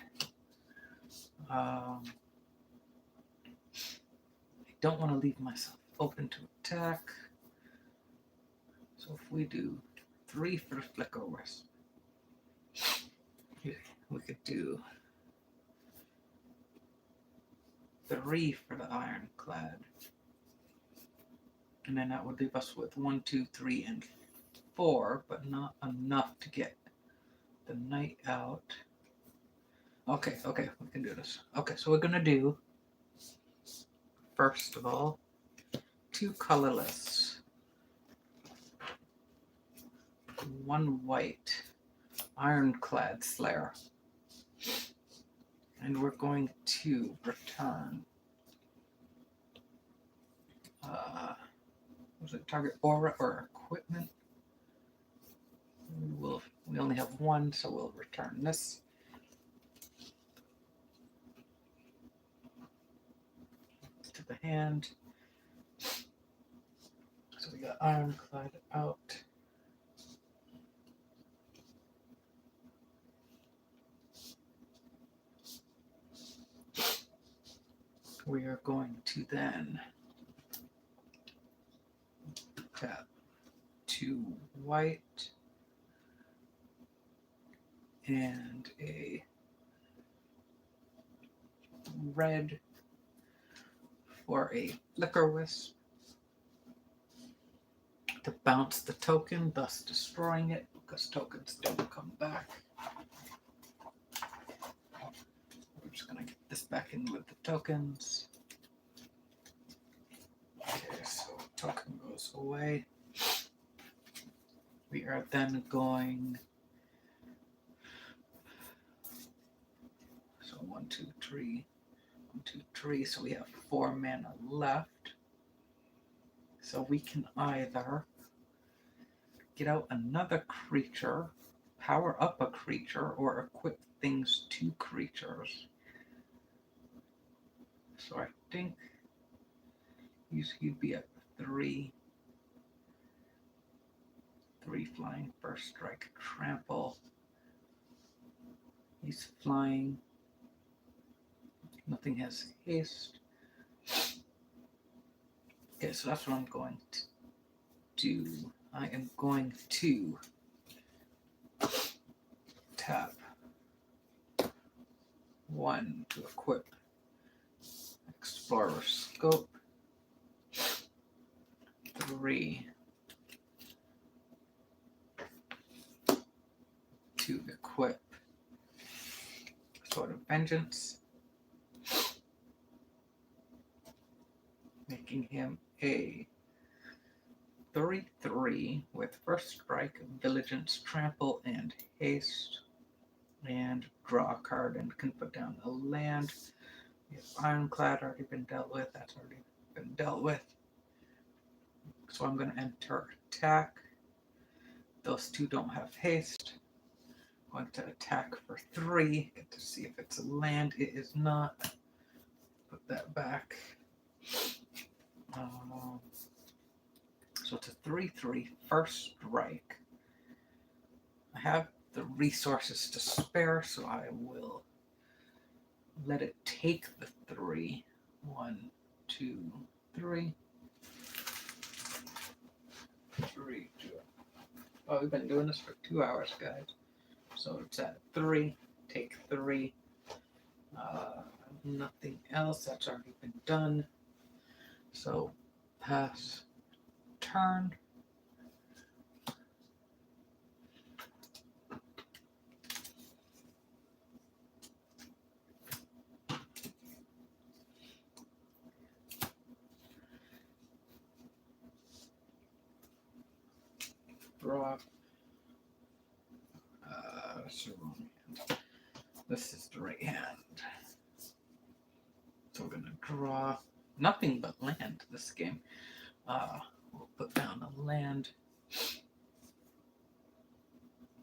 I don't want to leave myself open to attack. So if we do 3 for the Flicker Wisp, we could do 3 for the Ironclad. And then that would leave us with 1, 2, 3, and 4, but not enough to get the knight out. Okay, we can do this. Okay, so we're gonna do, first of all, 2 colorless, 1 white, Ironclad Slayer. And we're going to return was it target aura or equipment? We only have 1, so we'll return this. To the hand. So we got Ironclad out. We are going to then tap 2 white and a red for a Flicker Wisp to bounce the token, thus destroying it because tokens don't come back. We're just going to get this back in with the tokens. Okay, so token goes away. We are then going, so 1, 2, 3, 1, 2, 3, so we have 4 mana left. So we can either get out another creature, power up a creature, or equip things to creatures. So I think you'd be at 3 flying, first strike, trample. He's flying. Nothing has haste. Okay, so that's what I'm going to do. I am going to tap 1 to equip Explorer Scope. 3 Vengeance, making him a 3/3 with First Strike, Vigilance, Trample, and Haste, and draw a card and can put down a land. We have Ironclad already been dealt with. That's already been dealt with. So I'm going to enter attack. Those two don't have haste. I'm going to attack for 3. Get to see if it's a land. It is not. Put that back. So it's a 3/3 First Strike. I have the resources to spare, so I will let it take the 3. 1, 2, 3. 3, 2. Oh, we've been doing this for 2 hours, guys. So it's at 3. Take 3. Nothing else. That's already been done. So pass turn. Draw. That's the wrong hand. This is the right hand. So we're going to draw nothing but land this game. We'll put down a land.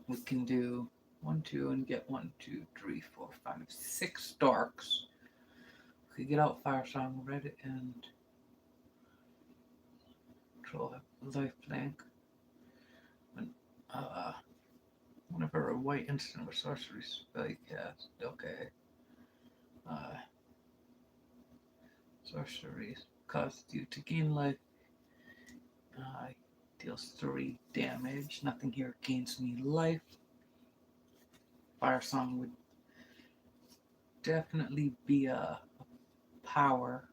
We can do 1, 2, and get 1, 2, 3, 4, 5, 6 darks. We could get out Firesong, red, and control lifelink. Whenever a white instant or sorcery spell you cast, okay. Sorceries cause you to gain life. Deals 3 damage. Nothing here gains me life. Firesong would definitely be a power.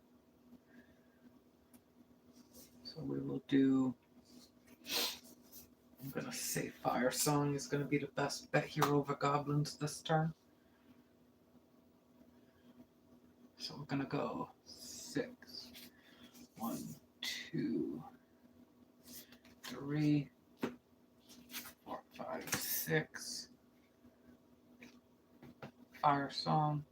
So we will do. I'm gonna say Firesong is gonna be the best bet here over goblins this turn. So we're gonna go 6. 1, 2, 3, 4, 5, 6. Firesong.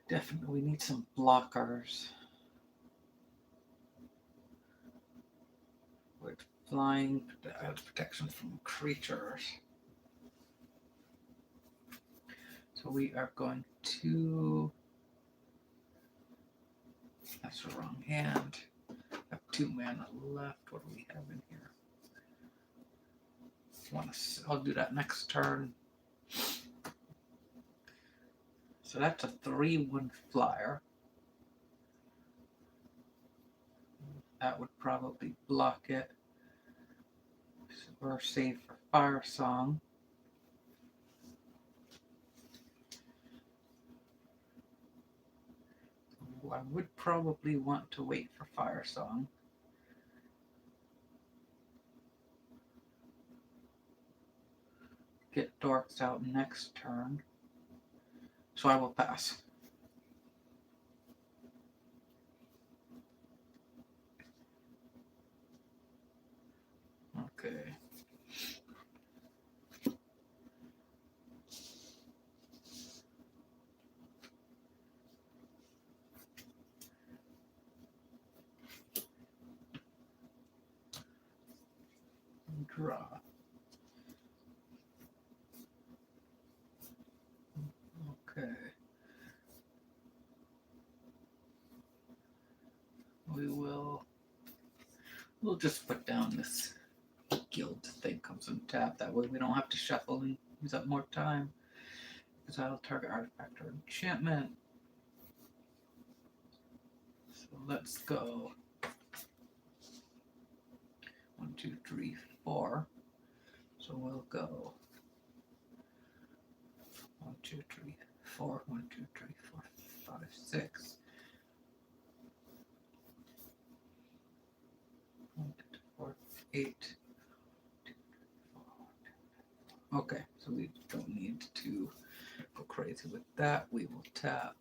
Definitely need some blockers. With flying, protection from creatures. So we are going to. That's the wrong hand. I have 2 mana left. What do we have in here? I'll do that next turn. So that's a 3/1 flyer. That would probably block it. So we're safe for Firesong. I would probably want to wait for Firesong. Get dorks out next turn. So I will pass. Okay. Draw. Okay. We'll just put down this guild thing comes on tap. That way we don't have to shuffle and use up more time. Because that'll target artifact or enchantment. So let's go. 1, 2, 3, 4. So we'll go 1, 2, 3, 4. 1, 2, 3, 4, 5, 6. 1, mind to go crazy with that. We will tap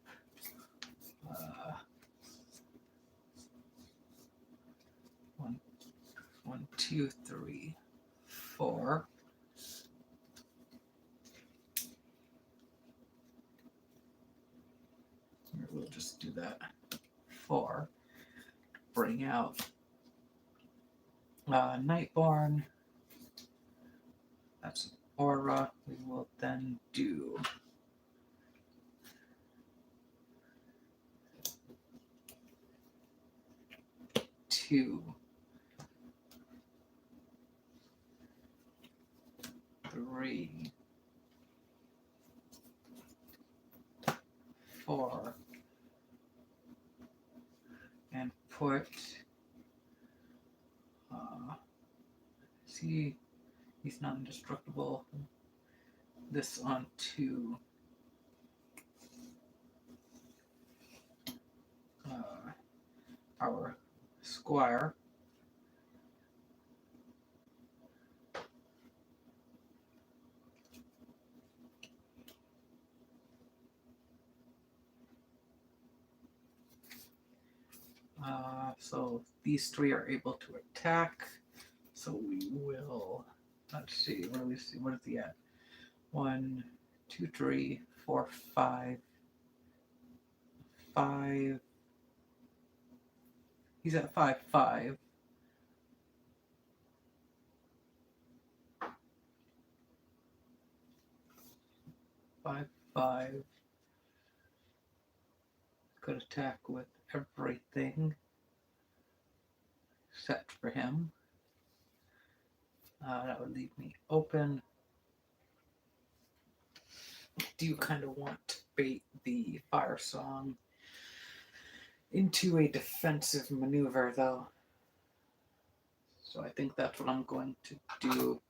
1, 2, 3, 4. We'll just do that. 4. Bring out Nightborn. That's an aura. We will then do 2, 3, 4, and put see, he's not indestructible. This onto our Squire. So these 3 are able to attack. So we will, let's see, what is he at? 1, 2, 3, 4, 5. 5. He's at 5, 5. 5, 5. Could attack with everything set for him. That would leave me open. Do you kind of want to bait the Firesong into a defensive maneuver, though? So I think that's what I'm going to do.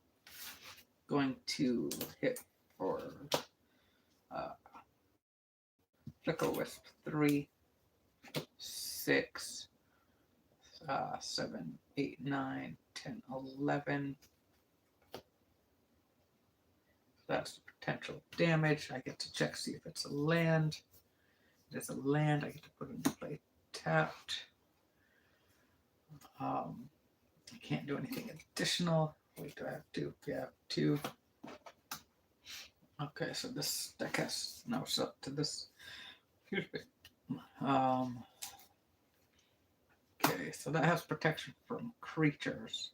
Going to hit for Flicker Wisp 3, 6, 7, 8, 9, 10, 11. That's the potential damage. I get to check, see if it's a land. If it's a land, I get to put it into play tapped. I can't do anything additional. Wait, do I have 2? Yeah, I have 2. Okay, so this deck has now set to this. Excuse me. Okay, so that has protection from creatures.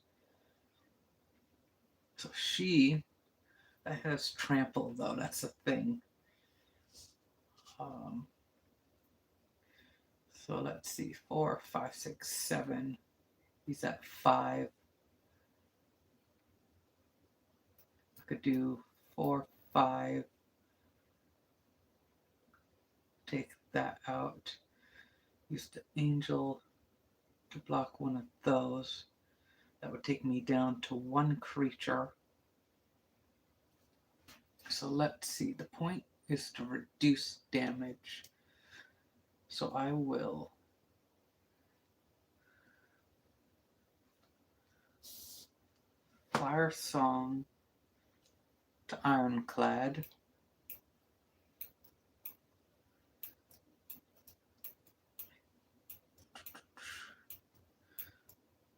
So that has trample, though. That's a thing. So let's see. 4, 5, 6, 7. He's at 5. I could do 4, 5. Take that out. Use the angel to block one of those. That would take me down to 1 creature. So let's see. The point is to reduce damage. So I will Firesong to Ironclad.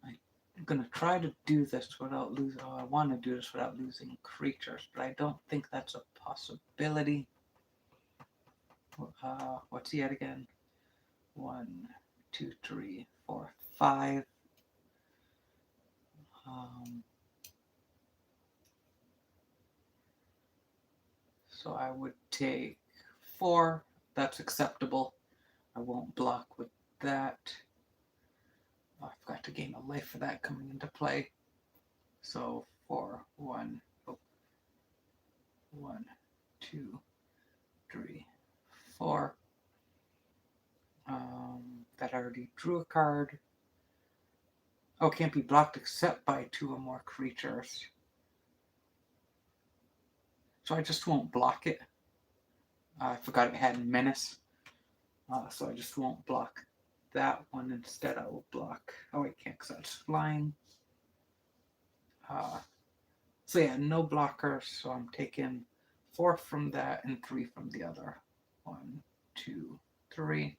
I'm going to try to do this without losing... Oh, I want to do this without losing creatures, but I don't think that's a possibility. What's he at again? 1, 2, 3, 4, 5. So I would take 4. That's acceptable. I won't block with that. Oh, I forgot to gain a life for that coming into play. So 4, 1, 1, 2, 3, 4. That I already drew a card. Oh, can't be blocked except by 2 or more creatures. So I just won't block it. I forgot it had Menace. So I just won't block that one. Instead, I will block... Oh, I can't because that's flying. So yeah, no blockers. So I'm taking 4 from that and 3 from the other. 1, 2, 3.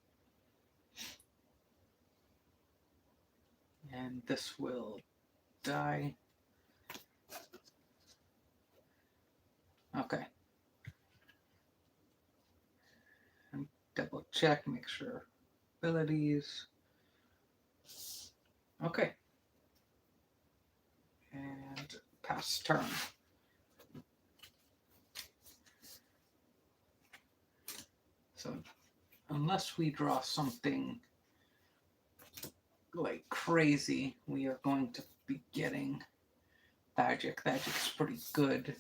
And this will die. Okay. And double check, make sure abilities. Okay. And pass turn. So unless we draw something like crazy, we are going to be getting Magic. Magic's pretty good.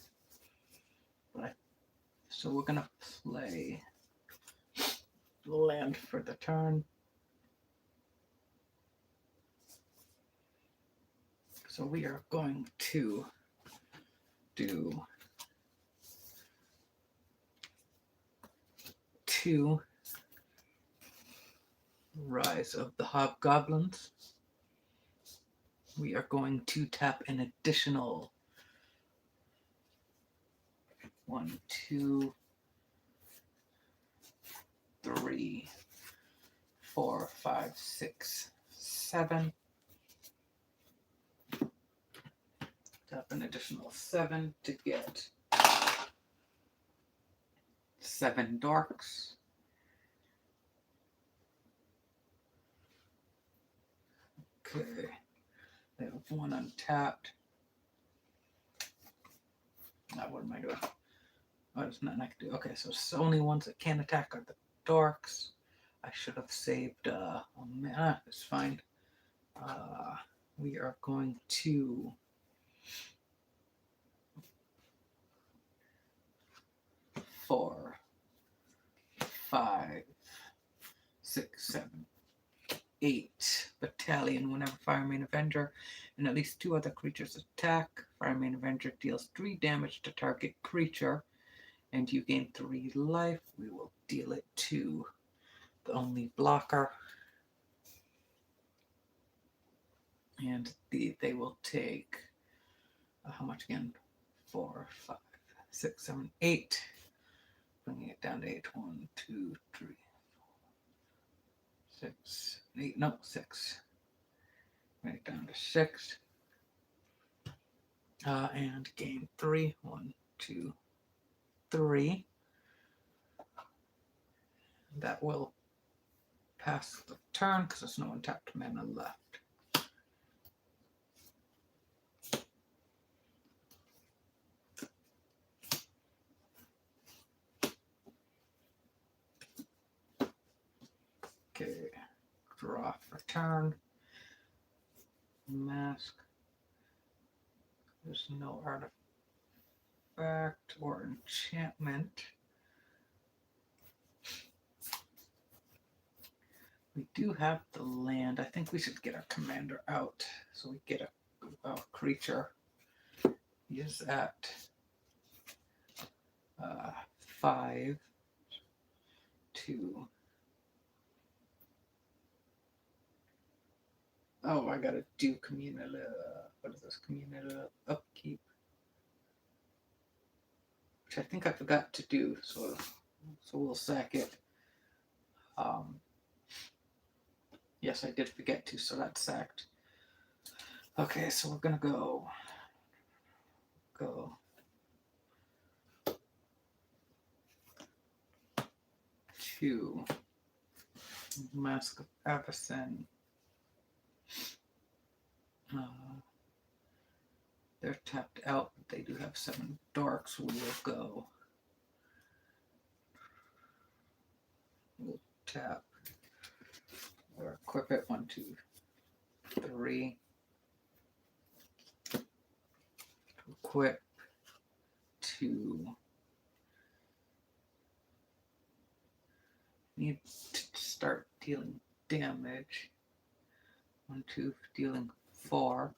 So we're going to play land for the turn. So we are going to do 2 Rise of the Hobgoblins. We are going to tap an additional 1, 2, 3, 4, 5, 6, 7. Tap an additional 7 to get 7 dorks. Okay. They have 1 untapped. Now what am I doing? Oh, there's nothing I can do. Okay, so it's only ones that can attack are the dorks. I should have saved mana. It's fine. We are going to four, 5, 6, 7, 8 battalion. Whenever Firemain Avenger and at least 2 other creatures attack, Firemain Avenger deals 3 damage to target creature, and you gain 3 life. We will deal it to the only blocker, and they will take how much again? 4, 5, 6, 7, 8. Bringing it down to 8. 1, 2, 3, 4, 6, 8. No, 6. Bring it down to 6. And gain 3. 1, 2, 3. That will pass the turn because there's no untapped mana left. Okay, draw for turn. Mask. There's no artifact or enchantment. We do have the land. I think we should get our commander out so we get a creature. He is at 5, 2. Oh, I gotta do communal. What is this? Communal upkeep, which I think I forgot to do. So we'll sack it. Yes, I did forget to, so that's sacked. Okay, so we're gonna go to Mask of Avacyn. They're tapped out, but they do have 7 darks. We will go. We'll tap or equip it. 1, 2, 3. Equip 2. Need to start dealing damage. 1, 2, dealing 4.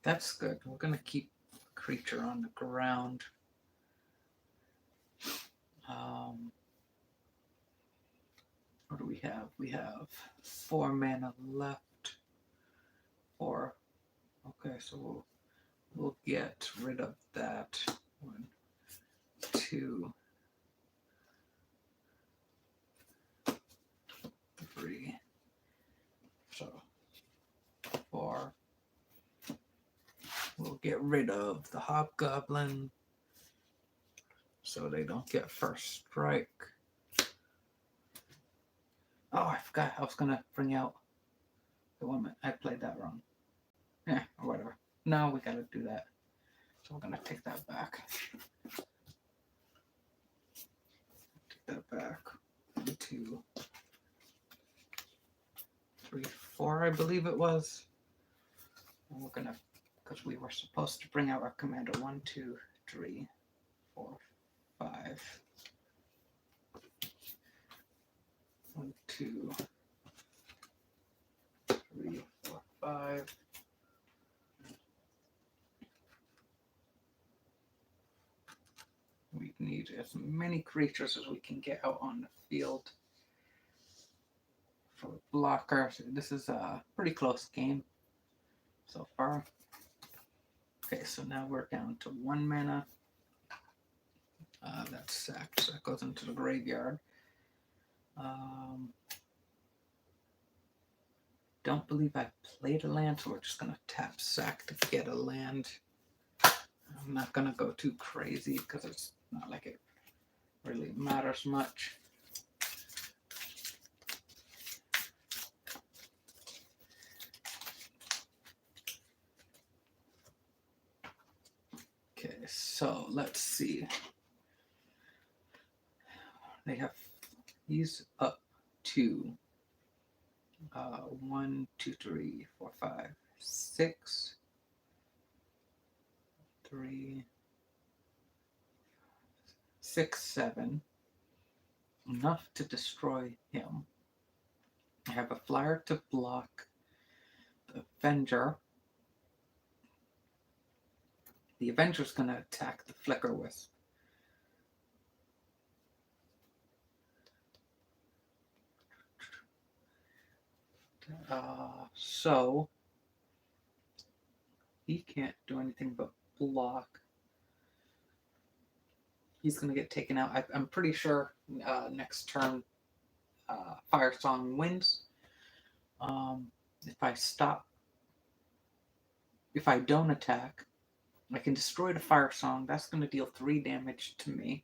That's good. We're gonna keep creature on the ground. What do we have? We have 4 mana left. 4. Okay, so we'll We'll get rid of that. 1, 2, 3. So 4. We'll get rid of the Hobgoblin so they don't get first strike. Oh, I forgot I was going to bring out the woman. I played that wrong. Yeah, or whatever. No, we got to do that. So we're going to take that back. Take that back. 1, 2, 3, 4, I believe it was. And we're going to, because we were supposed to bring out our commander. 1, 2, 3, 4, 5. 1, 2, 3, 4, 5. We need as many creatures as we can get out on the field for blocker. This is a pretty close game so far. Okay, so now we're down to 1 mana. That's sacked, so that goes into the graveyard. Don't believe I played a land, so we're just going to tap sack to get a land. I'm not going to go too crazy because it's not like it really matters much. Okay, so let's see. They have these up to 1, 2, 3, 4, 5, 6, 3, 6, 7. Enough to destroy him. I have a flyer to block the Avenger. The Avenger's going to attack the Flicker Wisp. So he can't do anything but block. He's going to get taken out. I'm pretty sure next turn Firesong wins. If I stop, if I don't attack, I can destroy the Firesong. That's going to deal 3 damage to me.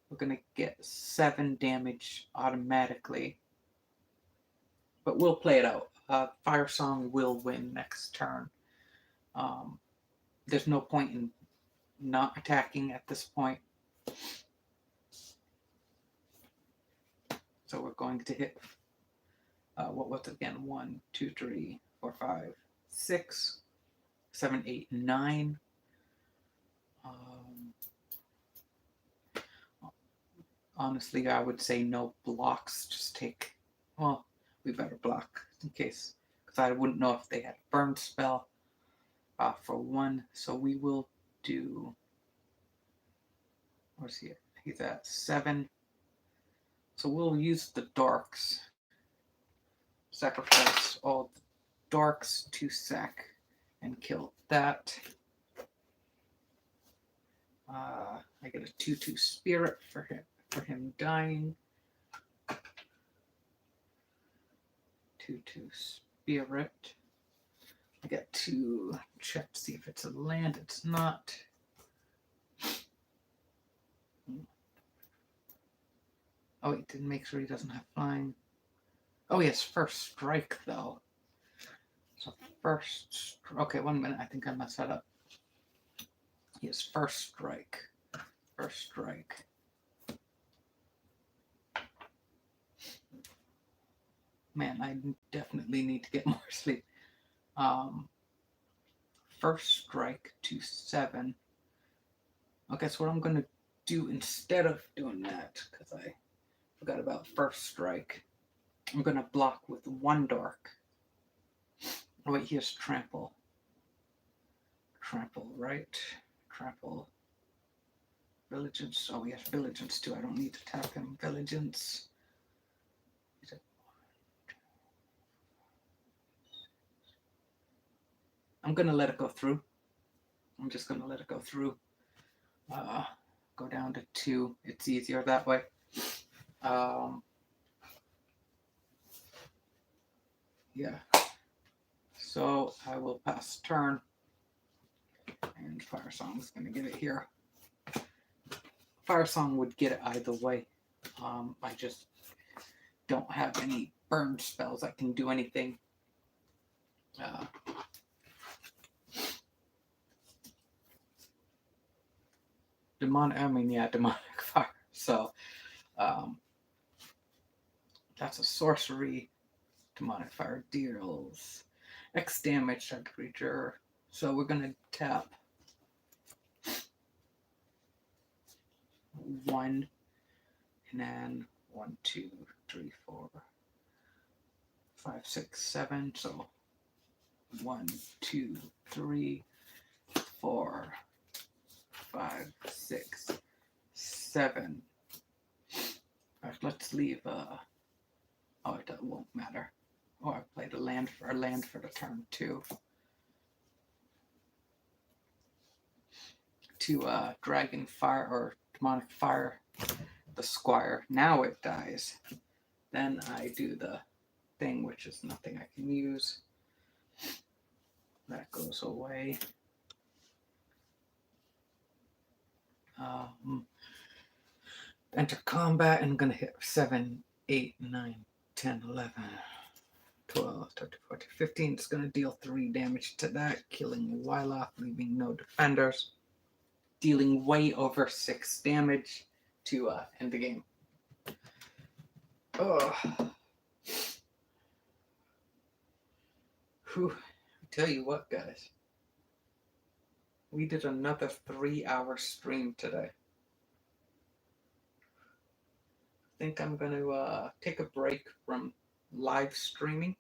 We're going to get 7 damage automatically. But we'll play it out. Firesong will win next turn. There's no point in not attacking at this point. So we're going to hit, what was it again? 1, 2, 3, 4, 5, 6, 7, 8, 9. Honestly, I would say no blocks. Just take, well, we better block in case, because I wouldn't know if they had a burn spell for 1. So we will do, where's he at? He's at 7. So we'll use the Darks. Sacrifice all the Darks to sack and kill that. I get a 2/2 spirit for him dying. 2/2 spirit. I get to check to see if it's a land. It's not. Oh, wait, didn't make sure he doesn't have flying. Oh, he has first strike, though. So first... Okay, 1 minute. I think I messed that up. He has first strike. First strike. Man, I definitely need to get more sleep. First strike to 7. Okay, so what I'm going to do instead of doing that, because I forgot about first strike, I'm going to block with 1 dark. Oh, wait, he has trample. Trample, right? Trample. Vigilance. Oh, he has Vigilance too. I don't need to tap him. Vigilance. I'm going to let it go through. I'm just going to let it go through. Go down to 2. It's easier that way. Yeah. So I will pass turn. And Firesong's going to get it here. Firesong would get it either way. I just don't have any burn spells that can do anything. Demonic fire. So that's a sorcery. Demonic fire deals X damage to the creature. So we're gonna tap 1, and then 1, 2, 3, 4, 5, 6, 7. So 1, 2, 3, 4, 5, 6, 7. Right, let's leave. Oh, it won't matter. Oh, I played a land for the turn too. To dragon fire or demonic fire the squire. Now it dies. Then I do the thing, which is nothing I can use. That goes away. Enter combat, and I'm going to hit 7, 8, 9, 10, 11, 12, 13, 14, 15. It's going to deal 3 damage to that, killing Wyleth, leaving no defenders. Dealing way over 6 damage to end the game. Oh. Whew. I tell you what, guys. We did another 3-hour stream today. I think I'm going to take a break from live streaming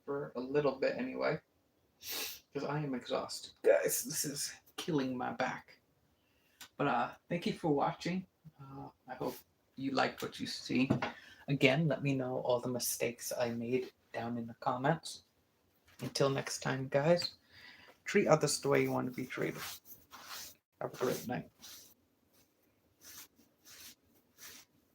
for a little bit anyway, because I am exhausted. Guys, this is killing my back. But thank you for watching. I hope you liked what you see. Again, let me know all the mistakes I made down in the comments. Until next time, guys, treat others the way you want to be treated. Have a great night.